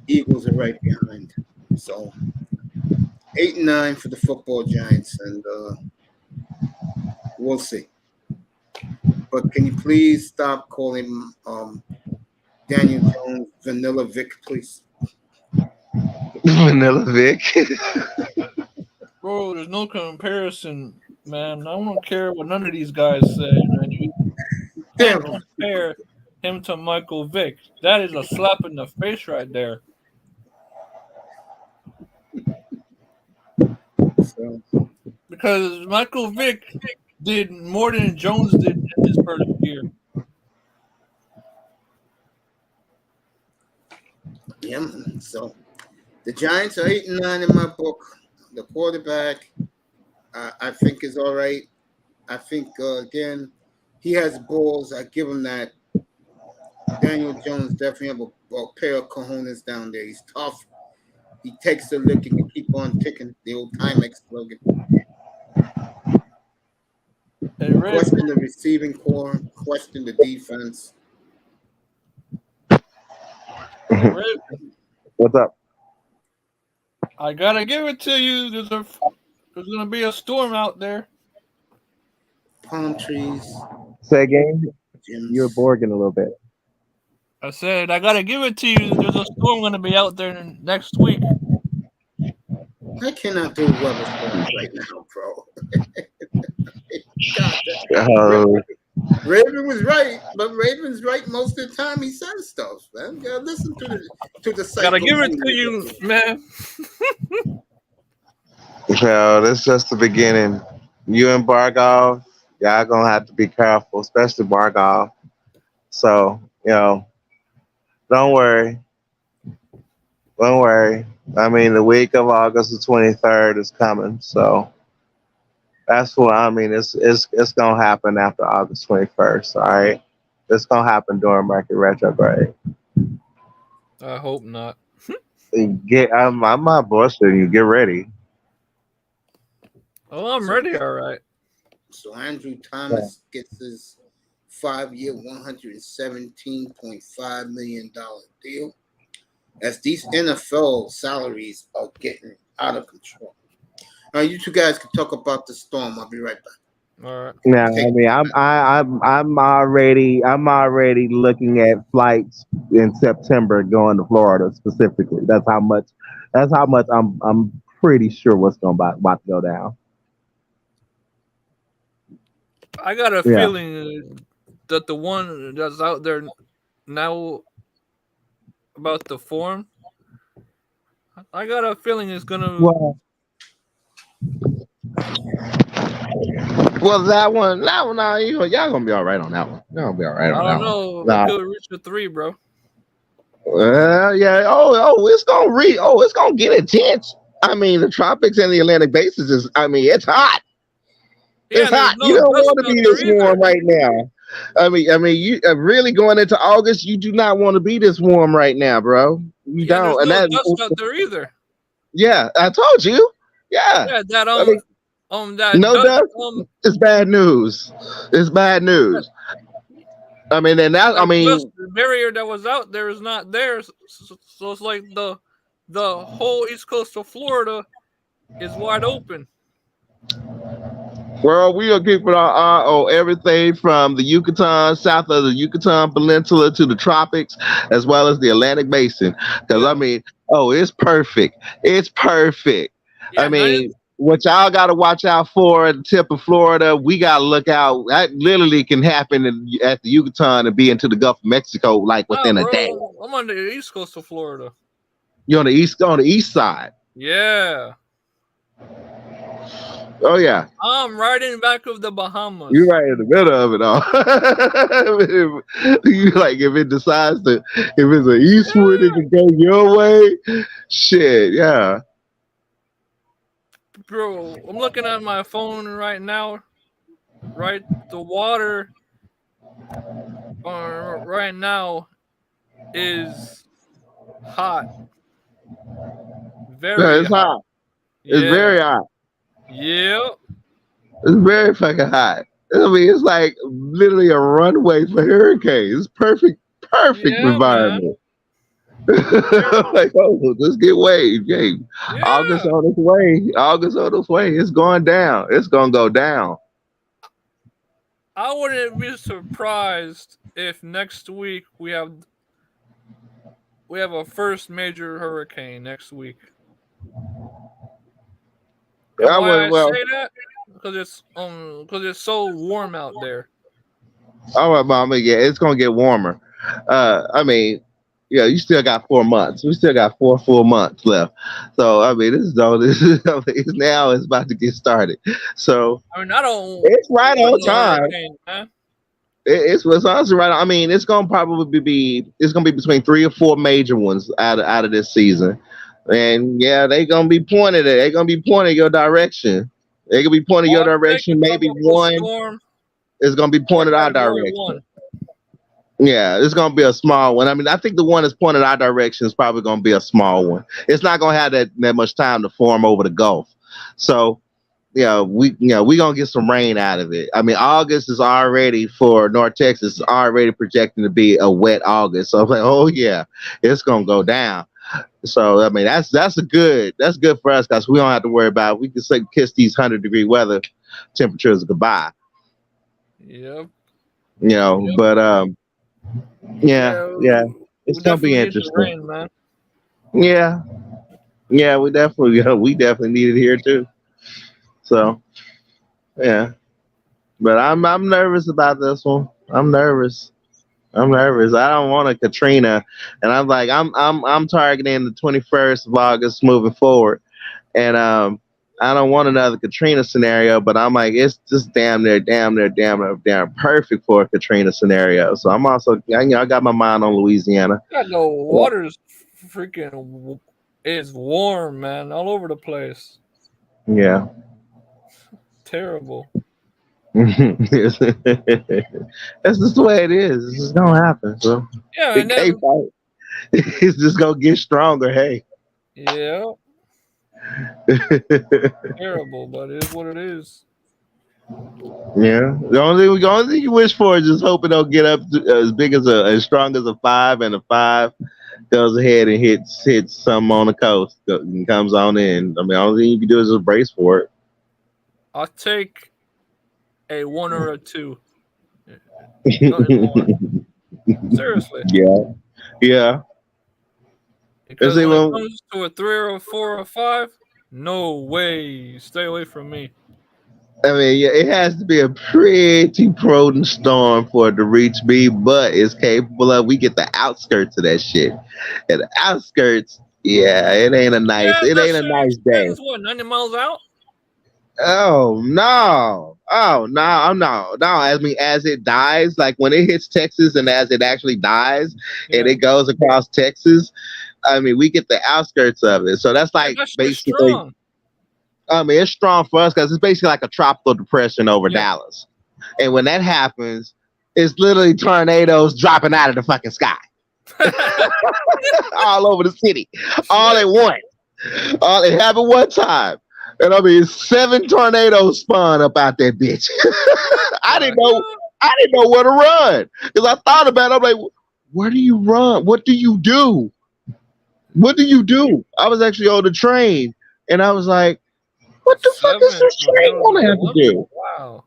Eagles are right behind. So 8-9 for the football Giants, and we'll see. But can you please stop calling Daniel Jones Vanilla Vic, please? Vanilla Vic. Bro, there's no comparison, man. I don't care what none of these guys say, man. You can't compare him to Michael Vick. That is a slap in the face right there. So, because Michael Vick did more than Jones did in his first year. Yeah, man. So the Giants are 8-9 in my book. The quarterback, I think, is all right. I think, again, he has balls. I give him that. Daniel Jones definitely have a pair of cojones down there. He's tough. He takes the lick and can keep on ticking. The old Timex slogan. Hey, Question the receiving core. Question the defense. Hey, What's up? I gotta give it to you. There's gonna be a storm out there. Palm trees. Say again. Gyms. You're borging a little bit. I said I gotta give it to you. There's a storm gonna be out there next week. I cannot do weather storms right now, bro. God, Raven was right, but Raven's right most of the time. He says stuff, man. You gotta listen to the. Gotta give it to you, man. Well, that's just the beginning. You and Bargov, y'all gonna have to be careful, especially Bargov. So, don't worry. Don't worry. I mean, the week of August the 23rd is coming, so that's what I mean. It's gonna happen after August 21st. All right, it's gonna happen during Mercury retrograde. I hope not. I'm not bullshitting you. Get ready. Oh, I'm ready. All right. So Andrew Thomas gets his 5-year, $117.5 million deal. as these NFL salaries are getting out of control. All right, you two guys can talk about the storm. I'll be right back. All right. Yeah, Take I mean, I'm already looking at flights in September going to Florida specifically. That's how much I'm pretty sure what's going about to go down. I got a Yeah. feeling that the one that's out there now about the form, I got a feeling it's gonna. Well, that one, nah, y'all gonna be all right on that one. Y'all gonna be all right I on don't that one. know. It Nah. could reach the 3, bro. Yeah. It's gonna get intense. I mean, the tropics and the Atlantic basin is. I mean, it's hot. Yeah, It's and there's hot. You no don't dust want to out be there this either. warm right now. You really going into August. You do not want to be this warm right now, bro. You Yeah, and there's don't. And no that, dust out there either. yeah, I told you. Yeah. Yeah, that I mean, that no dust dust. It's bad news. It's bad news. I mean, and that. I that dust mean, barrier that was out there is not there. So it's like the whole east coast of Florida is wide open. well, we are keeping our eye on everything from the Yucatan, south of the Yucatan Peninsula to the tropics, as well as the Atlantic Basin. Because, Yeah. I mean, it's perfect. It's perfect. Yeah, I mean, what y'all got to watch out for at the tip of Florida, we got to look out. That literally can happen at the Yucatan and be into the Gulf of Mexico like within a day. I'm on the east coast of Florida. You're on the east side. Yeah. Oh, yeah. I'm right in back of the Bahamas. You're right in the middle of it all. You like if it decides to, if it's an eastward, it can go your way. Shit, yeah. Bro, I'm looking at my phone right now. Right, the water right now is hot. Very Yeah, it's hot. It's very hot. Yep. It's very fucking hot. I mean, it's like literally a runway for hurricanes. It's perfect environment. Like, oh, let's get wave. Yeah. August on its way. It's going down. It's gonna go down. I wouldn't be surprised if next week we have a first major hurricane next week. I Why would, I say that? Because it's so warm out there. all right, mama. Yeah, it's gonna get warmer. I mean, yeah, you still got 4 months. We still got 4 full months left. So I mean, now it's about to get started. So I mean, I don't. it's right on want no time. hurricane, man. It's honestly right. I mean, it's gonna probably be between 3 or 4 major ones out of this season, and yeah, they're gonna be pointed your direction. They're gonna be pointing your direction. Maybe one storm is gonna be pointed our Category direction. 1. Yeah, it's gonna be a small one. I mean, I think the one that's pointed our direction is probably gonna be a small one. It's not gonna have that much time to form over the Gulf. So we gonna get some rain out of it. I mean, August is already for North Texas is already projecting to be a wet August. So I'm like, oh yeah, it's gonna go down. So I mean, that's good for us because we don't have to worry about it. We can kiss these 100-degree weather temperatures goodbye. Yep. But yeah, it's gonna be interesting. Rain, man. Yeah, we definitely need it here too. So, yeah, but I'm nervous about this one. I'm nervous. I don't want a Katrina, and I'm like I'm targeting the 21st of August moving forward, and I don't want another Katrina scenario. But I'm like it's just damn near perfect for a Katrina scenario. So I'm also I got my mind on Louisiana. God, the water's freaking is warm, man, all over the place. Yeah. Terrible. That's just the way it is. It's just gonna happen. So yeah, and then, it's just gonna get stronger. Hey. Yeah. Terrible, but it is what it is. Yeah. The only thing you wish for is just hoping they'll get up to, as strong as a 5 and a 5 goes ahead and hits some on the coast and comes on in. I mean, all thing you can do is just brace for it. I'll take a 1 or a 2. Nothing more. Seriously. Yeah. Because Is it when it well, comes to a 3 or a 4 or a 5, no way. Stay away from me. I mean, yeah, it has to be a pretty potent storm for it to reach me, but it's capable of. We get the outskirts of that shit, and the outskirts, yeah, Yeah, it that ain't a shit nice day. extends, what, 90 miles out? Oh no! Oh no! No! No! As it dies, like when it hits Texas, and as it actually dies, and Yeah. it goes across Texas, I mean, we get the outskirts of it. So that's Yeah, like that shit's basically. strong. I mean, it's strong for us because it's basically like a tropical depression over Yeah. Dallas. And when that happens, it's literally tornadoes dropping out of the fucking sky all over the city, all at once. It happened one time. And I mean, 7 tornadoes spun up out that bitch. I didn't know where to run. Because I thought about it. I'm like, where do you run? What do you do? What do you do? I was actually on the train and I was like, what the fuck is this train gonna have to do? Wow.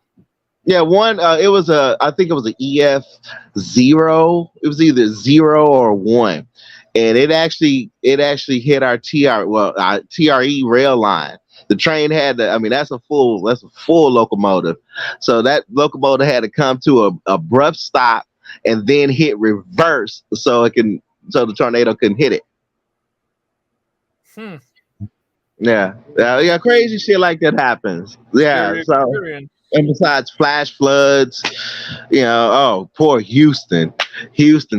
Yeah, one. I think it was an EF0. It was either 0 or 1, and it actually hit our TRE rail line. The train had to. I mean, that's a full locomotive. So that locomotive had to come to a abrupt stop and then hit reverse so the tornado couldn't hit it. Yeah, crazy shit like that happens. Yeah, so and besides flash floods, poor Houston,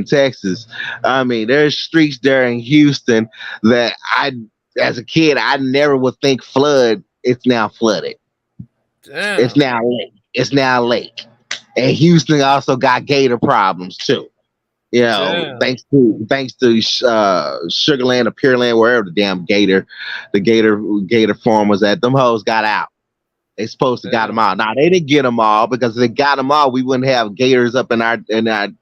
Texas. I mean, there's streets there in Houston that as a kid, I never would think flood. It's now flooded. Damn. It's now lake, and Houston also got gator problems too. Thanks to Sugarland or Pureland, wherever the damn gator farm was at, them hoes got out. They supposed to got them out. Now they didn't get them all because if they got them all, we wouldn't have gators up in our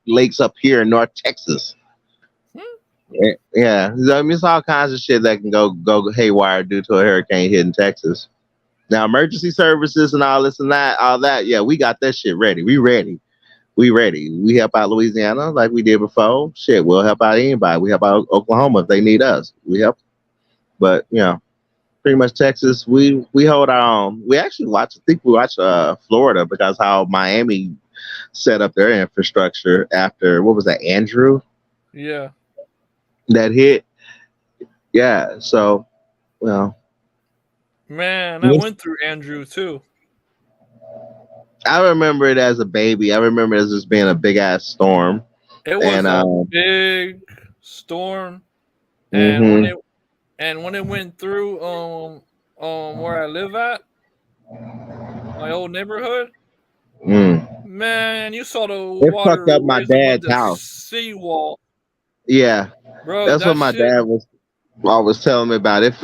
lakes up here in North Texas. Yeah, I mean, it's all kinds of shit that can go haywire due to a hurricane hitting Texas. Now emergency services and all this and that, all that. Yeah, we got that shit ready. We ready. We help out Louisiana like we did before. Shit, we'll help out anybody. We help out Oklahoma if they need us. We help. But pretty much Texas, we hold our own. We actually watch Florida because how Miami set up their infrastructure after what was that, Andrew? Yeah. That hit. Yeah. So, man, I went through Andrew too. I remember it as a baby. I remember it as just being a big ass storm. It was a big storm, and when it went through where I live at, my old neighborhood, man, you saw the water fucked up my dad's house. Seawall. Yeah, bro, that's what my dad was always telling me about. It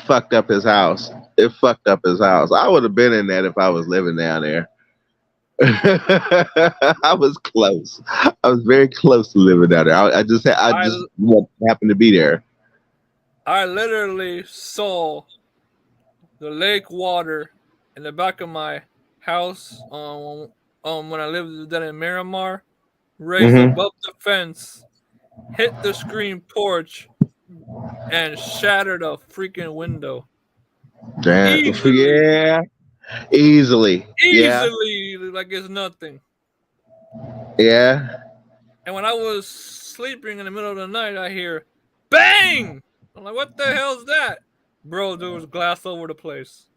fucked up his house. It fucked up his house. I would have been in that if I was living down there. I was close. I was very close to living down there. I just happened to be there. I literally saw the lake water in the back of my house when I lived down in Miramar, raised above the fence, hit the screen porch, and shattered a freaking window. Damn. Easily. Yeah. Like it's nothing. Yeah. And when I was sleeping in the middle of the night, I hear bang! I'm like, what the hell's that? Bro, there was glass over the place.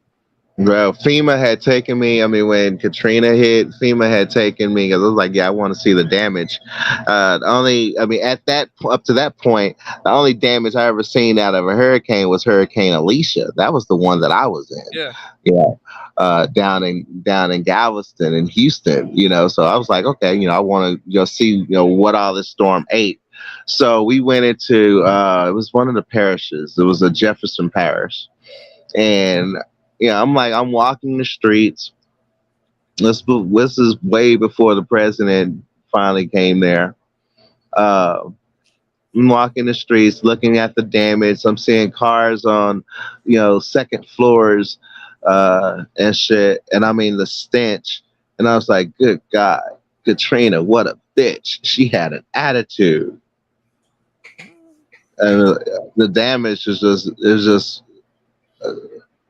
Bro, FEMA had taken me. I mean, when Katrina hit, FEMA had taken me because I was like, yeah, I want to see the damage. Up to that point, the only damage I ever seen out of a hurricane was Hurricane Alicia. That was the one that I was in. Yeah. Down in Galveston and Houston, so I was like, okay, I want to see, what all this storm ate. So we went into, it was one of the parishes. It was a Jefferson parish. And I'm walking the streets. This is way before the president finally came there. I'm walking the streets, looking at the damage. I'm seeing cars on, second floors, and shit. And I mean the stench. And I was like, good God, Katrina, what a bitch. She had an attitude. And the damage is just.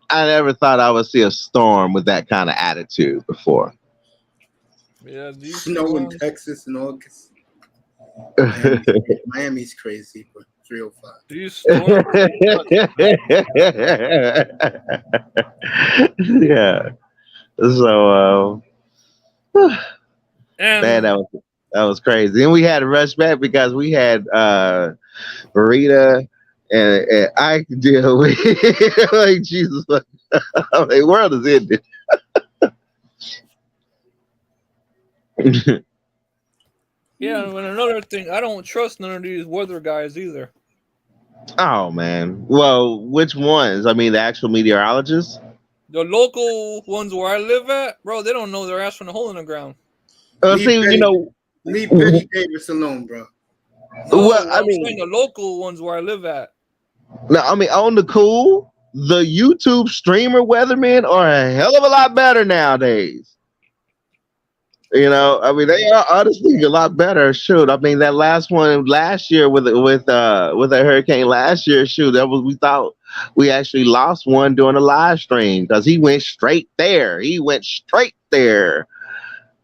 I never thought I would see a storm with that kind of attitude before. Yeah, these Snow in storms. Texas in August. Miami's crazy, but 305. These storms. Yeah. So, man, And that was crazy. And we had to rush back because we had Rita and I could deal with like Jesus. The world is ending. yeah, and another thing, I don't trust none of these weather guys either. Oh man. Well, which ones? I mean, the actual meteorologists. The local ones where I live at, bro, they don't know their ass from the hole in the ground. Leave Betty Davis alone, bro. No, Well, I I'm mean, saying the local ones where I live at. no, I mean, on the cool, the YouTube streamer weathermen are a hell of a lot better nowadays. I mean, they are honestly a lot better. Shoot, I mean, that last one last year with a hurricane last year, shoot, we thought we actually lost one during a live stream because he went straight there.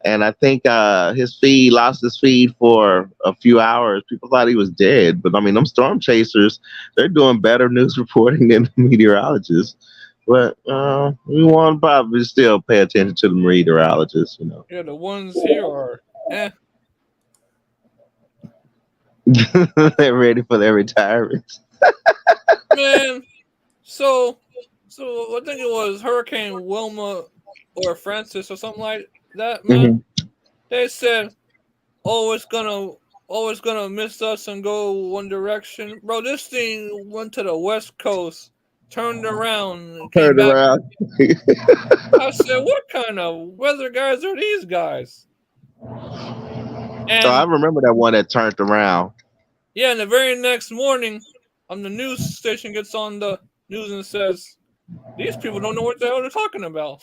And I think his feed lost his feed for a few hours. People thought he was dead. But I mean, them storm chasers, they're doing better news reporting than the meteorologists. But we want to probably still pay attention to the meteorologists, Yeah, the ones here are They're ready for their retirement. man. So I think it was Hurricane Wilma or Francis or something like that, man. They said, it's gonna miss us and go one direction. Bro, this thing went to the west coast, turned around, and came Turned back. around. I said, what kind of weather guys are these guys? And I remember that one that turned around. yeah, and the very next morning, the news station gets on the news and says, these people don't know what the hell they're talking about.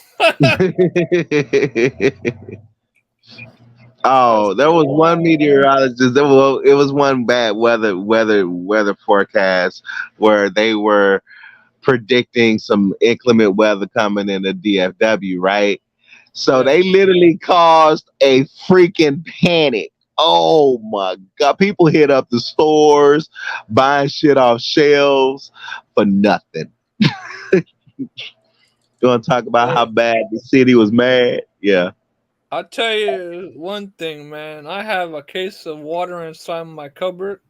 Oh, there was one meteorologist. It was one bad weather forecast where they were predicting some inclement weather coming in the DFW, right? So they literally caused a freaking panic. Oh my God. People hit up the stores, buying shit off shelves for nothing. You want to talk about how bad the city was mad? Yeah. I'll tell you one thing, man. I have a case of water inside my cupboard,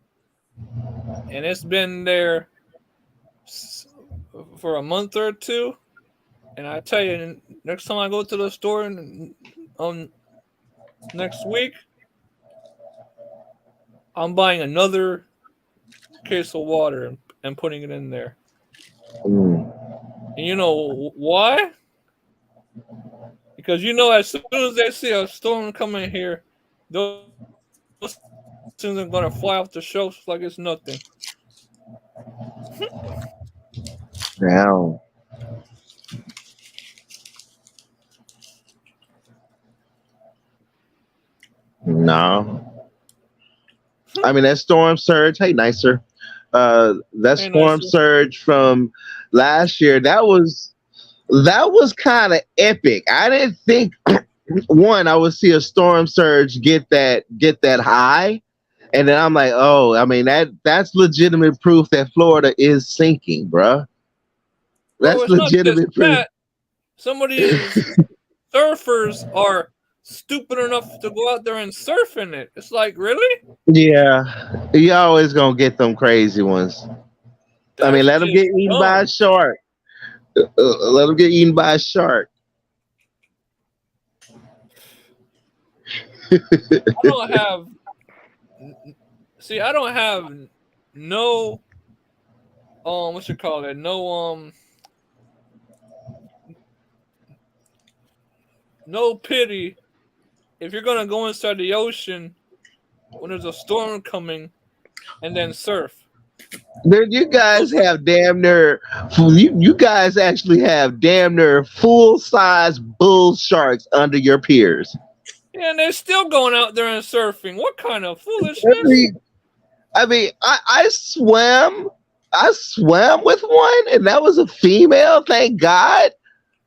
and it's been there for a month or two. And I tell you, next time I go to the store next week, I'm buying another case of water and putting it in there. And you know why? Because as soon as they see a storm coming here, those things are gonna fly off the shelves like it's nothing. Now. No. I mean, that storm surge. Hey, nicer. That storm surge from last year. That was kind of epic. I didn't think I would see a storm surge get that high, and then I'm like, oh, I mean that's legitimate proof that Florida is sinking, bruh. That's legitimate proof. Some of these surfers are stupid enough to go out there and surf in it. It's like, really? Yeah, you always gonna get them crazy ones. I mean, let them get eaten by a shark. Let them get eaten by a shark. I don't have no what you call it? No pity if you're gonna go inside the ocean when there's a storm coming and then surf. Dude, you guys have damn near. You guys actually have damn near full size bull sharks under your piers. Yeah, and they're still going out there and surfing. What kind of I foolishness? mean, I swam. I swam with one, and that was a female. Thank God.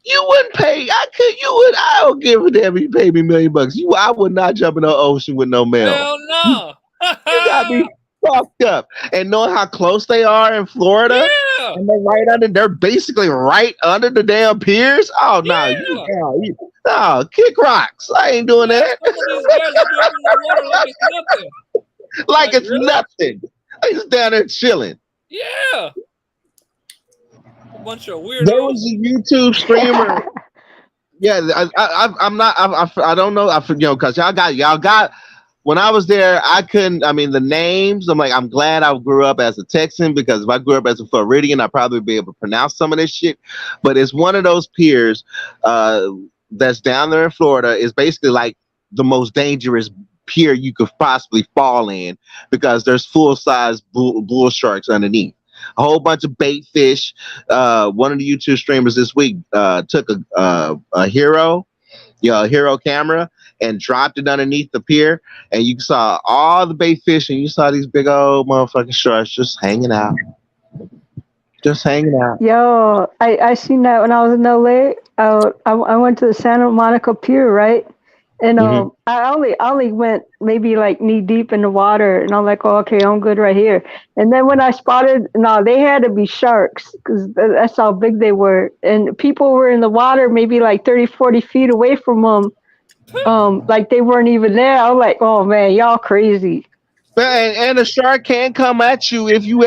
You wouldn't pay. I could. You would. I don't give a damn if you pay me $1 million. I would not jump in the ocean with no male. Hell no. You got me fucked up. And knowing how close they are in Florida, Yeah. and they're basically right under the damn piers. Oh no, Yeah. kick rocks. I ain't doing that. Some of these guys are jumping in the water like it's nothing. Like it's really? nothing. They just down there chilling. Yeah. A bunch of weirdos. There was a YouTube streamer. Yeah, I'm not. I don't know. Because y'all got. When I was there, I couldn't. I mean, the names. I'm glad I grew up as a Texan, because if I grew up as a Floridian, I'd probably be able to pronounce some of this shit. But it's one of those piers that's down there in Florida. Is basically like the most dangerous pier you could possibly fall in, because there's full size bull sharks underneath. A whole bunch of bait fish. One of the YouTube streamers this week took a hero camera and dropped it underneath the pier, and you saw all the bait fish, and you saw these big old motherfucking sharks just hanging out. Yo, I seen that when I was in LA. I went to the Santa Monica Pier, right? And I only went maybe like knee deep in the water, and I'm like, oh, okay, I'm good right here. And then when I spotted, no, they had to be sharks, because that's how big they were. And people were in the water maybe like 30, 40 feet away from them. Like they weren't even there. I was like, oh man, y'all crazy. And a shark can come at you if you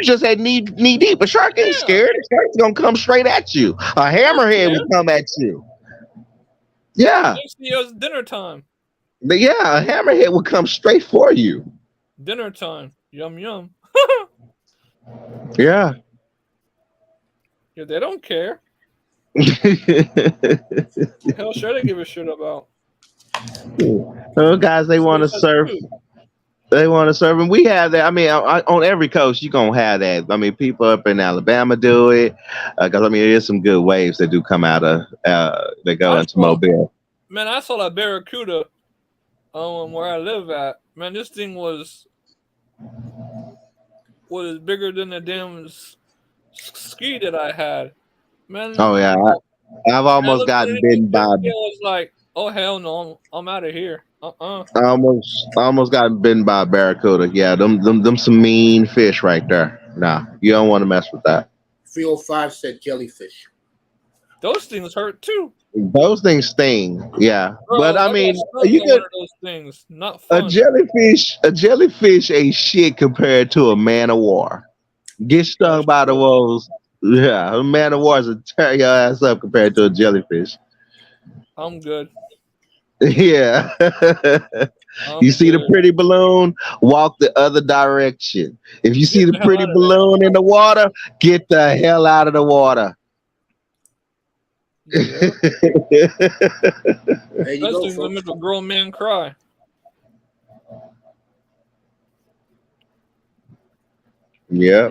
just had knee deep. A shark ain't scared. A shark's gonna come straight at you. A hammerhead will come at you. Yeah. It's dinner time. But yeah, a hammerhead will come straight for you. Dinner time. Yum yum. Yeah. Yeah, they don't care. Hell, sure they give a shit about. Oh, guys, they want to surf. They want to surf, and we have that. I mean, on every coast, you're gonna have that. I mean, people up in Alabama do it, because I mean, there's some good waves that do come out of that go into Mobile. Man, I saw that barracuda where I live at. Man, this thing was bigger than the damn ski that I had. Man. Oh yeah, I've almost gotten bitten by. I was like, oh hell no, I'm out of here. I almost got bitten by a barracuda. Yeah, them some mean fish right there. Nah, you don't want to mess with that. 305 said jellyfish. Those things hurt too. Those things sting. Yeah, bro, but I mean, you get those things. Not fun. A jellyfish ain't shit compared to a man of war. Get stung by the wolves. Yeah, a man of war is a tear your ass up compared to a jellyfish. I'm good. Yeah. You see the pretty balloon, walk the other direction. If you see the pretty balloon in the water, get the hell out of the water. Yeah. Especially when make a grown man cry. Yeah.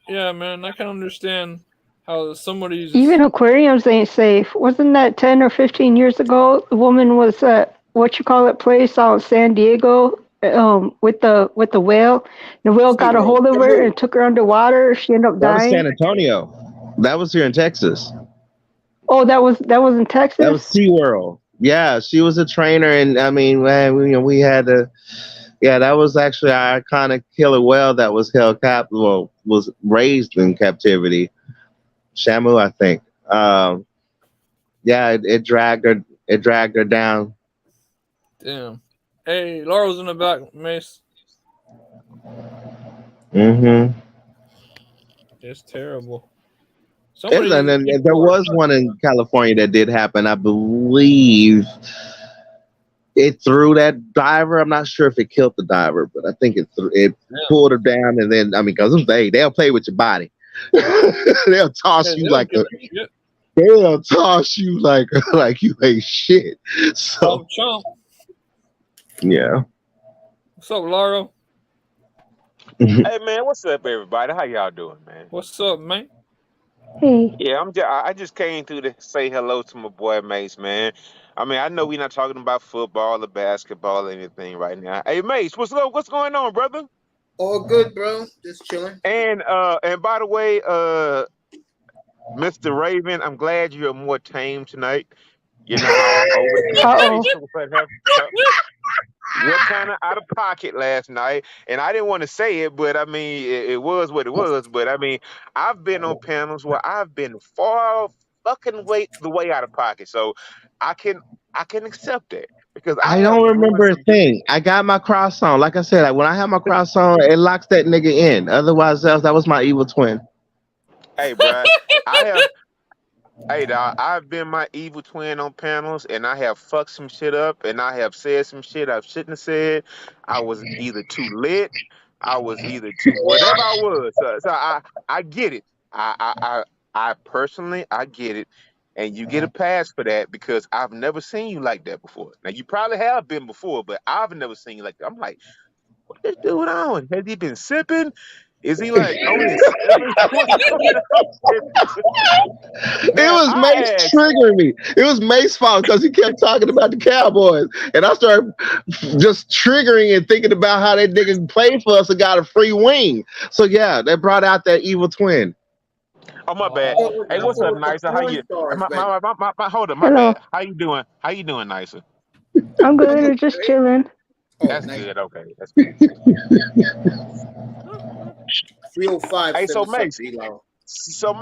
Yeah, man. I can understand how somebody's even aquariums ain't safe. Wasn't that 10 or 15 years ago? The woman was at place out in San Diego with the whale. The whale got a hold of her and took her underwater. She ended up dying. That was San Antonio. That was here in Texas. Oh, that was in Texas? That was SeaWorld. Yeah, she was a trainer, and I mean, man, we had to. Yeah, that was actually our iconic killer whale that was was raised in captivity. Shamu, I think. Yeah, it dragged her. It dragged her down. Damn. Hey, Laurel's in the back, Mace. Mm-hmm. It's terrible. And then there was one in California that did happen. I believe it threw that diver. I'm not sure if it killed the diver, but I think it pulled her down. And then, I mean, because they'll play with your body. They'll toss you like they'll toss you like you ain't shit. So chomp. Yeah. What's up, Laurel? Hey man, what's up, everybody? How y'all doing, man? What's up, man? Hey, Yeah, I just came through to say hello to my boy Mace, man. I mean, I know we're not talking about football or basketball or anything right now. Hey Mace, what's up? What's going on, brother? All good, bro. Just chilling. And by the way, Mr. Raven, I'm glad you're more tame tonight. You're not all over the place. uh-oh. What kind of out of pocket last night, and I didn't want to say it, but I mean, it was what it was. But I mean, I've been on panels where I've been far fucking the way out of pocket, so I can I can accept that because I I have don't ruined remember a some. thing. I got my cross on. Like I said, when I have my cross on, it locks that nigga in. Otherwise, else that was my evil twin. Hey, bruh, I have. Hey, dog, I've been my evil twin on panels, and I have fucked some shit up, and I have said some shit I shouldn't have said. I was either too lit, I was either too whatever I was. So I get it. I personally I get it, and you get a pass for that because I've never seen you like that before. Now you probably have been before, but I've never seen you like that. I'm like, what is dude on? Has he been sipping? Is he like on his? I mean, what's going on? It Now was I Mace asked. triggering me. It was Mace's fault because he kept talking about the Cowboys, and I started just triggering and thinking about how that nigga played for us and got a free wing. So yeah, that brought out that evil twin. Oh my bad. Oh, Hey, I what's up, thought the Nicer? How porn you? stars, My, man. my, my, my, my, hold up, my Hello. bad. How you doing? How you doing, Nicer? I'm I'm good. doing I'm just great. chilling. Oh, That's nice. good. Okay, that's good. 305 Hey, send so us up, Mace, D-Lo.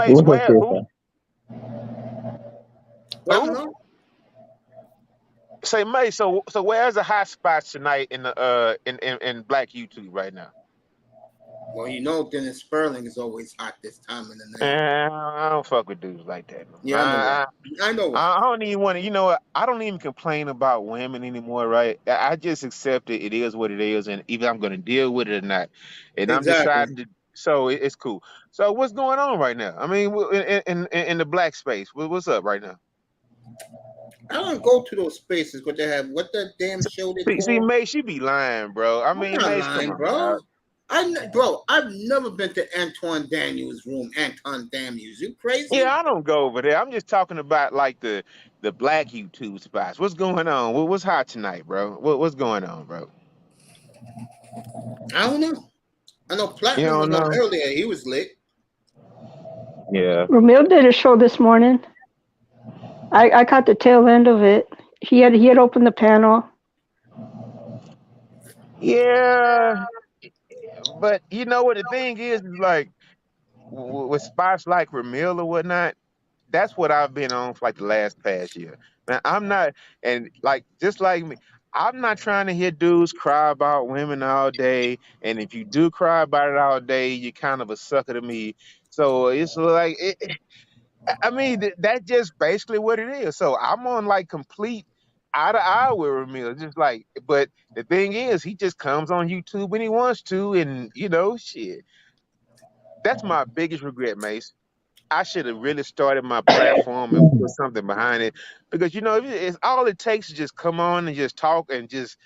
What's up, where, Chris? What who? happened? Say Mace. So where's the hot spots tonight in the in Black YouTube right now? Well, you know Dennis Sperling is always hot this time of the night. I don't fuck with dudes like that. No. Yeah, I know why. I know why. I don't even want to. You know what? I don't even complain about women anymore, right? I just accept it. It is what it is, and either I'm going to deal with it or not. And I'm Exactly. deciding to. So it's cool. So what's going on right now? I mean, in the black space, what's up right now? I don't go to those spaces, but they have what that damn show they See, call. Mace, you be lying, bro. I I'm mean, not Mace, come lying, on, dog. bro. I've never been to Antoine Daniels' room. Anton Daniels, you crazy? Yeah, I don't go over there. I'm just talking about like the black YouTube spots. What's going on? What's hot tonight, bro? What's going on, bro? I don't know. I know You Platinum don't was on know? earlier. He was lit. Yeah. Ramil did a show this morning. I caught the tail end of it. He had opened the panel. Yeah, but you know what the thing is like with spots like Ramil or whatnot, that's what I've been on for like the last past year. Man, I'm not, and like just like me, I'm not trying to hear dudes cry about women all day. And if you do cry about it all day, you're kind of a sucker to me. So it's like I mean, that's just basically what it is. So I'm on like complete eye to eye with Ramil, just like. But the thing is, he just comes on YouTube when he wants to, and you know, shit. That's my biggest regret, Mace. I should have really started my platform and put something behind it because you know it's all it takes to just come on and just talk and just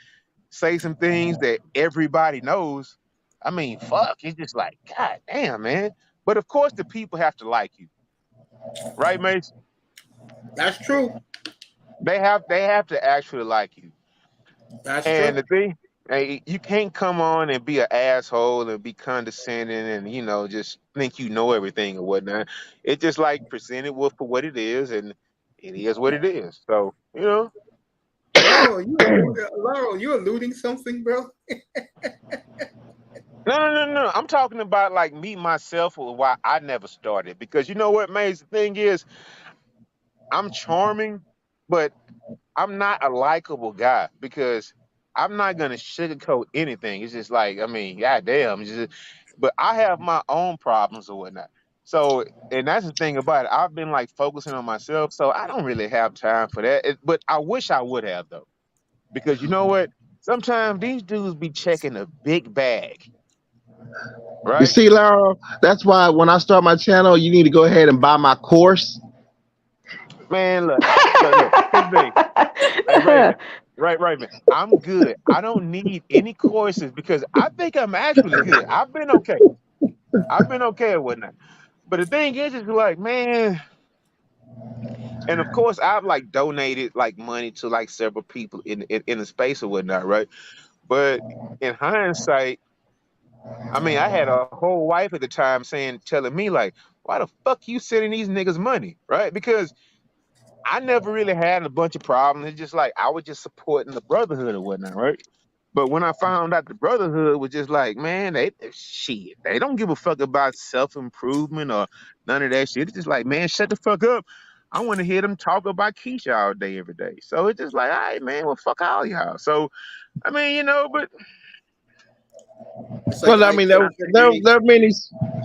say some things that everybody knows. I mean, fuck, it's just like, God damn, man. But of course, the people have to like you, right, Mace? That's true. They have to actually like you. That's And true. the thing, hey, you can't come on and be an asshole and be condescending and you know just think you know everything or whatnot. It's just like present it with for what it is, and it is what it is. So you know, Laurel, you alluding something, bro? no. I'm talking about like me myself or why I never started because you know what, Maze. The thing is, I'm charming, but I'm not a likable guy because I'm not gonna sugarcoat anything. It's just like, I mean, goddamn, but I have my own problems or whatnot. So, and that's the thing about it. I've been like focusing on myself, so I don't really have time for that. But I wish I would have though, because you know what? Sometimes these dudes be checking a big bag, You right? see, Laurel, that's why when I start my channel, you need to go ahead and buy my course. Man, look. Here's the thing. Hey, Raven. right, man. I'm good. I don't need any courses because I think I'm actually good. I've been okay. I've been okay and whatnot. But the thing is, it's like, man, and of course, I've like donated like money to like several people in the space or whatnot, right? But in hindsight, I mean, I had a whole wife at the time telling me like, why the fuck you sending these niggas money, right? Because I never really had a bunch of problems. It's just like I was just supporting the brotherhood or whatnot, right? But when I found out the brotherhood was just like, man, shit, they don't give a fuck about self improvement or none of that shit. It's just like, man, shut the fuck up. I want to hear them talk about Keisha all day, every day. So it's just like, all right, man, well, fuck all y'all. So I mean, but It's like Well, I mean, there are many.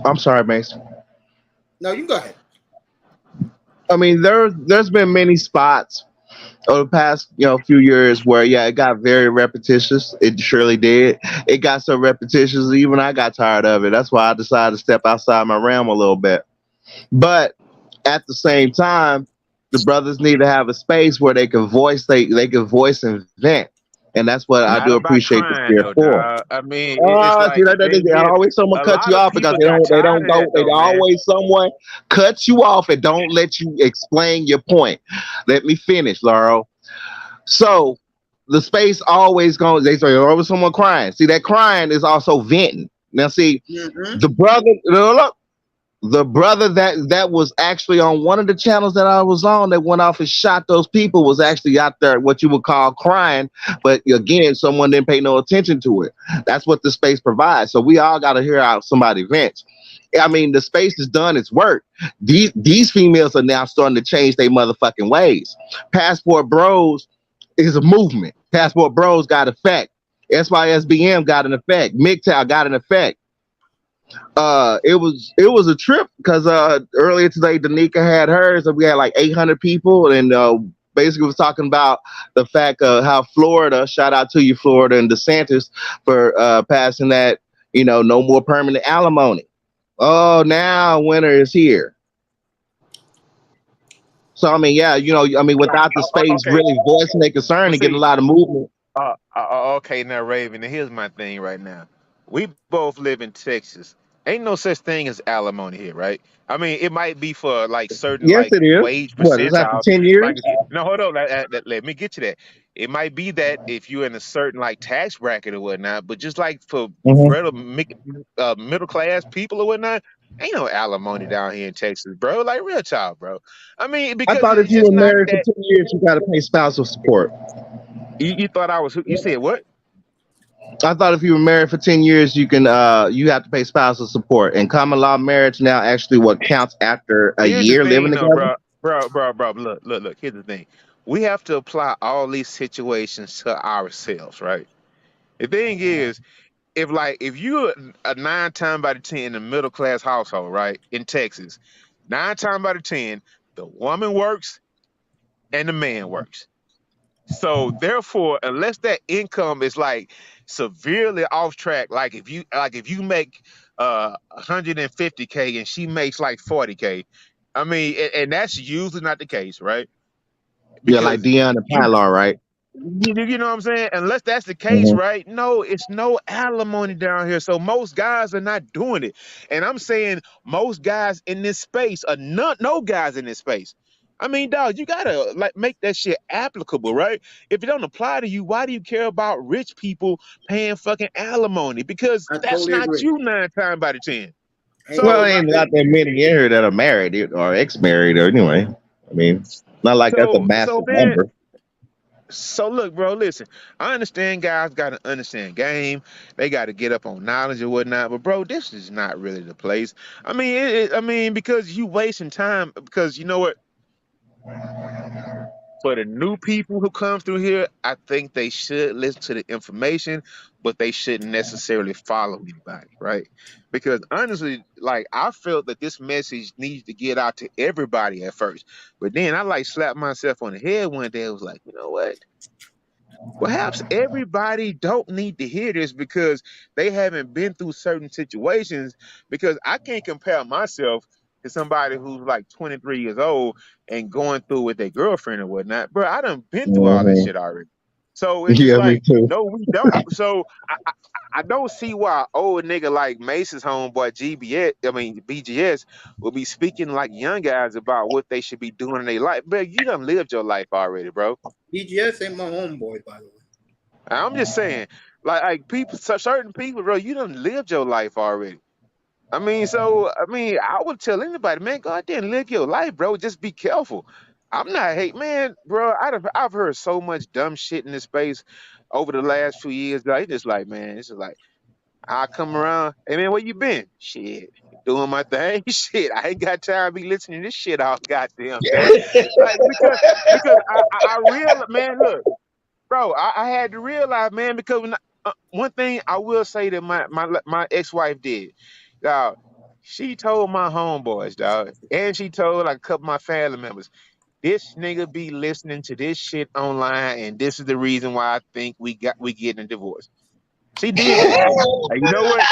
I'm sorry, Mace. No, you go ahead. I mean, there's been many spots over the past few years where it got very repetitious. It surely did. It got so repetitious even I got tired of it. That's why I decided to step outside my realm a little bit. But at the same time, the brothers need to have a space where they can voice and vent, and that's what I not do about appreciate the crying spirit though, for. dog. I mean, it's See, like the thing is, always someone a cuts lot you of off because people got tired of that they though, man. always someone cuts you off and don't let you explain your point. Let me finish, Laurel. So the space always goes. They say, "Oh, was someone crying." See, that crying is also venting. Now, see, Mm-hmm. the brother, look, the brother that was actually on one of the channels that I was on that went off and shot those people was actually out there, what you would call crying. But again, someone didn't pay no attention to it. That's what the space provides. So we all got to hear out somebody vents. I mean, the space has done its work. These females are now starting to change their motherfucking ways. Passport Bros is a movement. Passport Bros got effect. SYSBM got an effect. MGTOW got an effect. It was a trip because earlier today Danica had hers and we had like 800 people and basically was talking about the fact of how Florida, shout out to you Florida and DeSantis for passing that, no more permanent alimony. Oh, now winter is here. So I mean, without the space Okay, really voicing their concern but and getting a see, lot of movement. okay, now Raven, and here's my thing right now. We both live in Texas. Ain't no such thing as alimony here, right? I mean, it might be for like certain Yes, like it is. wage What is after percentiles. 10 Like, years? no, hold on, let me get to that. It might be that if you're in a certain like tax bracket or whatnot, but just like for Mhm. regular middle class people or whatnot, ain't no alimony down here in Texas, bro. Like real talk, bro. I mean, I because thought if it's you just were not married for that. 10 years, you got to pay spousal support. You thought I was? You said what? I thought if you were married for 10 years, you have to pay spousal support. And common law marriage now actually what counts after a Here's the year living thing, though, together. bro. Look. Here's the thing. We have to apply all these situations to ourselves, right? The thing is, if you're a 9 times out of 10 in a middle class household, right, in Texas, 9 times out of 10, the woman works and the man works. So therefore, unless that income is like severely off track, like if you make 150K and she makes like 40K, I mean, and that's usually not the case, right? Yeah, like Because Dion and you Pylon, right? you know what I'm saying? Unless that's the case, Hmm. right? No, it's no alimony down here. So most guys are not doing it. And I'm saying most guys in this space are not no guys in this space. I mean, dog, you gotta like make that shit applicable, right? If it don't apply to you, why do you care about rich people paying fucking alimony? Because I that's totally not agree. you 9 times out of 10. Ain't no Well, So it about ain't that. not that many in here that are married or ex-married or anyway. I mean, not like that's a so massive then number. So look, bro, listen. I understand guys gotta understand game. They gotta get up on knowledge or whatnot. But bro, this is not really the place. I mean, I mean, because you wasting time. Because you know what? For the new people who come through here, I think they should listen to the information, but they shouldn't necessarily follow anybody, right? Because honestly, like I felt that this message needs to get out to everybody at first. But then I like slapped myself on the head one day. I was like, you know what? Perhaps everybody don't need to hear this because they haven't been through certain situations. Because I can't compare myself to somebody who's like 23 years old and going through with their girlfriend or whatnot. Bro, I done been through all that Hmm. shit already. So it's just Yeah, me like, too. no, we don't. So I don't see why an old nigga like Mace's homeboy BGS will be speaking like young guys about what they should be doing in their life. But you done lived your life already, bro. BGS ain't my homeboy, by the way. I'm just saying, like people, certain people, bro, you done lived your life already. I would tell anybody, man, go out there and live your life, bro. Just be careful. I'm not hate, man, bro. I've heard so much dumb shit in this space over the last few years. Bro. It's just like, man, it's just like I come around, hey man, where you been? Shit, doing my thing. Shit, I ain't got time to be listening to this shit all goddamn day. Like because I real man, look. Bro, I had to realize, man, because one thing I will say that my ex-wife did, dog, she told my homeboys, dog, and she told like a couple of my family members, this nigga be listening to this shit online, and this is the reason why I think we getting a divorce. She did that shit. And you know what?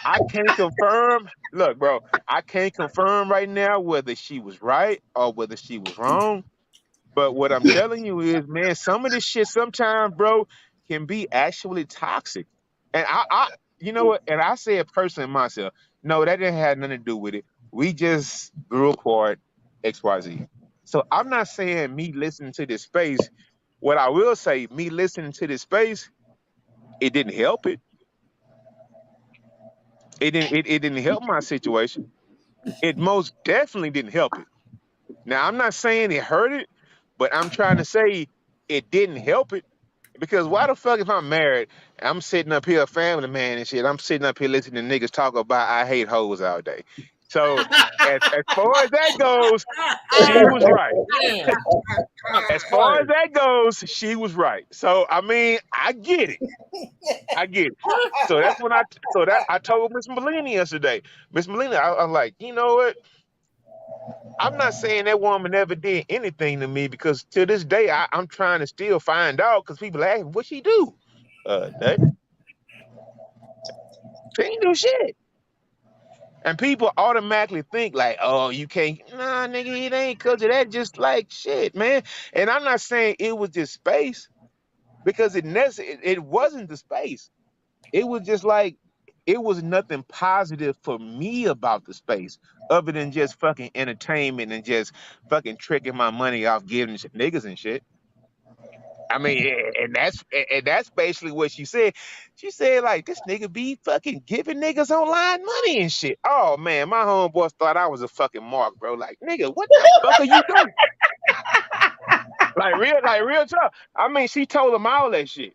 I can't confirm. Look, bro, I can't confirm right now whether she was right or whether she was wrong. But what I'm telling you is, man, some of this shit sometimes, bro, can be actually toxic. And you know what? And I say it personally myself. No, that didn't have nothing to do with it. We just grew apart, XYZ. So I'm not saying me listening to this space. What I will say, me listening to this space, it didn't help it. It didn't help my situation. It most definitely didn't help it. Now I'm not saying it hurt it, but I'm trying to say it didn't help it. Because why the fuck if I'm married, I'm sitting up here a family man and shit, I'm sitting up here listening to niggas talk about I hate hoes all day. So as far as that goes, she was right. Yeah. As far as that goes, she was right. So I mean, I get it. I get it. So that's when I told Miss Melina yesterday. Miss Melina, I'm like, you know what? I'm not saying that woman never did anything to me because to this day I'm trying to still find out because people ask what she do. Nothing. She ain't do shit. And people automatically think like, oh, you can't. Nah, nigga, it ain't because of that. Just like shit, man. And I'm not saying it was just space because it wasn't the space. It was just like it was nothing positive for me about the space other than just fucking entertainment and just fucking tricking my money off giving niggas and shit. I mean, and that's basically what she said. She said like this nigga be fucking giving niggas online money and shit. Oh man, my homeboys thought I was a fucking mark, bro. Like nigga, what the fuck are you doing? Like real talk. I mean, she told them all that shit.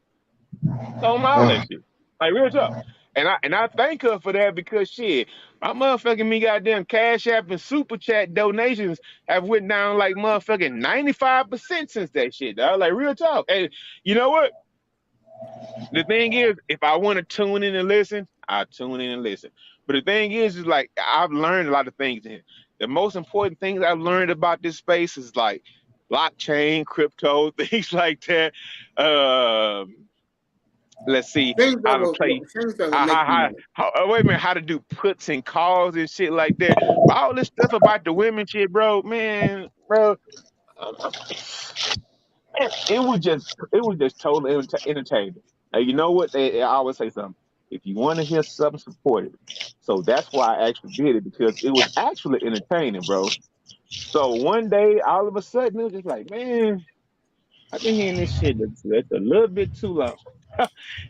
Told them all that shit. Like real talk. And I thank her for that because shit, my motherfucking me goddamn Cash App and Super Chat donations have went down like motherfucking 95% since that shit, dog. Like real talk. And you know what? The thing is, if I want to tune in and listen, I tune in and listen. But the thing is like I've learned a lot of things in it. The most important things I've learned about this space is like blockchain, crypto, things like that. Let's see Things how that to will play. make you money. Wait a minute, how to do puts and calls and shit like that. But all this stuff about the women shit, bro, man, bro, um, it was just totally entertaining. And you know what? I always say something. If you want to hear something, support it. So that's why I actually did it because it was actually entertaining, bro. So one day, all of a sudden, it was just like, man, I've been hearing this shit that's a little bit too long.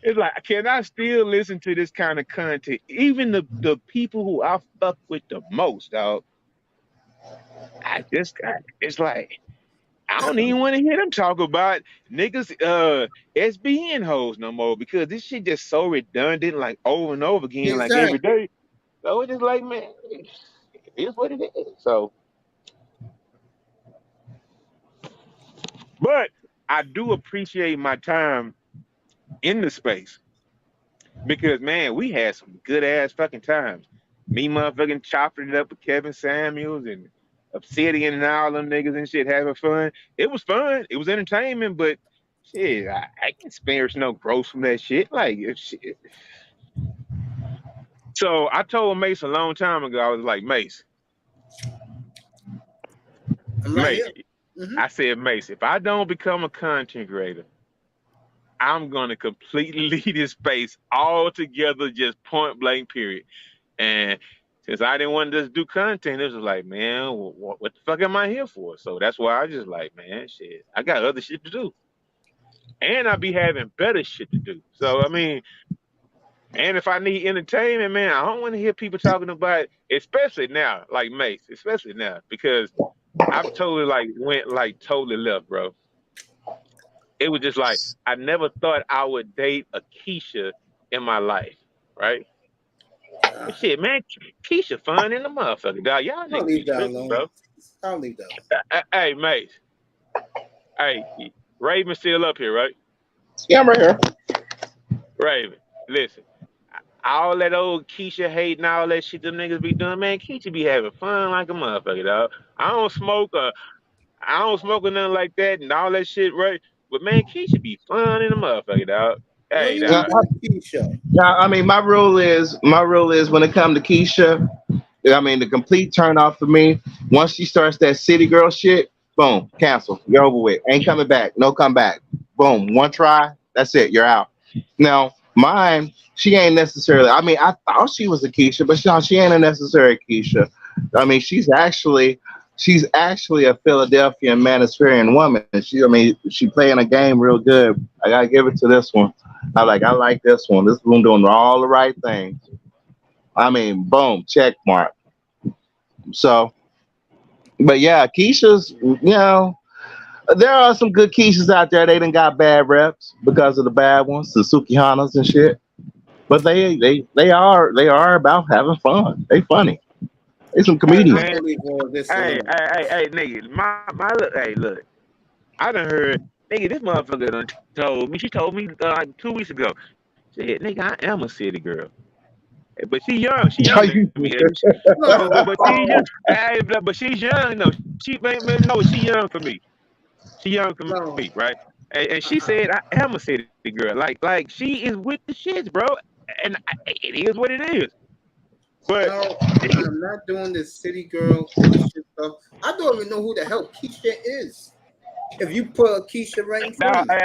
It's like, can I still listen to this kind of content? Even the people who I fuck with the most, dog. It's like I don't even want to hear them talk about niggas SBN hoes no more because this shit just so redundant, like over and over again, like every Exactly. day. So it's just like, man, it is what it is. So, but I do appreciate my time in the space. Because man, we had some good ass fucking times. Me motherfucking chopping it up with Kevin Samuels and Obsidian and all them niggas and shit having fun. It was fun. It was entertainment, but shit, I can spare no growth from that shit. Like shit. So I told Mace a long time ago, I was like, Mace, I'm right Mace. here. Mm-hmm. I said, Mace, if I don't become a content creator, I'm gonna completely leave this space altogether, just point blank, period. And since I didn't want to just do content, it was like, man, what the fuck am I here for? So that's why I just like, man, shit, I got other shit to do, and I be having better shit to do. So I mean, and if I need entertainment, man, I don't want to hear people talking about, especially now, like Mace, especially now, because I've totally like went like totally left, bro. It was just like I never thought I would date a Keisha in my life, right? But shit, man, Keisha fun in the motherfucker, dog. Y'all I'll niggas be leave that tripping, alone. bro. I'll leave that alone. Hey, Mace. Hey, Raven still up here, right? Yeah, I'm right here. Raven, listen. All that old Keisha hate and all that shit them niggas be doing, man. Keisha be having fun like a motherfucker, dog. I don't smoke or nothing like that and all that shit, right? But man, Keisha be fun in the motherfucker, dog. What Hey, you Yeah, dog. doing, Keisha? yeah, I mean, my rule is when it comes to Keisha, I mean, the complete turn off for me. Once she starts that city girl shit, boom, cancel. You're over with. Ain't coming back. No come back. Boom, one try. That's it. You're out. Now, mine, she ain't necessarily. I mean, I thought she was a Keisha, but she ain't a necessary Keisha. I mean, she's actually a Philadelphia Manispherian woman. I mean, she playing a game real good. I gotta give it to this one. I like this one. This one doing all the right things. I mean, boom, check mark. So, but yeah, there are some good Keishas out there. They done got bad reps because of the bad ones, the Sukihanas and shit. But they are about having fun. They funny. They some comedians. I'm Man, gonna leave all this hey, alone. nigga, my look, hey, look. I done heard, nigga, this motherfucker done told me. She told me like 2 weeks ago. She said, nigga, I am a city girl. But she young. She Are younger than you me. No, But she young. But she's young. No, man, no, she young for me. She young for no. me, right? And she said, I am a city girl. Like she is with the shits, bro. And it is what it is. But No, I'm not doing this city girl Keisha stuff. I don't even know who the hell Keisha is. If you put a Keisha right in front now, of me.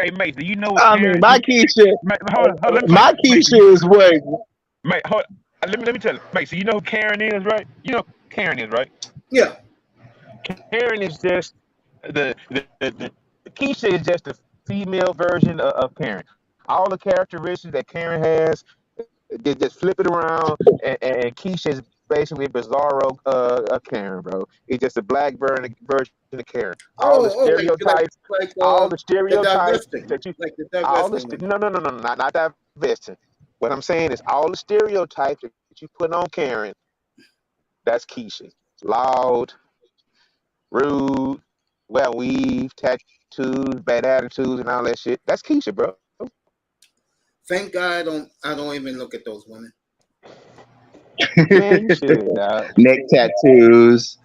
hey, mate, do you know what I mean, Karen? my Keisha, Mate, hold on, let me tell you, my mate, Keisha is what. mate, hold. Let me tell you, mate. So you know who Karen is, right? You know who Karen is, right? Yeah. Karen is just the Keisha is just the female version of Karen. All the characteristics that Karen has, they just flip it around, and Keisha is basically Bizarro Karen, bro. It's just a black version of Karen. Oh, like All the the stereotypes divesting, that you, like the all the divesting one. no, not divesting. What I'm saying is all the stereotypes that you put on Karen, that's Keisha. Loud, rude, well weave, tattoos, bad attitudes, and all that shit. That's Keisha, bro. Thank God I don't even look at those women. Man, you should, dog. Neck tattoos,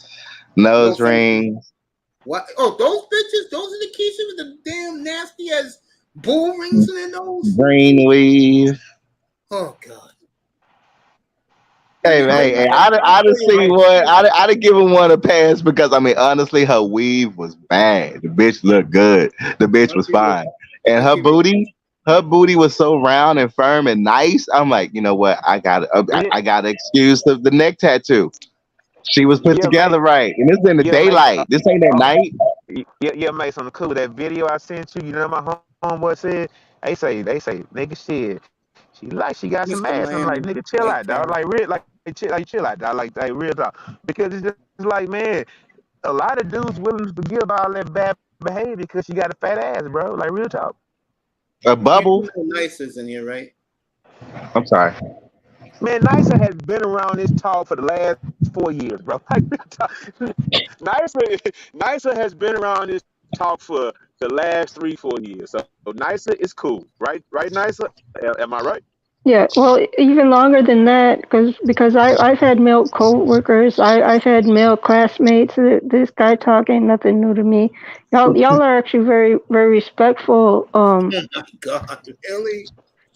No, nose thank you. rings, What? Oh, those bitches. Those are the Keisha with the damn nasty as bull rings in their nose. green weave. Oh God. Let Hey, me hey, hey! let me I'd tell have you seen about one. I'd have given one a pass because I mean, honestly, her weave was bad. The bitch looked good. The bitch I'll was give you fine, and I'll her give you booty, her booty was so round and firm and nice. I'm like, you know what? Yeah, I got to excuse the neck tattoo. She was put yeah, mate. together right, and this in the Yeah, mate. daylight. This ain't at Uh, night. yeah, mate. On the cool, that video I sent you, you know, my homeboy said, they say, nigga, shit. She got some Mr. ass. I'm like, Miami, nigga, chill White out, dog. Karen. Like, real, chill out, dog. Like, real talk. Because it's just like, man, a lot of dudes willing to forgive all that bad behavior because she got a fat ass, bro. Like, real talk. A You bubble. do know Nice's in here, right? I'm sorry. Man, Nicer has been around this talk for the last 4 years, bro. Like, real talk. Nicer has been around this talk for the last 3, 4 years. So Nicer is cool, right? Right, Nicer? Am I right? Yeah, well, even longer than that, because I've had male coworkers, I've had male classmates. This guy talk ain't nothing new to me. Y'all are actually very very respectful. Oh my God, really?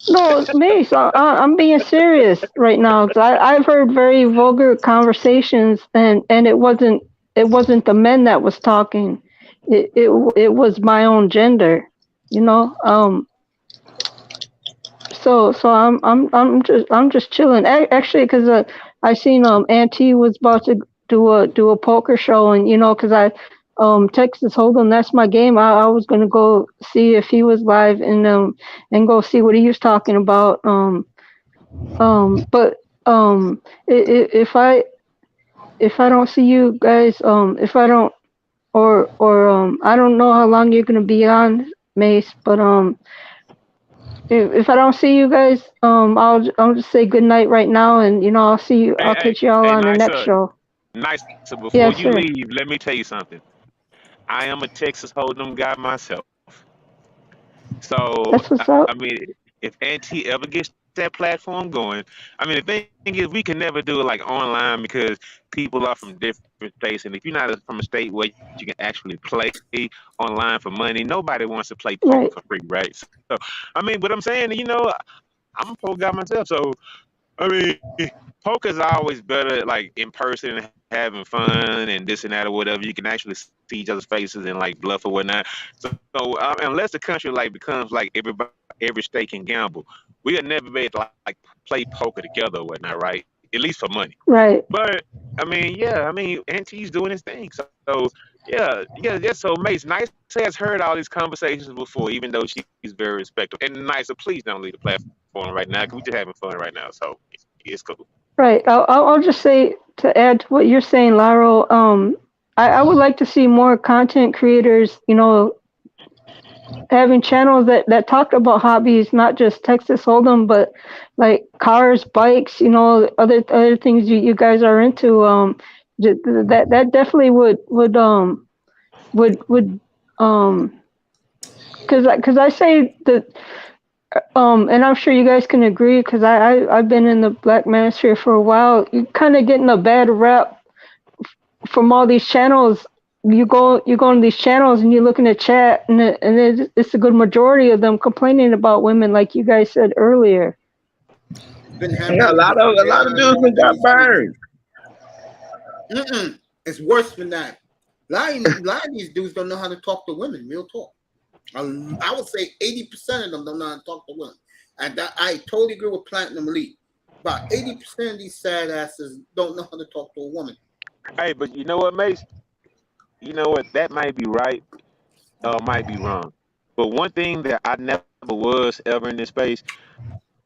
No, me. So I'm being serious right now. 'Cause I've heard very vulgar conversations, and it wasn't the men that was talking. It was my own gender. You know. So I'm just chilling. Actually, because I seen Auntie was about to do a poker show, and because I Texas Hold'em, that's my game. I was gonna go see if he was live and go see what he was talking about. But if I don't see you guys, if I don't or I don't know how long you're gonna be on, Mace, but if I don't see you guys, I'll just say good night right now, and I'll see you. Hey, I'll hey, catch you all hey, on the next nicer, show. nicer. Before Yes, you sir. leave, let me tell you something. I am a Texas Hold'em guy myself. So, That's what's up. I mean, if Auntie ever gets that platform going, I mean, the thing is, we can never do it like online because people are from different states, and if you're not from a state where you can actually play online for money, nobody wants to play poker Right. for free, right? So, I mean, but I'm saying, I'm a poker guy myself, so I mean, poker's always better like in person and having fun and this and that or whatever. You can actually see each other's faces and like bluff or whatnot. So unless the country like becomes like every state can gamble, we'll never be able to like play poker together or whatnot, right? At least for money. Right. But I mean, yeah, I mean, Auntie's doing his thing. So yeah. So Mace, Nice has heard all these conversations before, even though she's very respectful. And Nicer, please don't leave the platform right now, because we're just having fun right now. So it's cool. Right. I'll just say to add to what you're saying, Laro. I would like to see more content creators, having channels that talk about hobbies, not just Texas Hold'em, but like cars, bikes, other things you guys are into. That definitely would because I say that and I'm sure you guys can agree because I've been in the Black Manosphere for a while. You're kind of getting a bad rap from all these channels. You go on these channels and you look in the chat, and it's a good majority of them complaining about women, like you guys said earlier. Been Yeah, happening a lot of dudes done got burned. It's worse than that. A lot of these dudes don't know how to talk to women. Real talk. I would say 80% of them don't know how to talk to women, and that I totally agree with Platinum Elite. About 80% of these sad asses don't know how to talk to a woman. Hey, but you know what, Mace? You know what? That might be right, might be wrong. But one thing that I never was ever in this space,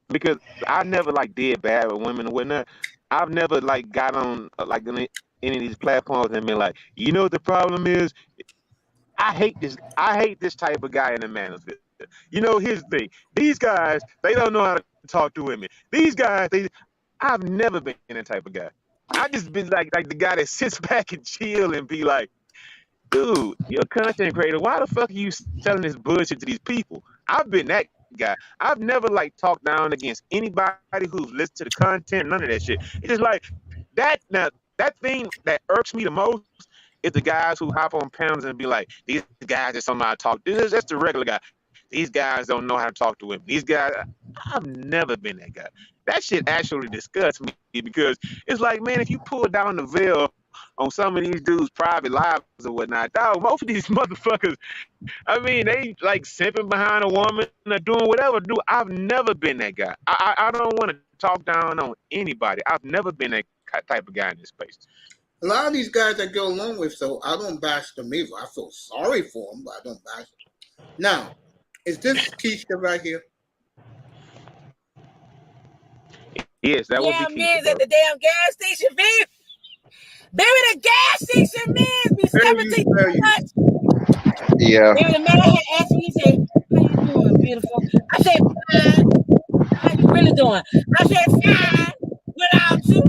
because I never like did bad with women or whatnot. I've never like got on like any of these platforms and been like, you know what the problem is? I hate this. I hate this type of guy in the manosphere. Here's the thing. These guys, they don't know how to talk to women. These guys, I've never been that type of guy. I just been like the guy that sits back and chill and be like, dude, you're a content creator. Why the fuck are you selling this bullshit to these people? I've been that guy. I've never like talked down against anybody who's listened to the content, none of that shit. It's just like that. Now, that thing that irks me the most is the guys who hop on panels and be like, these guys just don't know how to talk. That's the regular guy. These guys don't know how to talk to women. These guys, I've never been that guy. That shit actually disgusts me because it's like, man, if you pull down the veil on some of these dudes' private lives or whatnot, dog, most of these motherfuckers, I mean, they like simping behind a woman or doing whatever. Dude, I've never been that guy. I don't want to talk down on anybody. I've never been that type of guy in this space. A lot of these guys I go along with, so I don't bash them either. I feel sorry for them, but I don't bash them. Now, is this Keisha right here? Yes, that would be Yeah, Keisha, man's bro. at the damn gas station, baby. Baby, the gas station, man, be stepping to you so much. Yeah. Baby, the man had asked me, he said, how you doing, beautiful? I said, fine. How you really doing? I said, fine. Without you.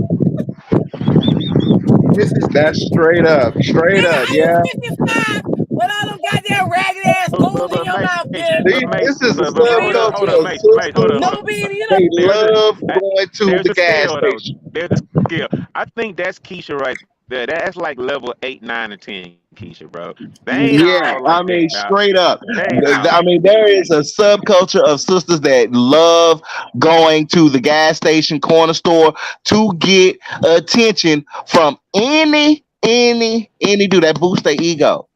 That's straight up. Straight Nigga, up, how yeah. you 55 with all them goddamn ragged ass goons in your mouth, baby? This is a Hold up, subculture of Mace, hold sisters. up. No, baby, you know. They There's love going to there's the a gas scale though. station. There's a scale. I think that's Keisha right there. That's like level 8, 9, and 10, Keisha, bro. They ain't Yeah, all I like mean, that, dog. straight up. They ain't all I mean, there is a subculture of sisters that love going to the gas station, corner store to get attention from any dude that boosts their ego.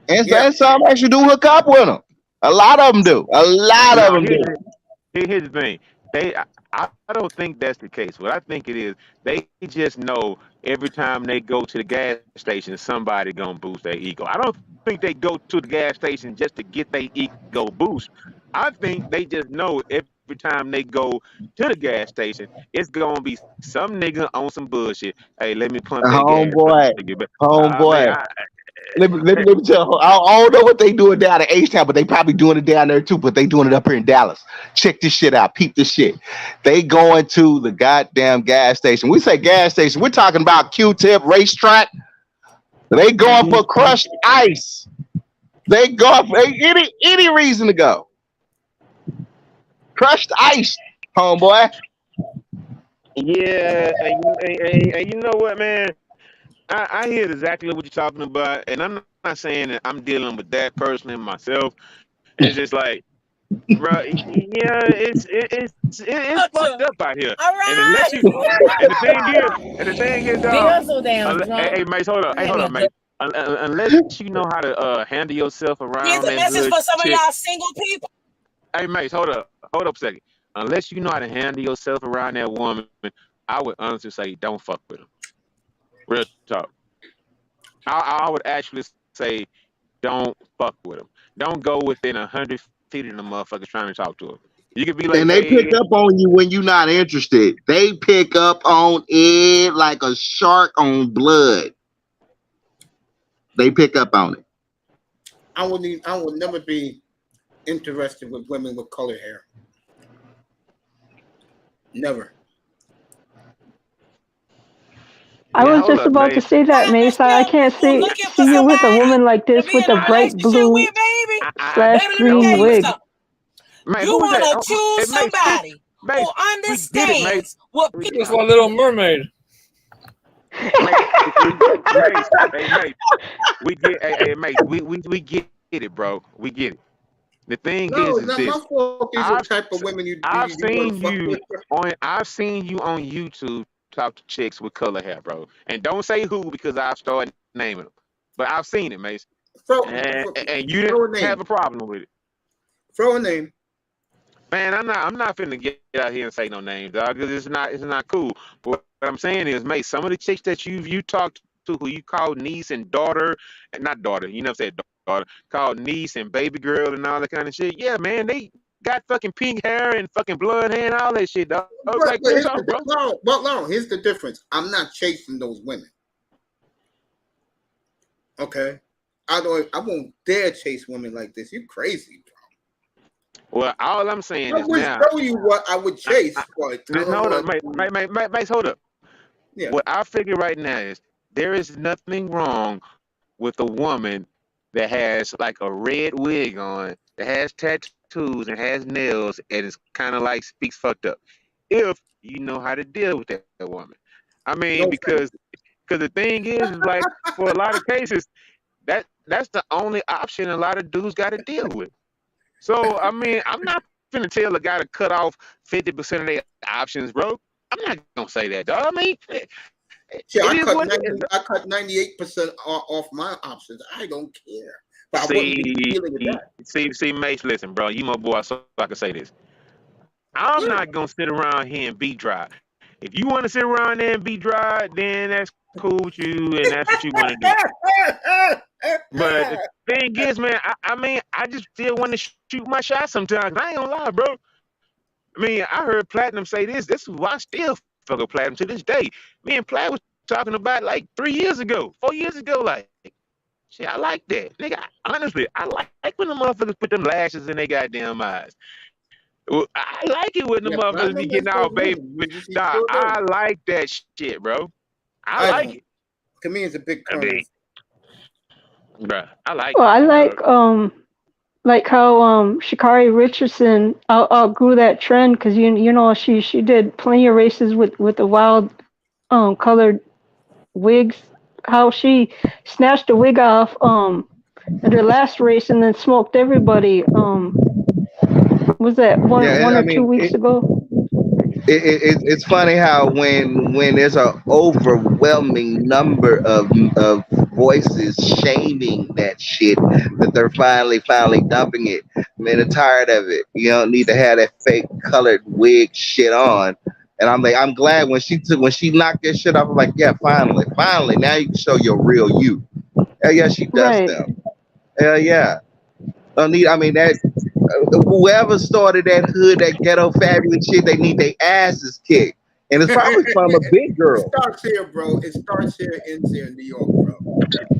And Yeah. some actually do hook up with them. A lot of them do. A lot of them do. here's the thing. I don't think that's the case. What I think it is, they just know every time they go to the gas station, somebody gonna boost their ego. I don't think they go to the gas station just to get their ego boost. I think they just know every time they go to the gas station, it's gonna be some nigga on some bullshit. Hey, let me pump that gas Homeboy, up. Man, homeboy. Let me tell you, I don't know what they doing down at H-Town, but they probably doing it down there too, but they doing it up here in Dallas. Check this shit out. Peep this shit. They going to the goddamn gas station. We say gas station, we're talking about Q-tip, racetrack. They going for crushed ice. They going for any reason to go. Crushed ice, homeboy. yeah, and you know what, man? I hear exactly what you're talking about, and I'm not saying that I'm dealing with that personally myself. It's just like, bro, yeah, it's fucked up out here. All And unless right. you, and the thing is, dog. Still so damn Hey, drunk. Mace, hold up, You ain't got Mace. Unless you know how to handle yourself Here's around a that message hood for some of chick. y'all single people. Hey, Mace, hold up a second. Unless you know how to handle yourself around that woman, I would honestly say don't fuck with them. Real talk. I would actually say don't fuck with them. Don't go within 100 feet of the motherfuckers trying to talk to them. You could be like, And they pick hey, up on you when you're not interested. They pick up on it like a shark on blood. They pick up on it. I would never be interested with women with colored hair. Never. I yeah, was hold just up, about to Mace. say that, Mace. I can't You see looking for you with a somebody woman like to this be with in a a bright relationship blue with, baby. slash Baby, let me green tell you wig. something. Man, You who is want that? to choose Hey, Mace, somebody who Mace, we get it, Mace. understands what We, people. Just like Little Mermaid. Mace, Mace, hey, Mace, we get, hey, Mace, we get it, bro. We get it. The thing No, is it's not my this. fault. These are the I've type of women you I've want to seen fuck you with. I've seen you on YouTube talk to chicks with color hair, bro. And don't say who because I've started naming them. But I've seen it, Mace. Throw And you a didn't have name. a problem with it. Throw a name. Man, I'm not finna get out here and say no names, dog, because it's not cool. But what I'm saying is, mate, some of the chicks that you talked to who you call niece and daughter, and not daughter, you never said daughter, called niece and baby girl and all that kind of shit. Yeah, man, they got fucking pink hair and fucking blood hair and all that shit, dog. Like real talk, bro. No, here's the difference. I'm not chasing those women. Okay? I won't dare chase women like this. You crazy, bro. Well, all I'm saying I is would now. show you what I would chase, but I Listen, don't hold up, want to. mate, hold up. Yeah. What I figure right now is there is nothing wrong with a woman that has like a red wig on, that has tattoos and has nails, and is kind of like speaks fucked up. If you know how to deal with that woman, I mean, No because the thing is like for a lot of cases, that's the only option a lot of dudes got to deal with. So I mean, I'm not finna tell a guy to cut off 50% of their options, bro. I'm not gonna say that, dog. I mean, See, it is what it is. I cut 98% off my options. I don't care. But I wouldn't be dealing with that. See, Mace, listen, bro. You my boy, so I can say this. I'm Yeah. not gonna sit around here and be dry. If you want to sit around there and be dry, then that's cool with you, and that's what you want to do. But the thing is, man, I mean, I just still want to shoot my shot sometimes. I ain't gonna lie, bro. I mean, I heard Platinum say this. This is why I still fuck with Platinum to this day. Me and Platinum was talking about like 3 years ago, 4 years ago. Like, shit, I like that. Nigga, honestly, I like when the motherfuckers put them lashes in their goddamn eyes. Well, I like it when the Yeah, motherfuckers be Platinum getting is all those baby. women. He Nah, still does. I like that shit, bro. I I like don't. it. To me, it's a big I kernel. mean, bruh, I like Well, I it, bro. like how Sha'Carri Richardson outgrew that trend because you know she did plenty of races with the wild colored wigs. How she snatched the wig off at her last race and then smoked everybody. Was that one Yeah, or I 2 mean, weeks ago? It's funny how when there's an overwhelming number of voices shaming that shit, that they're finally dumping it. Man, I'm tired of it. You don't need to have that fake colored wig shit on. And I'm like, I'm glad when she knocked that shit off. I'm like, yeah, finally, now you can show your real you. Hell yeah, she does Right. them. Hell yeah. Don't need. I mean that. Whoever started that hood, that ghetto fabulous shit, they need their asses kicked, and it's probably from a big It girl. starts here, bro. It starts here, ends here in New York, bro.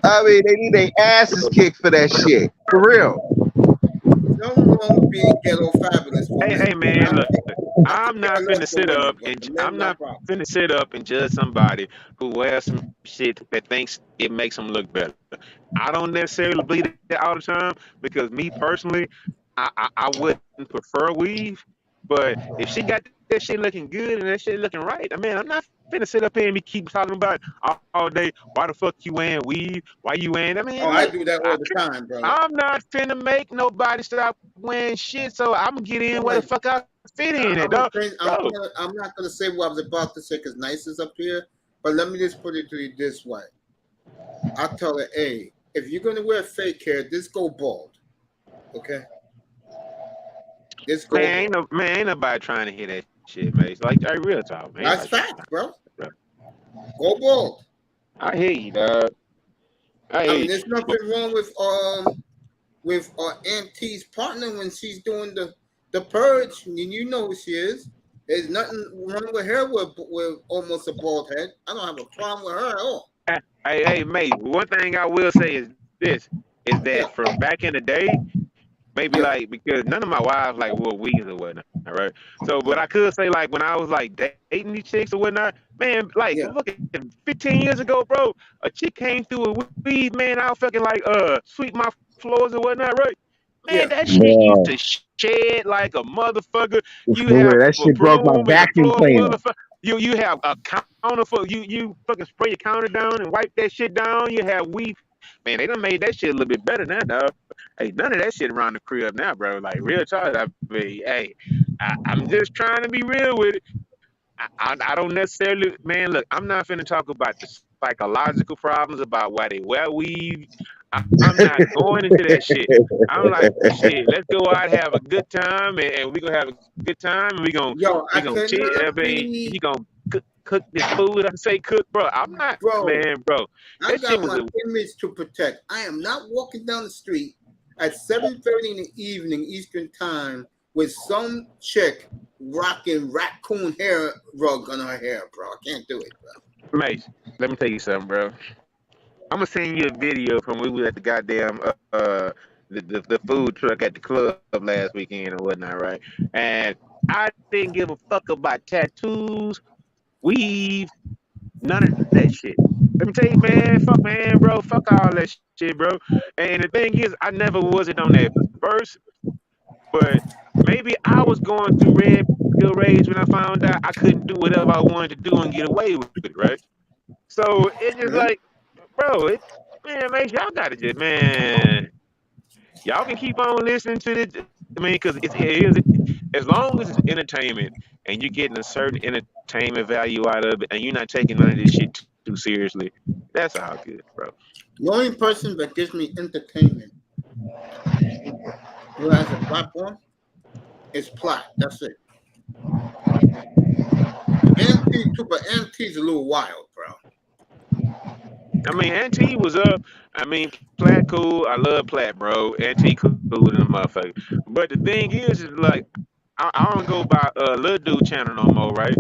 I mean, they need their asses kicked for that shit, for real. Nothing wrong with being ghetto fabulous for Hey, men. man, look, I I'm could care not less finna for sit women, up but and for men, I'm no not problem. finna sit up and judge somebody who wears some shit that thinks it makes them look better. I don't necessarily believe that all the time because me personally, I wouldn't prefer weave, but if she got that shit looking good and that shit looking right, I mean, I'm not finna sit up here and be keep talking about all day. Why the fuck you wearing weave? Why you wearing? I mean, Oh, I look, do that all the time, bro. I'm not finna make nobody stop wearing shit, so I'm gonna get in where the Like, fuck I fit in at, I'm gonna dog. say, Bro, I'm not gonna say what I was about to say because Nice is up here, but let me just put it to you this way. I tell her, hey, if you're gonna wear fake hair, just go bald, okay? Just go man, bald. ain't nobody trying to hear that shit, man. It's like, hey, real talk, man. Ain't That's nobody facts, bro. bro. Go bald. I hear you, dog. I I hear mean, you. there's nothing wrong with Aunt T's partner when she's doing the purge, and you know who she is. There's nothing wrong with her with almost a bald head. I don't have a problem with her at all. Hey, mate. One thing I will say is this: is Yeah, that from back in the day, maybe yeah, like because none of my wives like wore wigs or whatnot, right? So, but yeah, I could say like when I was like dating these chicks or whatnot, man, like yeah, look at 15 years ago, bro, a chick came through a weave, man. I was fucking like sweep my floors or whatnot, right? Man, yeah. that shit used Bro, to shed like a motherfucker. You for real, have that a shit broke my broom and the vacuum floor cleaner. full of you have a counter for you fucking spray your counter down and wipe that shit down. You have weave. Man, they done made that shit a little bit better now, dog. Hey, none of that shit around the crib now, bro. Like real talk. I mean, hey, I'm just trying to be real with it. I don't necessarily, man. Look, I'm not finna talk about the psychological problems about why they wear weave. I'm not going into that shit. I'm like, shit. Let's go out, have a good time, and we gonna have a good time, and Yo, we I gonna chill. I cannot mean, he be, gonna cook this food. I say cook, bro. I'm not, bro. man, bro. I That shit got was my a image to protect. I am not walking down the street at 7:30 in the evening Eastern time with some chick rocking raccoon hair rug on her hair, bro. I can't do it, bro. mate. Let me tell you something, bro. I'm gonna send you a video from when we was at the goddamn the food truck at the club last weekend or whatnot, right? And I didn't give a fuck about tattoos, weave, none of that shit. Let me tell you, man, bro, fuck all that shit, bro. And the thing is, I never was it on that first, but maybe I was going through red pill rage when I found out I couldn't do whatever I wanted to do and get away with it, right? So it's just Mhm. like, bro, man, y'all gotta just, man, y'all can keep on listening to this. I mean, because it is, as long as it's entertainment and you're getting a certain entertainment value out of it and you're not taking none of this shit too seriously, that's all good, bro. The only person that gives me entertainment who has a platform is Platt. That's it. NT too, but NT's a little wild, bro. I mean, Auntie was up. I mean, Platt cool. I love Platt, bro. Auntie cool than a motherfucker. But the thing is like, I don't go by Lil Dude channel no more, right?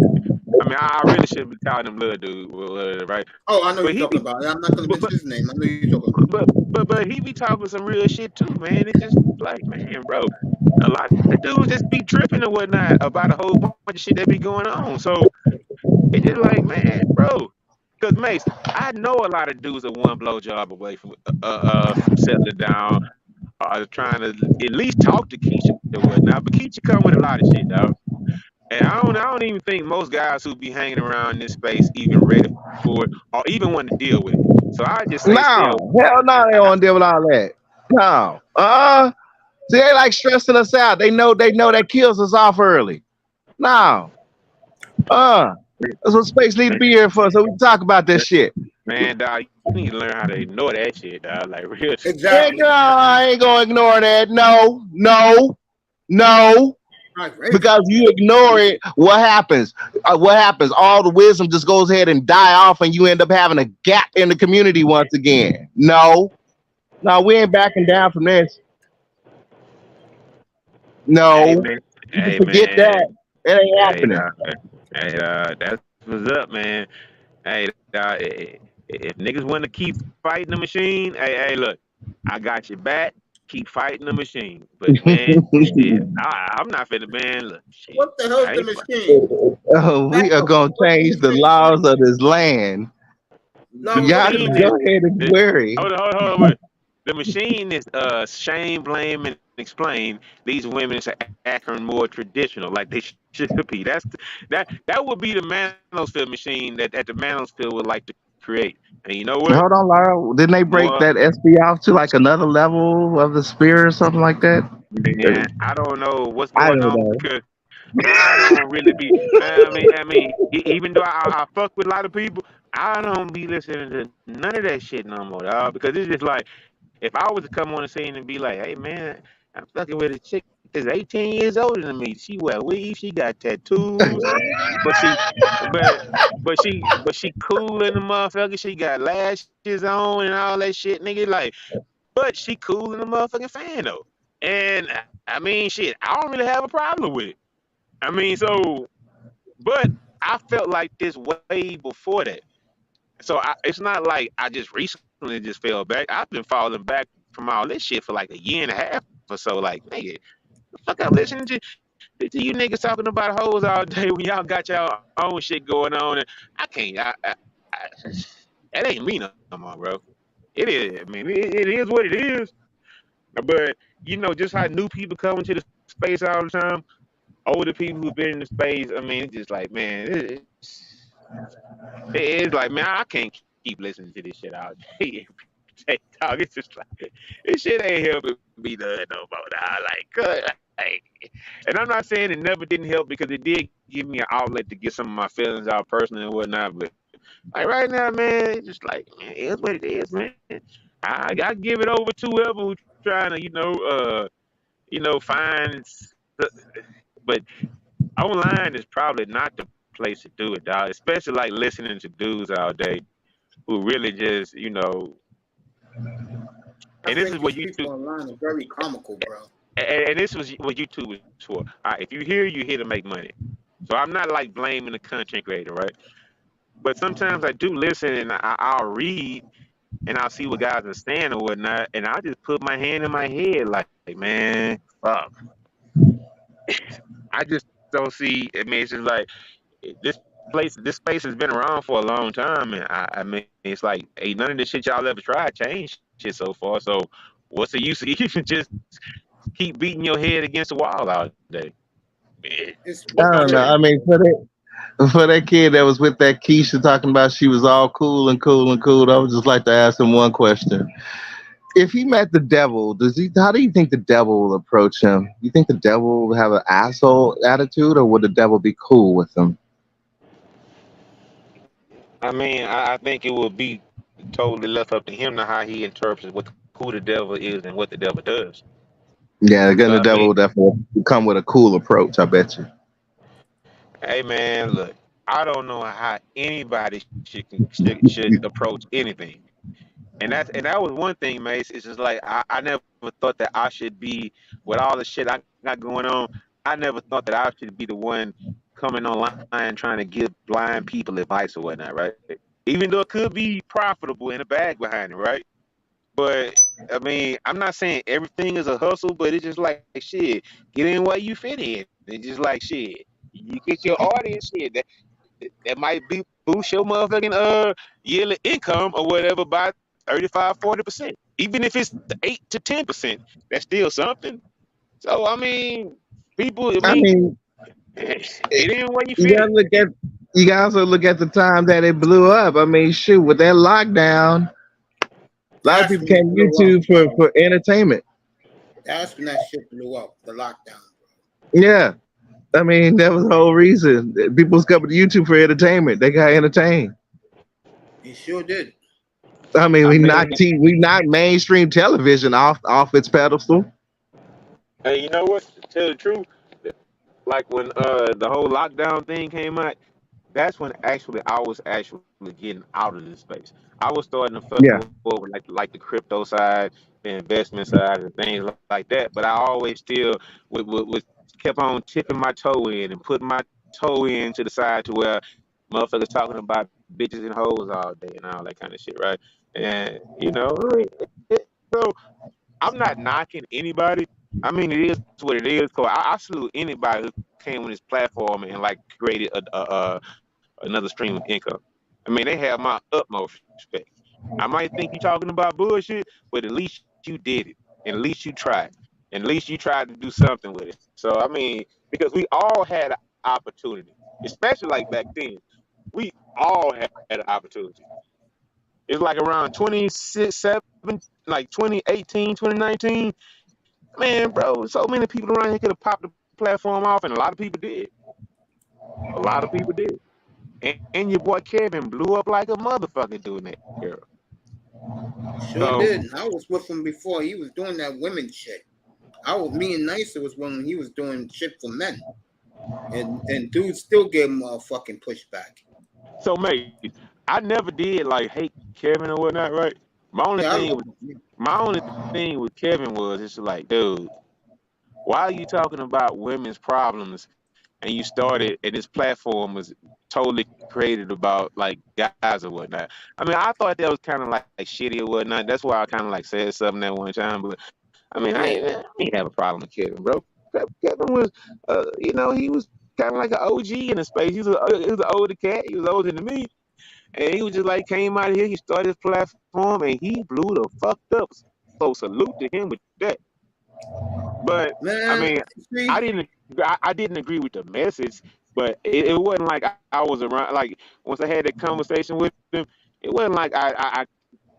I mean, I really shouldn't be calling him Lil Dude, right? Oh, I know But you're he be, talking about. I'm not gonna but mention but his name. I know you're talking about. but he be talking some real shit too, man. It's just like, man, bro, a lot of dudes just be tripping and whatnot about a whole bunch of shit that be going on. So it's just like, man, bro. Because Mace, I know a lot of dudes are one blowjob away from settling down, trying to at least talk to Keisha or whatnot. But Keisha come with a lot of shit, dog. And I don't even think most guys who be hanging around this space even ready for it or even want to deal with it. So I just say stay No, away. hell no, they don't deal with all that. No, see, they like stressing us out. They know that kills us off early. No, That's what space need to be here for, so we can talk about this shit. Man, dog, you need to learn how to ignore that shit, dog. Like real. Yeah, Exactly. girl, I ain't gonna ignore that. No. Right. Because you ignore it, what happens? All the wisdom just goes ahead and die off, and you end up having a gap in the community once again. No, we ain't backing down from this. No, Hey you man, can hey forget that. man, It ain't hey happening. dog, that's what's up, man. Hey dog, if niggas want to keep fighting the machine, hey, look, I got your back. Keep fighting the machine, but man, shit, I'm not finna, man. Look, shit, What the hell's I the ain't. machine? We are gonna change the laws of this land. The Y'all machine can is. go ahead and query. Hold on, wait. The machine is shame, blame, and explain these women to acting more traditional, like they should be. That would be the manosphere machine that the manosphere would like to create. And you know what? Hold on, Laura. Didn't they break More that SB off to like another level of the spear or something like that? man, I don't know what's I going don't on know. because I don't really be. I mean, even though I fuck with a lot of people, I don't be listening to none of that shit no more, dog. Because it's just like. If I was to come on the scene and be like, "Hey man, I'm fucking with a chick that's 18 years older than me. She wear weave, she got tattoos, but she cool in the motherfucker. She got lashes on and all that shit, nigga. Like, but she cool in the motherfucking fan though. And I mean, shit, I don't really have a problem with it. I mean, but I felt like this way before that. So it's not like I just recently just fell back. I've been falling back from all this shit for like a year and a half or so. Like, nigga, the fuck I'm listening to you niggas talking about hoes all day when y'all got y'all own shit going on, and I can't. That ain't me no more, bro. It is. I mean, it is what it is. But you know, just how new people come into the space all the time, older people who've been in the space. I mean, it's just like, man, it's like, man, I can't keep listening to this shit all day. Dog, it's just like this shit ain't helping me none no more. Dog. Like, good. Like, and I'm not saying it never didn't help because it did give me an outlet to get some of my feelings out personally and whatnot. But like right now, man, it's just like, man, it's what it is, man. I give it over to whoever who's trying to, find. But online is probably not the place to do it, dog. Especially like listening to dudes all day who really just, I and this is think what these YouTube, people online are very comical, bro. and this was what YouTube is for. All right, if you're here to make money. So I'm not like blaming the content creator, right? But sometimes I do listen and I'll read and I'll see what guys are saying or whatnot, and I just put my hand in my head like man, fuck. I just don't see. I mean, it's just like this space has been around for a long time, and I mean, it's like ain't none of the shit y'all ever tried changed shit so far. So what's the use of even just keep beating your head against the wall all day? Man, It's I what's gonna don't know. I change? mean, for that kid that was with that Keisha talking about she was all cool and cool and cool, I would just like to ask him one question. If he met the devil, how do you think the devil will approach him? You think the devil will have an asshole attitude, or would the devil be cool with him? I mean, I think it would be totally left up to him to how he interprets who the devil is and what the devil does. Yeah, again, the But I devil mean, will definitely come with a cool approach, I bet you. hey man, look, I don't know how anybody should approach anything. And that was one thing, Mace. It's just like I never thought that I should be with all the shit I got going on. I never thought that I should be the one coming online trying to give blind people advice or whatnot, right? Even though it could be profitable in a bag behind it, right? But I mean, I'm not saying everything is a hustle, but it's just like shit. Get in where you fit in. It's just like shit. You get your audience shit that might be boost your motherfucking yearly income or whatever by 35-40%. Even if it's 8 to 10%, that's still something. So I mean, people, I I mean, mean, get in where you you fit gotta in. look at you gotta also look at the time that it blew up. I mean, shoot, with that lockdown, a lot of That's people when it came to blew up, YouTube bro. for entertainment. That's when that shit blew up, the lockdown. Yeah. I mean, that was the whole reason. People was coming to YouTube for entertainment. They got entertained. He sure did. I mean, I mean, we knocked mainstream television off its pedestal. and you know what? To tell the truth, like when the whole lockdown thing came out, that's when actually I was actually getting out of this space. I was starting to fuck Yeah. more with like the crypto side, the investment side, and things like that. But I always still was kept on tipping my toe in and putting my toe in to the side to where motherfuckers talking about bitches and hoes all day and all that kind of shit, right? And so I'm not knocking anybody. I mean, it is what it is. So I salute anybody who came on this platform and like created another stream of income. I mean, they have my utmost respect. I might think you're talking about bullshit, but at least you did it. And at least you tried. And at least you tried to do something with it. So, I mean, because we all had an opportunity, especially like back then, we all had an opportunity. It's like around 27, like 2018, 2019. Man, bro, so many people around here could have popped the platform off, and a lot of people did. A lot of people did. And your boy Kevin blew up like a motherfucker doing that era. Sure So did. I was with him before. He was doing that women shit. Me and Nicer was when he was doing shit for men. And dudes still gave him a fucking pushback. so mate, I never did like hate Kevin or whatnot, right? My only Yeah, I thing love with him. my only thing with Kevin was it's like, dude, why are you talking about women's problems and you started and this platform was totally created about like guys or whatnot? I mean, I thought that was kind of like shitty or whatnot. That's why I kind of like said something that one time. But I mean, I ain't have a problem with Kevin, bro. Kevin was, he was kind of like an OG in the space. He was an older cat. He was older than me, and he was just like came out of here. He started his platform, and he blew the fucked up. So salute to him with that. But I Man, mean, see, I didn't agree with the message, but it wasn't like I was around. Like once I had that conversation with him, it wasn't like I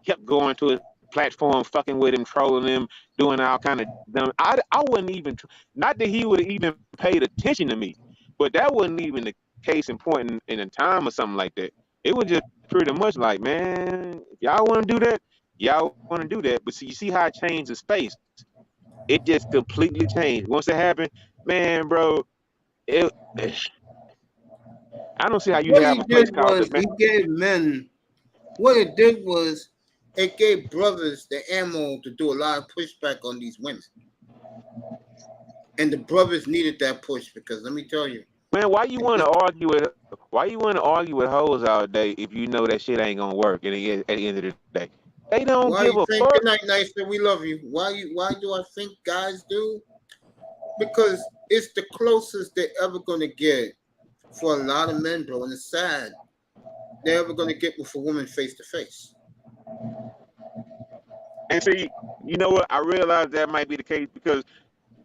kept going to his platform, fucking with him, trolling him, doing all kind of dumb. I wouldn't even, not that he would have even paid attention to me, but that wasn't even the case in point in a time or something like that. It was just pretty much like, man, if y'all want to do that, y'all want to do that. But see, you see how it changed the space. It just completely changed. Once it happened, man, bro, it, I don't see how you what have he a place did called the was he gave men. What it did was it gave brothers the ammo to do a lot of pushback on these women, and the brothers needed that push because let me tell you, Man, why you want to argue with hoes all day if you know that shit ain't gonna work at the end of the day? They don't why give you a think fuck. good night, Nicer, we love you. Why do I think guys do? Because it's the closest they're ever gonna get for a lot of men, bro, and it's sad. They're ever gonna get with a woman face to face. And see, you know what? I realize that might be the case because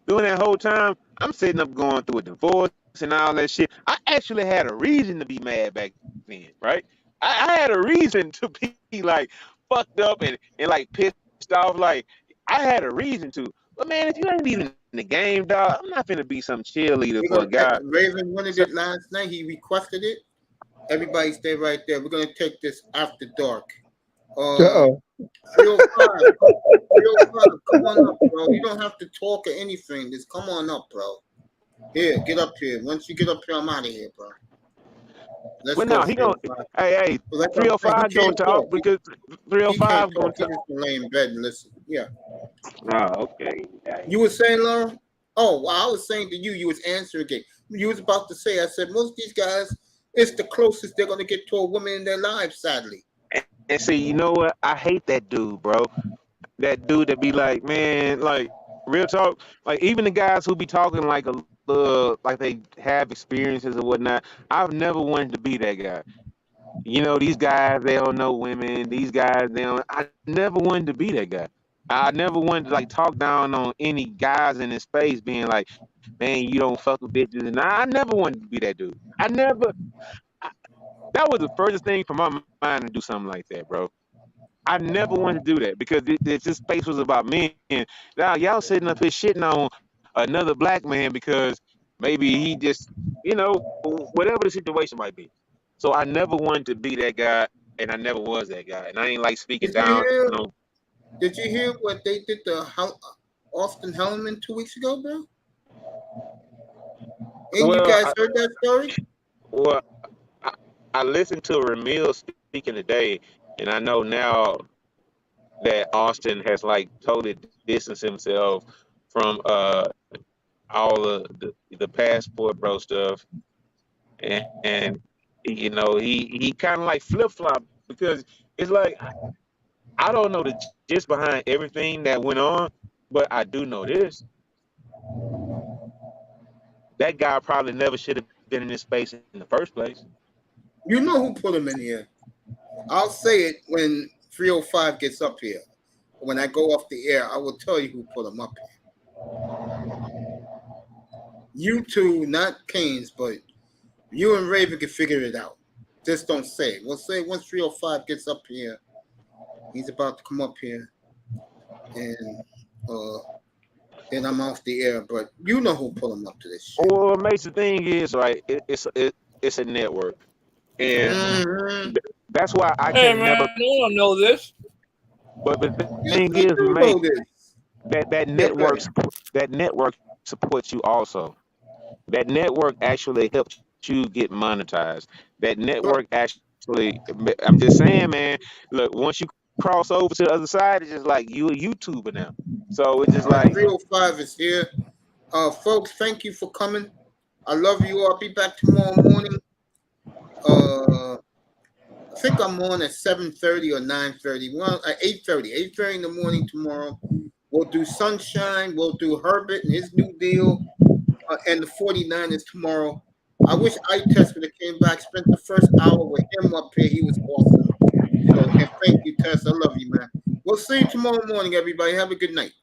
during that whole time, I'm sitting up going through a divorce and all that shit. I actually had a reason to be mad back then, right? I had a reason to be like fucked up and like pissed off. Like I had a reason to. But man, if you ain't even in the game, dog, I'm not finna be some cheerleader We're for a gonna guy. Raven wanted So, it last night. He requested it. Everybody stay right there. We're gonna take this after dark. Uh, Uh-oh. 305. 305. Come on up, bro. You don't have to talk or anything. Just come on up, bro. Here, get up here. Once you get up here, I'm out of here, bro. Let's but go, no, he gonna. 305. Hey, But like I'm saying, 305 he gonna can't talk talk. because He can't 305 gonna talk. He talk. just can lay in bed and listen. Yeah. Oh, okay. You were saying, Laura? Oh, well, I was saying to you, you was answering it. You was about to say, I said, most of these guys, it's the closest they're going to get to a woman in their lives, sadly. And see, you know what? I hate that dude, bro. That dude that be like, man, like real talk, like even the guys who be talking like like they have experiences or whatnot. I've never wanted to be that guy. You know, these guys they don't know women. These guys they don't. I never wanted to be that guy. I never wanted to like talk down on any guys in this space, being like, man, you don't fuck with bitches, and I never wanted to be that dude. I never. I, that was the furthest thing from my mind to do something like that, bro. I never wanted to do that because this space was about men. Now y'all sitting up here shitting on another black man because Maybe he just, whatever the situation might be. So I never wanted to be that guy, and I never was that guy. And I ain't like speaking Did you down. hear? Did you hear what they did to Austin Hellman 2 weeks ago, bro? And you guys heard that story? Well, I listened to Ramil speaking today, and I know now that Austin has like totally distanced himself from all of the passport bro stuff, and he kind of like flip flop because it's like I don't know the gist behind everything that went on, but I do know this: that guy probably never should have been in this space in the first place. You know who put him in here. I'll say it when 305 gets up here. When I go off the air, I will tell you who put him up here. You two, not Canes, but you and Raven can figure it out. Just don't say it. We'll say it once 305 gets up here. He's about to come up here. And then I'm off the air. But you know who put him up to this shit. Well, what makes the thing is, right, it's a network. And that's why I can never. You don't know this. But the thing is, mate, that network supports you also. That network actually helps you get monetized. That network actually, I'm just saying, man. Look, once you cross over to the other side, it's just like you a YouTuber now. So it's just like 305 is here. Folks, thank you for coming. I love you all. I'll be back tomorrow morning. I think I'm on at 7:30 or 9:30. Well, at 8:30. 8:30 in the morning tomorrow. We'll do Sunshine. We'll do Herbert and his new deal. And the 49ers tomorrow. I wish iTest would have came back, spent the first hour with him up here. He was awesome. So, and thank you, Tess. I love you, man. We'll see you tomorrow morning, everybody. Have a good night.